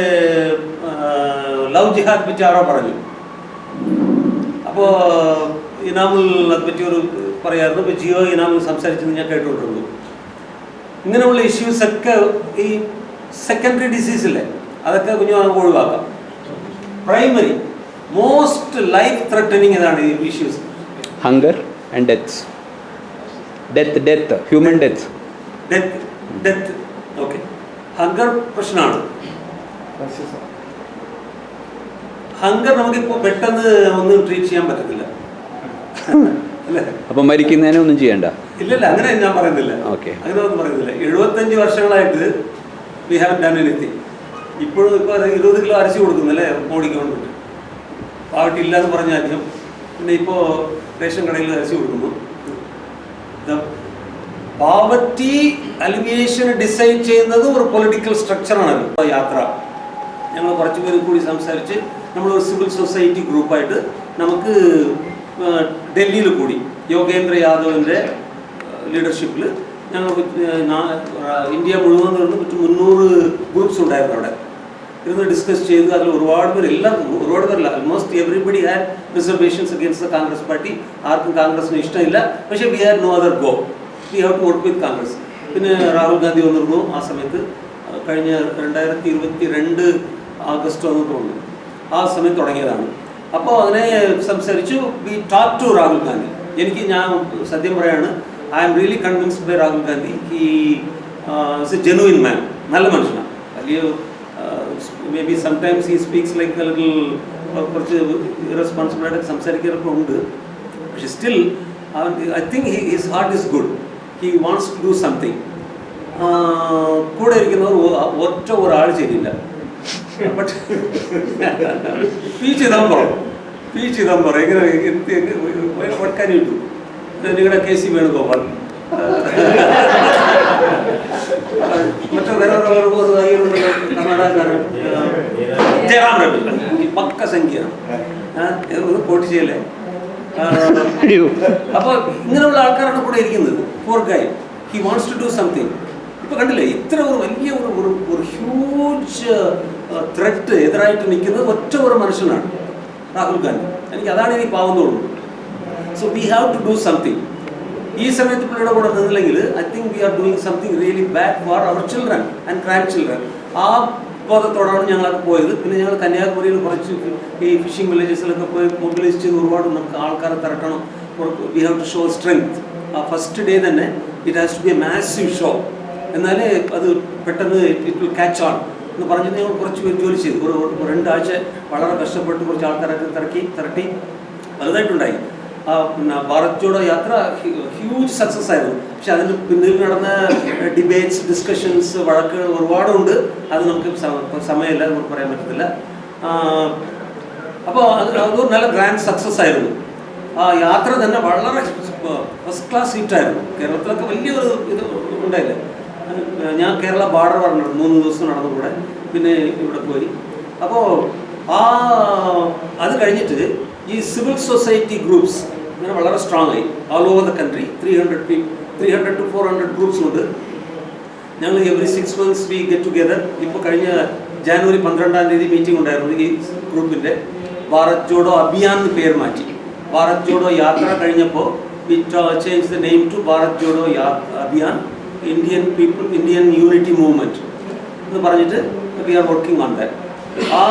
ലവ് ജിഹാദ് പറ്റി ആരോ പറഞ്ഞു. അപ്പോൾ ഇനാമുൽ അത് പറ്റി ഒരു പറയാറുണ്ട്. ഇപ്പോൾ ജിയോ ഇനാമുൽ സംസാരിച്ചത് ഞാൻ കേട്ടുകൊണ്ടിരുന്നു. ഇങ്ങനെയുള്ള ഇഷ്യൂസൊക്കെ ഈ സെക്കൻഡറി ഡിസീസില്ലേ അതൊക്കെ കുഞ്ഞു നമുക്ക് ഒഴിവാക്കാം. പ്രൈമറി മോസ്റ്റ് ലൈഫ് ത്രെട്ടനിങ് ഇതാണ് ഈ issues. Hunger and death human death. Death okay. Hunger പ്രശ്നമാണ്. ഹങ്കർ നമുക്കിപ്പോൾ പെട്ടെന്ന് ഒന്നും ട്രീറ്റ് ചെയ്യാൻ പറ്റത്തില്ല അല്ലേ? അപ്പം മരിക്കുന്നതിനെ ഒന്നും ചെയ്യണ്ട. ഇല്ലല്ല, അങ്ങനെ ഞാൻ പറയുന്നില്ല. ഓക്കെ. അങ്ങനെ ഒന്നും പറയുന്നില്ല. 75 വർഷങ്ങളായിട്ട് വി ഹാവ് ഡൺ എനിത്തിങ്. ഇപ്പോഴും ഇപ്പോൾ 20 കിലോ അരച്ച് കൊടുക്കുന്നല്ലേ മോഡി ഗവൺമെൻറ്. പാവട്ടി ഇല്ലാന്ന് പറഞ്ഞ ആദ്യം, പിന്നെ ഇപ്പോൾ റേഷൻ കടയിൽ അരച്ച് കൊടുക്കുന്നു. പാവർട്ടി അലിവിയേഷൻ ഡിസൈഡ് ചെയ്യുന്നത് ഒരു പൊളിറ്റിക്കൽ സ്ട്രക്ചറാണല്ലോ. യാത്ര ഞങ്ങൾ കുറച്ച് പേര് കൂടി സംസാരിച്ച് നമ്മളൊരു സിവിൽ സൊസൈറ്റി ഗ്രൂപ്പായിട്ട് നമുക്ക് ഡൽഹിയിൽ കൂടി യോഗേന്ദ്ര യാദവിൻ്റെ ലീഡർഷിപ്പിൽ ഞങ്ങൾ ഇന്ത്യ മുഴുവൻ നിന്ന് 300 ഗ്രൂപ്പ്സ് ഉണ്ടായിരുന്നു. അവിടെ ഇരുന്ന് ഡിസ്കസ് ചെയ്ത് അതിൽ ഒരുപാട് പേര് ഒരുപാട് പേരല്ല, almost everybody had reservations against the Congress party. ആർക്കും കോൺഗ്രസിന് ഇഷ്ടമില്ല. പക്ഷേ we had no other go. We have to work with Congress. പിന്നെ രാഹുൽ ഗാന്ധി വന്നിരുന്നു ആ സമയത്ത്. കഴിഞ്ഞ 2022 ആഗസ്റ്റ് വന്നു തോന്നുന്നു. ആ സമയത്ത് തുടങ്ങിയതാണ്. അപ്പോൾ അങ്ങനെ സംസാരിച്ചു. We talk to Rahul Gandhi. ഞാൻ സത്യം പറയാണ്, I am really convinced by Rahul Gandhi. He is a genuine man. നല്ല മനുഷ്യനാണ്. വലിയ may be sometimes he speaks like a little കുറച്ച് ഇറസ്പോൺസിബിളായിട്ട് സംസാരിക്കാറൊക്കെ ഉണ്ട്. പക്ഷെ still I think his heart is good. He wants to do something. കൂടെ ഇരിക്കുന്നവർ ഒറ്റ ഒരാൾ ശരിയില്ല. ബട്ട് പി ചിദംബരം എങ്ങനെ വടക്കാനിട്ടു നിങ്ങളുടെ KC വേണുഗോപാൽ. മറ്റേ വേറെ കർണാടകക്കാരൻ ജയറാം രവി പക്ക സംഖ്യയാണ്. വോട്ട് ചെയ്യല്ലേ. അപ്പോൾ ഇങ്ങനെയുള്ള ആൾക്കാരാണ് കൂടെ ഇരിക്കുന്നത്. Poor guy, he wants to do something. ഇപ്പോൾ കണ്ടില്ലേ, ഇത്ര ഒരു വലിയ ഒരു ഹ്യൂജ് ത്രെറ്റ് എതിരായിട്ട് നിൽക്കുന്നത് ഒറ്റ ഒരു മനുഷ്യനാണ്, രാഹുൽ ഗാന്ധി. എനിക്ക് അതാണ് ഇനി പാവം തോന്നുന്നത്. So we have to do something. ഈ സമയത്ത് പുള്ളിയുടെ കൂടെ നിന്നില്ലെങ്കിൽ I think we are doing something really bad for our children and grand children. ആ ബോധത്തോടാണ് ഞങ്ങളൊക്കെ പോയത്. പിന്നെ ഞങ്ങൾ കന്യാകുമാരിയിൽ കുറച്ച് ഈ ഫിഷിംഗ് വില്ലേജസിലൊക്കെ പോയി മൊബിലൈസ് ചെയ്ത് ഒരുപാട് നമുക്ക് ആൾക്കാരെ തിരട്ടണം. We have to show strength. ആ ഫസ്റ്റ് ഡേ തന്നെ it has to be a massive show, എന്നാലേ അത് പെട്ടെന്ന് ഇറ്റ് വിൽ ക്യാച്ച് ഓൺ എന്ന് പറഞ്ഞിട്ട് ഞങ്ങൾ കുറച്ച് പേര് ജോലി ചെയ്തു. ഒരു 2 ആഴ്ച വളരെ കഷ്ടപ്പെട്ട് കുറച്ച് ആൾക്കാരൊക്കെ തിരട്ടി വലുതായിട്ടുണ്ടായി. പിന്നെ ഭാരത് ജോഡോ യാത്ര ഹ്യൂജ് സക്സസ് ആയിരുന്നു. പക്ഷെ അതിന് പിന്നിൽ നടന്ന ഡിബേറ്റ്സ്, ഡിസ്കഷൻസ്, വഴക്കുകൾ ഒരുപാടുണ്ട്. അത് നമുക്ക് സമയമില്ല, നമുക്ക് പറയാൻ പറ്റത്തില്ല. അപ്പോൾ അതൊരു നല്ല ഗ്രാൻഡ് സക്സസ് ആയിരുന്നു. ആ യാത്ര തന്നെ വളരെ ഫസ്റ്റ് ക്ലാസ് സീറ്റായിരുന്നു. കേരളത്തിലൊക്കെ വലിയൊരു ഇത് ഉണ്ടായില്ല. ഞാൻ കേരള ബോർഡർ പറഞ്ഞു 3 ദിവസം നടന്നുകൂടെ, പിന്നെ ഇവിടെ പോയി. അപ്പോൾ അത് കഴിഞ്ഞിട്ട് ഈ സിവിൽ സൊസൈറ്റി ഗ്രൂപ്പ്സ് ഇങ്ങനെ വളരെ സ്ട്രോങ് ആയി. All over the country 300 to 400 groups ഉണ്ട്. ഞങ്ങൾ every 6 months we get together. ഇപ്പോൾ കഴിഞ്ഞ ജാനുവരി 12-ാം തീയതി മീറ്റിംഗ് ഉണ്ടായിരുന്നു ഈ ഗ്രൂപ്പിൻ്റെ. ഭാരത് ജോഡോ അഭിയാൻ എന്ന് പേര് മാറ്റി. ഭാരത് ജോഡോ യാത്ര കഴിഞ്ഞപ്പോൾ we change the name to Bharat Jodo Abhiyan, Indian unity movement എന്ന് പറഞ്ഞിട്ട് we are working on that. ആ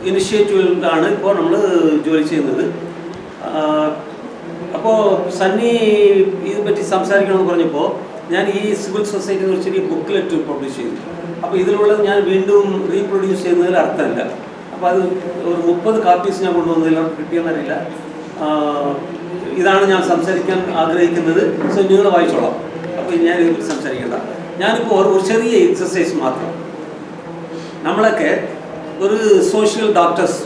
ഇനിഷ്യേറ്റീവിലാണ് ഇപ്പോൾ നമ്മൾ ജോലി ചെയ്യുന്നത്. അപ്പോൾ സണ്ണി ഇതിനെപ്പറ്റി സംസാരിക്കണമെന്ന് പറഞ്ഞപ്പോൾ ഞാൻ ഈ സിവിൽ സൊസൈറ്റിയിൽ ഒരു ചെറിയ ബുക്ക്ലെറ്റ് പബ്ലിഷ് ചെയ്തു. അപ്പോൾ ഇതിലുള്ളത് ഞാൻ വീണ്ടും റീപ്രൊഡ്യൂസ് ചെയ്യുന്നതിൽ അർത്ഥമില്ല. അപ്പോൾ അത് ഒരു 30 കാപ്പീസ് ഞാൻ കൊണ്ടുവന്നതിൽ കിട്ടിയെന്നറിയില്ല. ഇതാണ് ഞാൻ സംസാരിക്കാൻ ആഗ്രഹിക്കുന്നത്. സോ നിങ്ങൾ വായിച്ചോളാം. അപ്പോൾ ഞാൻ ഇതിൽ സംസാരിക്കേണ്ട. ഞാനിപ്പോൾ ഒരു ചെറിയ എക്സസൈസ് മാത്രം. നമ്മളൊക്കെ ഒരു സോഷ്യൽ ഡോക്ടേഴ്സ്,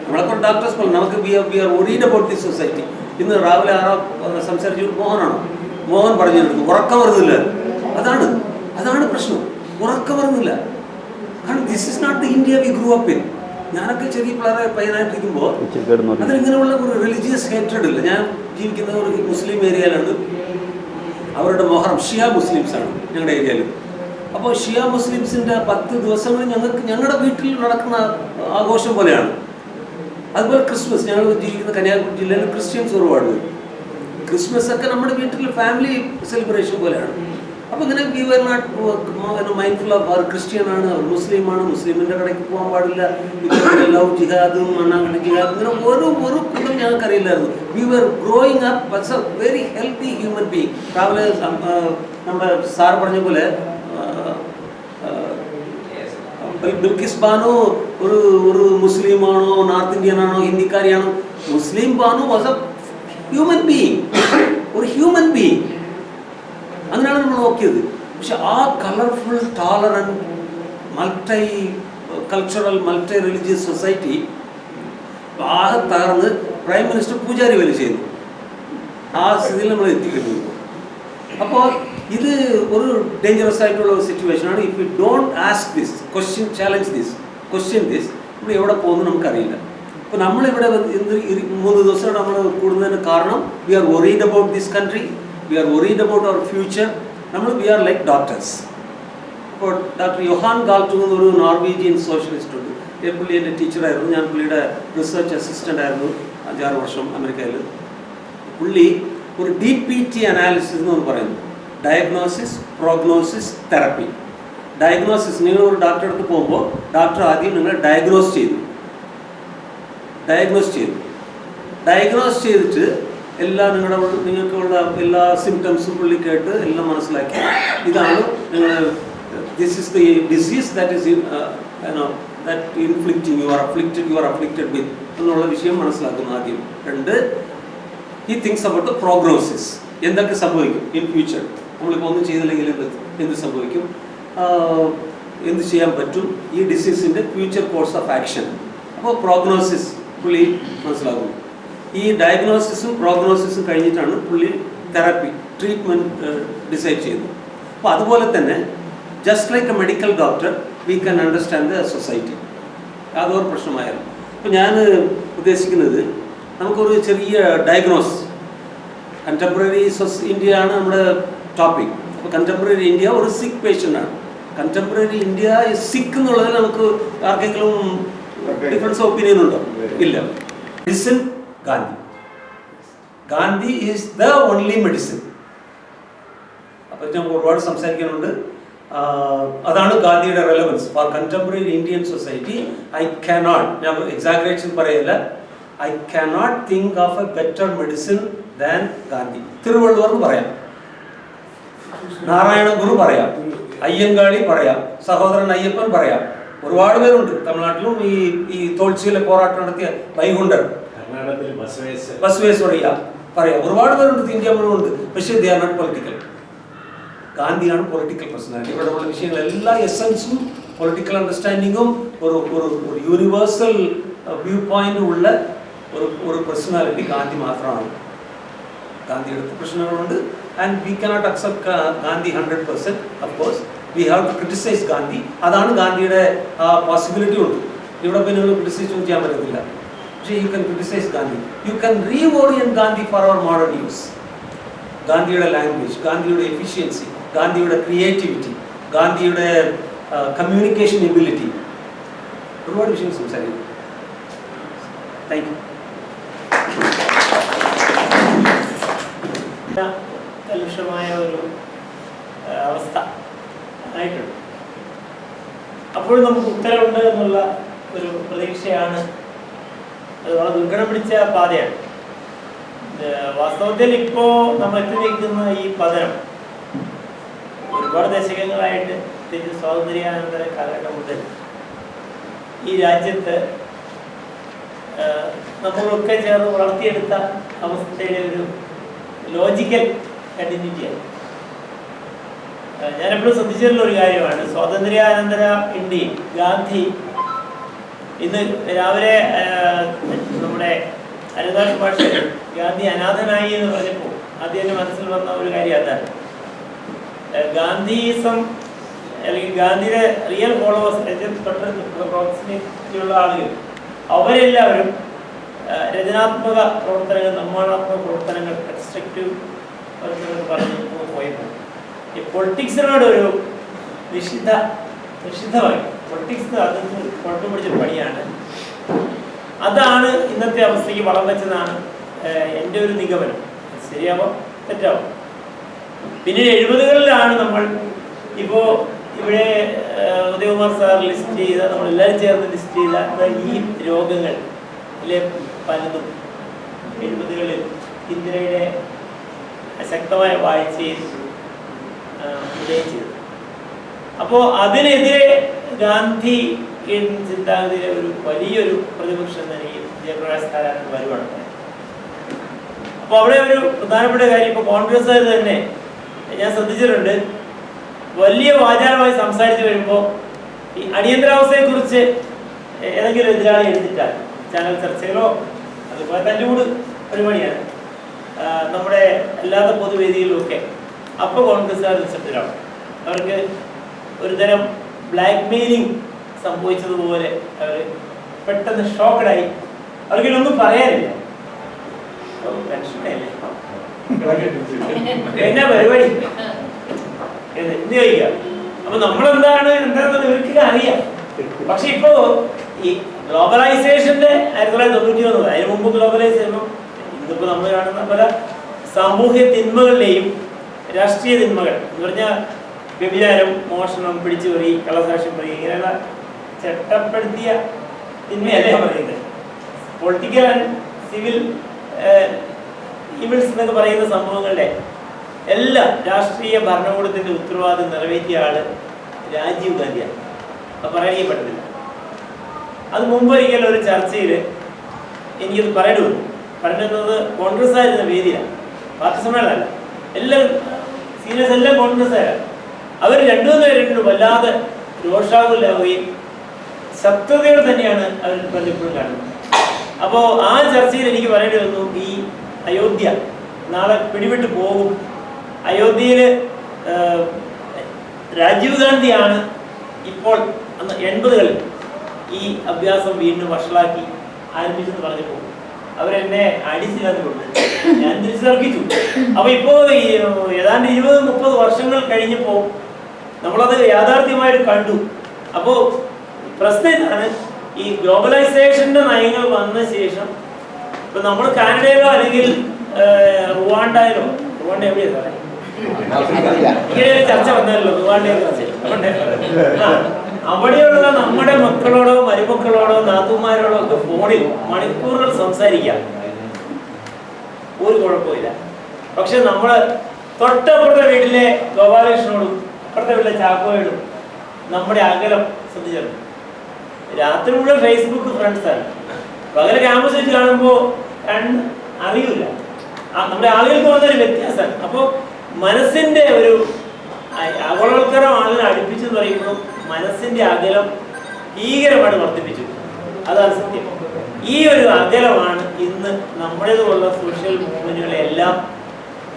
നമ്മളൊക്കെ ഡോക്ടേഴ്സ് പോലെ നമുക്ക് we are worried about the society. ഇന്ന് രാവിലെ സംസാരിച്ചത് മോഹൻ പറഞ്ഞിരുന്നു ഉറക്കം വരുന്നില്ല. അതാണ് പ്രശ്നം, ഉറക്കം വരുന്നില്ല. കാരണം this is not the India we grew up in. ഞാനൊക്കെ ചെറിയ പയ്യനായിട്ടിരിക്കുമ്പോൾ അതിലിങ്ങനെയുള്ള ഒരു റിലീജിയസ് ഹേറ്റഡ് ഇല്ല. ഞാൻ ജീവിക്കുന്ന ഒരു മുസ്ലിം ഏരിയയിലാണ്. അവരുടെ മൊഹറം ഷിയ മുസ്ലിംസാണ് ഞങ്ങളുടെ ഏരിയയിൽ. അപ്പോൾ ഷിയ മുസ്ലിംസിൻ്റെ 10 ദിവസങ്ങൾ ഞങ്ങളുടെ വീട്ടിൽ നടക്കുന്ന ആഘോഷം പോലെയാണ്. അതുപോലെ ക്രിസ്മസ്, ഞങ്ങൾ ജീവിക്കുന്ന കന്യാകുമാരി ജില്ലയിൽ ക്രിസ്ത്യൻസ് ഒരുപാട് വരും. ക്രിസ്മസ് ഒക്കെ നമ്മുടെ വീട്ടിൽ ഫാമിലി സെലിബ്രേഷൻ പോലെയാണ്. അപ്പോൾ ഇങ്ങനെ we were not mindful of our ക്രിസ്ത്യനാണ്, അവർ മുസ്ലിമാണ്, മുസ്ലിമിൻ്റെ കടയ്ക്ക് പോകാൻ പാടില്ല, ലവ് ജിഹാദും മണ്ണാങ്കണ്ണി ജിഹാദും, ഇങ്ങനെ ഒരു കുടും ഞങ്ങൾക്കറിയില്ലായിരുന്നു. We were growing up as a very healthy human being. രാവിലെ നമ്മുടെ സാർ പറഞ്ഞ പോലെ ബിൽക്കിസ് ബാനു ഒരു മുസ്ലിമാണോ, നോർത്ത് ഇന്ത്യൻ ആണോ, ഹിന്ദിക്കാരിയാണോ? Muslim Banu was a human being, ഒരു ഹ്യൂമൻ ബീങ്. അങ്ങനെയാണ് നമ്മൾ നോക്കിയത്. പക്ഷെ ആ colourful, tolerant, multi cultural, multi religious society ആകെ തകർന്ന് പ്രൈം മിനിസ്റ്റർ പൂജാരി വേല ചെയ്യുന്നു. ആ സ്ഥിതിയിൽ നമ്മൾ എത്തിക്കുന്നു. അപ്പോൾ ഇത് ഒരു ഡേഞ്ചറസ് ആയിട്ടുള്ള ഒരു സിറ്റുവേഷനാണ്. If you don't ask this question, challenge this, question this, നമ്മൾ എവിടെ പോകുന്നു നമുക്കറിയില്ല. ഇപ്പോൾ നമ്മളിവിടെ 3 ദിവസം നമ്മൾ കൂടുന്നതിന് കാരണം we are worried about this country, we are worried about our future. We are like doctors. ഇപ്പോൾ ഡോക്ടർ യോഹാൻ ഗാൾട്ടുങ് എന്നൊരു നോർവീജിയൻ സോഷ്യലിസ്റ്റ് ഉണ്ട്. പുള്ളി എൻ്റെ ടീച്ചറായിരുന്നു. ഞാൻ പുള്ളിയുടെ റിസർച്ച് അസിസ്റ്റൻ്റ് ആയിരുന്നു 5-6 വർഷം അമേരിക്കയിൽ. പുള്ളി ഒരു DPT അനാലിസിസ് എന്ന് പറയുന്നു, ഡയഗ്നോസിസ്, പ്രോഗ്നോസിസ്, തെറപ്പി. ഡയഗ്നോസിസ്, നിങ്ങൾ ഒരു ഡോക്ടറെ അടുത്ത് പോകുമ്പോൾ ഡോക്ടർ ആദ്യം നിങ്ങളെ ഡയഗ്നോസ് ചെയ്തിട്ട് എല്ലാ നിങ്ങൾക്കുള്ള എല്ലാ സിംറ്റംസും പുള്ളി കേട്ട് എല്ലാം മനസ്സിലാക്കി, ഇതാണ് നിങ്ങൾ, this is the disease that is that inflicting, you are afflicted with എന്നുള്ള വിഷയം മനസ്സിലാക്കുന്നു ആദ്യം. 2, he thinks about the prognosis. എന്തൊക്കെ സംഭവിക്കും ഇൻ ഫ്യൂച്ചർ, നമ്മളിപ്പോൾ ഒന്നും ചെയ്തില്ലെങ്കിൽ എന്ത് സംഭവിക്കും, എന്ത് ചെയ്യാൻ പറ്റും, ഈ ഡിസീസിൻ്റെ ഫ്യൂച്ചർ കോഴ്സ് ഓഫ് ആക്ഷൻ. അപ്പോൾ പ്രോഗ്നോസിസ് പുള്ളി മനസ്സിലാക്കുന്നു. ഈ ഡയഗ്നോസിസും പ്രോഗ്നോസിസും കഴിഞ്ഞിട്ടാണ് പുള്ളി തെറാപ്പി, ട്രീറ്റ്മെൻറ്റ് ഡിസൈഡ് ചെയ്യുന്നത്. അപ്പോൾ അതുപോലെ തന്നെ just like A medical doctor we can understand the society. യാതൊരു പ്രശ്നമായാലും. അപ്പോൾ ഞാൻ ഉദ്ദേശിക്കുന്നത് നമുക്കൊരു ചെറിയ ഡയഗ്നോസ്, കണ്ടംപററി ഇന്ത്യയാണ് നമ്മുടെ ടോപ്പിക്. അപ്പോൾ കണ്ടംപററി ഇന്ത്യ ഒരു സിക്ക് പേഷ്യൻ്റാണ്. കണ്ടംപററി ഇന്ത്യ സിക്ക് എന്നുള്ളതിൽ നമുക്ക് ആർക്കെങ്കിലും ഡിഫറൻസ് ഓപ്പീനിയൻ ഉണ്ടോ? ഇല്ല. Listen Gandhi is the only medicine. അപ്പം ഞാൻ ഒരുപാട് സംസാരിക്കാനുണ്ട്. അതാണ് ഗാന്ധിയുടെ relevance for contemporary Indian society. I cannot, ഞാൻ എക്സാഗ്രേഷൻ പറയല്ല, I cannot think of a better medicine than Gandhi. Thiruvalluvar പറയാം, നാരായണ ഗുരു പറയാം, അയ്യങ്കാളി പറയാം, സഹോദരൻ അയ്യപ്പൻ പറയാം, ഒരുപാട് പേരുണ്ട്. തമിഴ്നാട്ടിലും ഈ തോൾച്ചിയിലെ പോരാട്ടം നടത്തിയ വൈകുണ്ഠർ, ബസവേശ്വരയ്യ പറയാം, ഒരുപാട് പേരുണ്ട്, ഇന്ത്യ മുഴുവൻ ഉണ്ട്. പക്ഷേ ദേ ആർ നോട്ട് പൊളിറ്റിക്കൽ. ഗാന്ധിയാണ് പൊളിറ്റിക്കൽ പേഴ്സണാലിറ്റി. ഇവിടെ ഉള്ള വിഷയങ്ങൾ എല്ലാ എസൻസും പൊളിറ്റിക്കൽ അണ്ടർസ്റ്റാൻഡിങ്ങും ഒരു യൂണിവേഴ്സൽ വ്യൂ പോയിന്റും ഉള്ള ഒരു പേഴ്സണാലിറ്റി ഗാന്ധി മാത്രമാണ്. ഗാന്ധിയുടെ പ്രശ്നങ്ങളുണ്ട് and we cannot accept Gandhi 100%. Of course we have to criticise Gandhi. അതാണ് ഗാന്ധിയുടെ പോസിബിലിറ്റി ഉണ്ട്. ഇവിടെ പിന്നെ നിങ്ങൾ ക്രിട്ടിസൈസ് ചെയ്യാൻ പറ്റത്തില്ല. പക്ഷേ you can criticise Gandhi. You can reorient Gandhi for our modern use. ഗാന്ധിയുടെ ലാംഗ്വേജ്, ഗാന്ധിയുടെ എഫിഷ്യൻസി, ഗാന്ധിയുടെ ക്രിയേറ്റിവിറ്റി, ഗാന്ധിയുടെ കമ്മ്യൂണിക്കേഷൻ എബിലിറ്റി, ഒരുപാട് വിഷയം സംസാരിക്കും. Thank you. കലുഷമായ ഒരു അവസ്ഥ ആയിട്ടുണ്ട്. അപ്പോഴും നമുക്ക് ഉത്തരവുണ്ട് എന്നുള്ള ഒരു പ്രതീക്ഷയാണ്. അത് വളരെ ദുർഘടം പിടിച്ച പാതയാണ്. വാസ്തവത്തിൽ ഇപ്പോൾ നമ്മൾ എത്തി നിൽക്കുന്ന ഈ പതനം ഒരുപാട് ദശകങ്ങളായിട്ട് സ്വാതന്ത്ര്യാനന്തര കാലഘട്ടം മുതൽ ഈ രാജ്യത്ത് നമ്മളൊക്കെ ചേർന്ന് വളർത്തിയെടുത്ത അവസ്ഥയിലെ ഒരു ലോജിക്കൽ കണ്ടിന്യൂറ്റിയാണ്. ഞാനെപ്പോഴും ശ്രദ്ധിച്ചിട്ടുള്ള ഒരു കാര്യമാണ്, സ്വാതന്ത്ര്യാനന്തര ഇന്ത്യയിൽ ഗാന്ധി ഇന്ന് രാവിലെ നമ്മുടെ അരുതാഷ് ഭാഷ ഗാന്ധി അനാഥനായി എന്ന് പറഞ്ഞപ്പോൾ ആദ്യം എൻ്റെ മനസ്സിൽ വന്ന ഒരു കാര്യം അതാണ്. ഗാന്ധിസം അല്ലെങ്കിൽ ഗാന്ധിയുടെ റിയൽ ഫോളോവേഴ്സിനുള്ള ആളുകൾ അവരെല്ലാവരും രചനാത്മക പ്രവർത്തനങ്ങൾ, നിർമ്മാണാത്മക പ്രവർത്തനങ്ങൾ, കൺസ്ട്രക്റ്റീവ് പ്രവർത്തനങ്ങൾ പറഞ്ഞു പോയപ്പോൾ ഈ പൊളിറ്റിക്സിനോട് ഒരു നിഷിദ്ധമായി പൊളിറ്റിക്സ് അത് കുഴപ്പം പിടിച്ച പണിയാണ്. അതാണ് ഇന്നത്തെ അവസ്ഥയ്ക്ക് വളം വെച്ചതാണ് എൻ്റെ ഒരു നിഗമനം. ശരിയാവോ തെറ്റാവോ? പിന്നീട് 70കളിലാണ് നമ്മൾ ഇപ്പോൾ ഇവിടെ ഉദയകുമാർ സാർ ലിസ്റ്റ് ചെയ്ത, നമ്മളെല്ലാവരും ചേർന്ന് ലിസ്റ്റ് ചെയ്ത ഈ രോഗങ്ങളിലെ പലതും 70കളിൽ ഇന്ദിരയുടെ ശക്തമായ വാഴ്ചയിൽ ഉദയം ചെയ്തു. അപ്പോൾ അതിനെതിരെ ഗാന്ധി ചിന്താഗതിയിലെ ഒരു വലിയൊരു പ്രതിപക്ഷം നിലയിൽ ജയപ്രകാശ് നാരായണൻ വരുവാണ്. അപ്പോൾ അവിടെ ഒരു പ്രധാനപ്പെട്ട കാര്യം, ഇപ്പോൾ കോൺഗ്രസ്സുകാർ തന്നെ ഞാൻ ശ്രദ്ധിച്ചിട്ടുണ്ട്, വലിയ വാചാലമായി സംസാരിച്ച് വരുമ്പോൾ ഈ അടിയന്തരാവസ്ഥയെക്കുറിച്ച് ഏതെങ്കിലും എതിരാളി എടുത്തിട്ടാൽ ചാനൽ ചർച്ചകളോ അതുപോലെ തല്ലുകൂട് പരിപാടിയാണ് നമ്മുടെ അല്ലാത്ത പൊതുവേദികളിലൊക്കെ, അപ്പോൾ കോൺഗ്രസ്സുകാർ റിസപ്റ്ററാണ്. അവർക്ക് ഒരു തരം ബ്ലാക്ക് മെയിലിംഗ് സംഭവിച്ചതുപോലെ അവർ പെട്ടെന്ന് ഷോക്കഡായി. അവർക്കിതൊന്നും പറയാനില്ല. പെൻഷനല്ലേ എന്നാ പരിപാടി എന്ത് ചോദിക്കുക. അപ്പൊ നമ്മളെന്താണ് എന്താണെന്ന് ഇവർക്ക് അറിയാം. പക്ഷെ ഇപ്പോ ഈ ഗ്ലോബലൈസേഷന്റെ 1991, അതിന് മുമ്പ് ഗ്ലോബലൈസേഷൻ, ഇതിപ്പോ നമ്മൾ കാണുന്ന പല സാമൂഹ്യ തിന്മകളുടെയും രാഷ്ട്രീയ തിന്മകൾ എന്ന് പറഞ്ഞാൽ വ്യഭിചാരം, മോഷണം, പിടിച്ചുപറി, കള്ളസാക്ഷ്യം പറി, ഇങ്ങനെയുള്ള ചട്ടപ്പെടുത്തിയ തിന്മയല്ലേ പറയുന്നത്. പൊളിറ്റിക്കൽ ആൻഡ് സിവിൽ ഇവിൾസ് എന്നൊക്കെ പറയുന്ന സംഭവങ്ങളുടെ എല്ലാം രാഷ്ട്രീയ ഭരണകൂടത്തിന്റെ ഉത്തരവാദിത്വം നിറവേറ്റിയ ആള് രാജീവ് ഗാന്ധിയാണ്. അത് പറയാൻ പറ്റത്തില്ല. അത് മുമ്പൊരിക്കലും ഒരു ചർച്ചയിൽ എനിക്കത് പറയുന്നത് കോൺഗ്രസ് ആയിരുന്ന വേദിയിലാണ്, പാർട്ടി സമ്മേളനമല്ല. എല്ലാം സീനിയേഴ്സ് എല്ലാം കോൺഗ്രസ്സുകാരാണ്. അവർ രണ്ടുമൂന്ന് പേരും വല്ലാതെ രോഷാകുലാവുകയും ശത്രുതയോടെ തന്നെയാണ് അവർ പലപ്പോഴും കാണുന്നത്. അപ്പോൾ ആ ചർച്ചയിൽ എനിക്ക് പറയേണ്ടി വന്നു, ഈ അയോധ്യ നാളെ പിടിവിട്ട് പോകും. അയോധ്യയിൽ രാജീവ് ഗാന്ധിയാണ് ഇപ്പോൾ അന്ന് 80കളിൽ ഈ അഭ്യാസം വീണ്ടും വഷളാക്കി ആരംഭിച്ചെന്ന് പറഞ്ഞപ്പോൾ അവരെന്നെ അടിച്ചില്ലാതെ കൊണ്ട് ഞാൻ തിരിച്ചിറക്കിച്ചു. അപ്പൊ ഇപ്പോ ഏതാണ്ട് 20-30 വർഷങ്ങൾ കഴിഞ്ഞപ്പോൾ നമ്മളത് യാഥാർത്ഥ്യമായിട്ട് കണ്ടു. അപ്പോൾ പ്രശ്നം ഇതാണ്, ഈ ഗ്ലോബലൈസേഷന്റെ നയങ്ങൾ വന്ന ശേഷം ഇപ്പൊ നമ്മൾ കാനഡയിലോ അല്ലെങ്കിൽ റുവാണ്ടയിലോ, റുവാണ്ട എവിടെയാ സാറേ? ഇങ്ങനെ ഒരു ചർച്ച വന്നല്ലോ, റുവാണ്ടയെ കുറിച്ച്. അവിടെയുള്ള നമ്മുടെ മക്കളോടോ മരുമക്കളോടോ നാത്തുമാരോടോ ഒക്കെ ഫോണിൽ മണിക്കൂറുകൾ സംസാരിക്കാം, ഒരു കുഴപ്പമില്ല. പക്ഷെ നമ്മള് തൊട്ടപ്പുറത്തെ വീട്ടിലെ ഗോപാലകൃഷ്ണനോടും അപ്പുറത്തെ വീട്ടിലെ ചാക്കോയോടും നമ്മുടെ അകലം ശ്രദ്ധിച്ചു. രാത്രി മുഴുവൻ ഫേസ്ബുക്ക് ഫ്രണ്ട്സാണ്, പകല് ക്യാമ്പസ് വെച്ച് കാണുമ്പോൾ അറിയൂല. നമ്മുടെ ആളുകൾക്ക് വന്നൊരു വ്യത്യാസമാണ്. അപ്പോൾ മനസ്സിന്റെ ഒരു അകലോത്കരം ആളുകളെ അടുപ്പിച്ചെന്ന് പറയുമ്പോൾ മനസ്സിന്റെ അകലം ഭീകരമായിട്ട് വർദ്ധിപ്പിച്ചു. അതാണ് സത്യം. ഈ ഒരു അകലമാണ് ഇന്ന് നമ്മുടേതുള്ള സോഷ്യൽ മൂവ്മെന്റുകളെല്ലാം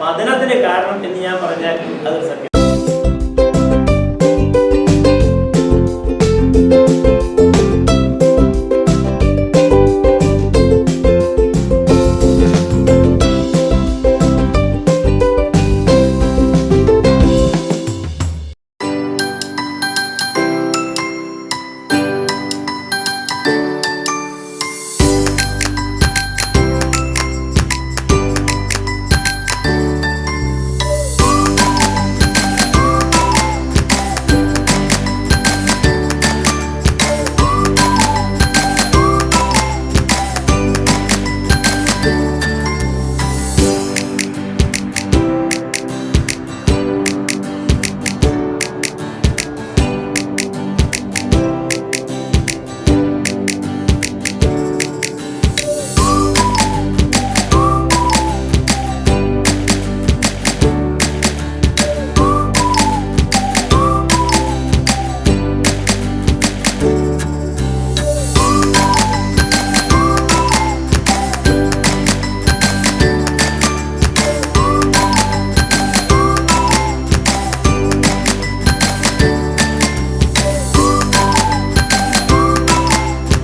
പതനത്തിന് കാരണം എന്ന് ഞാൻ പറഞ്ഞാൽ അതൊരു സത്യം.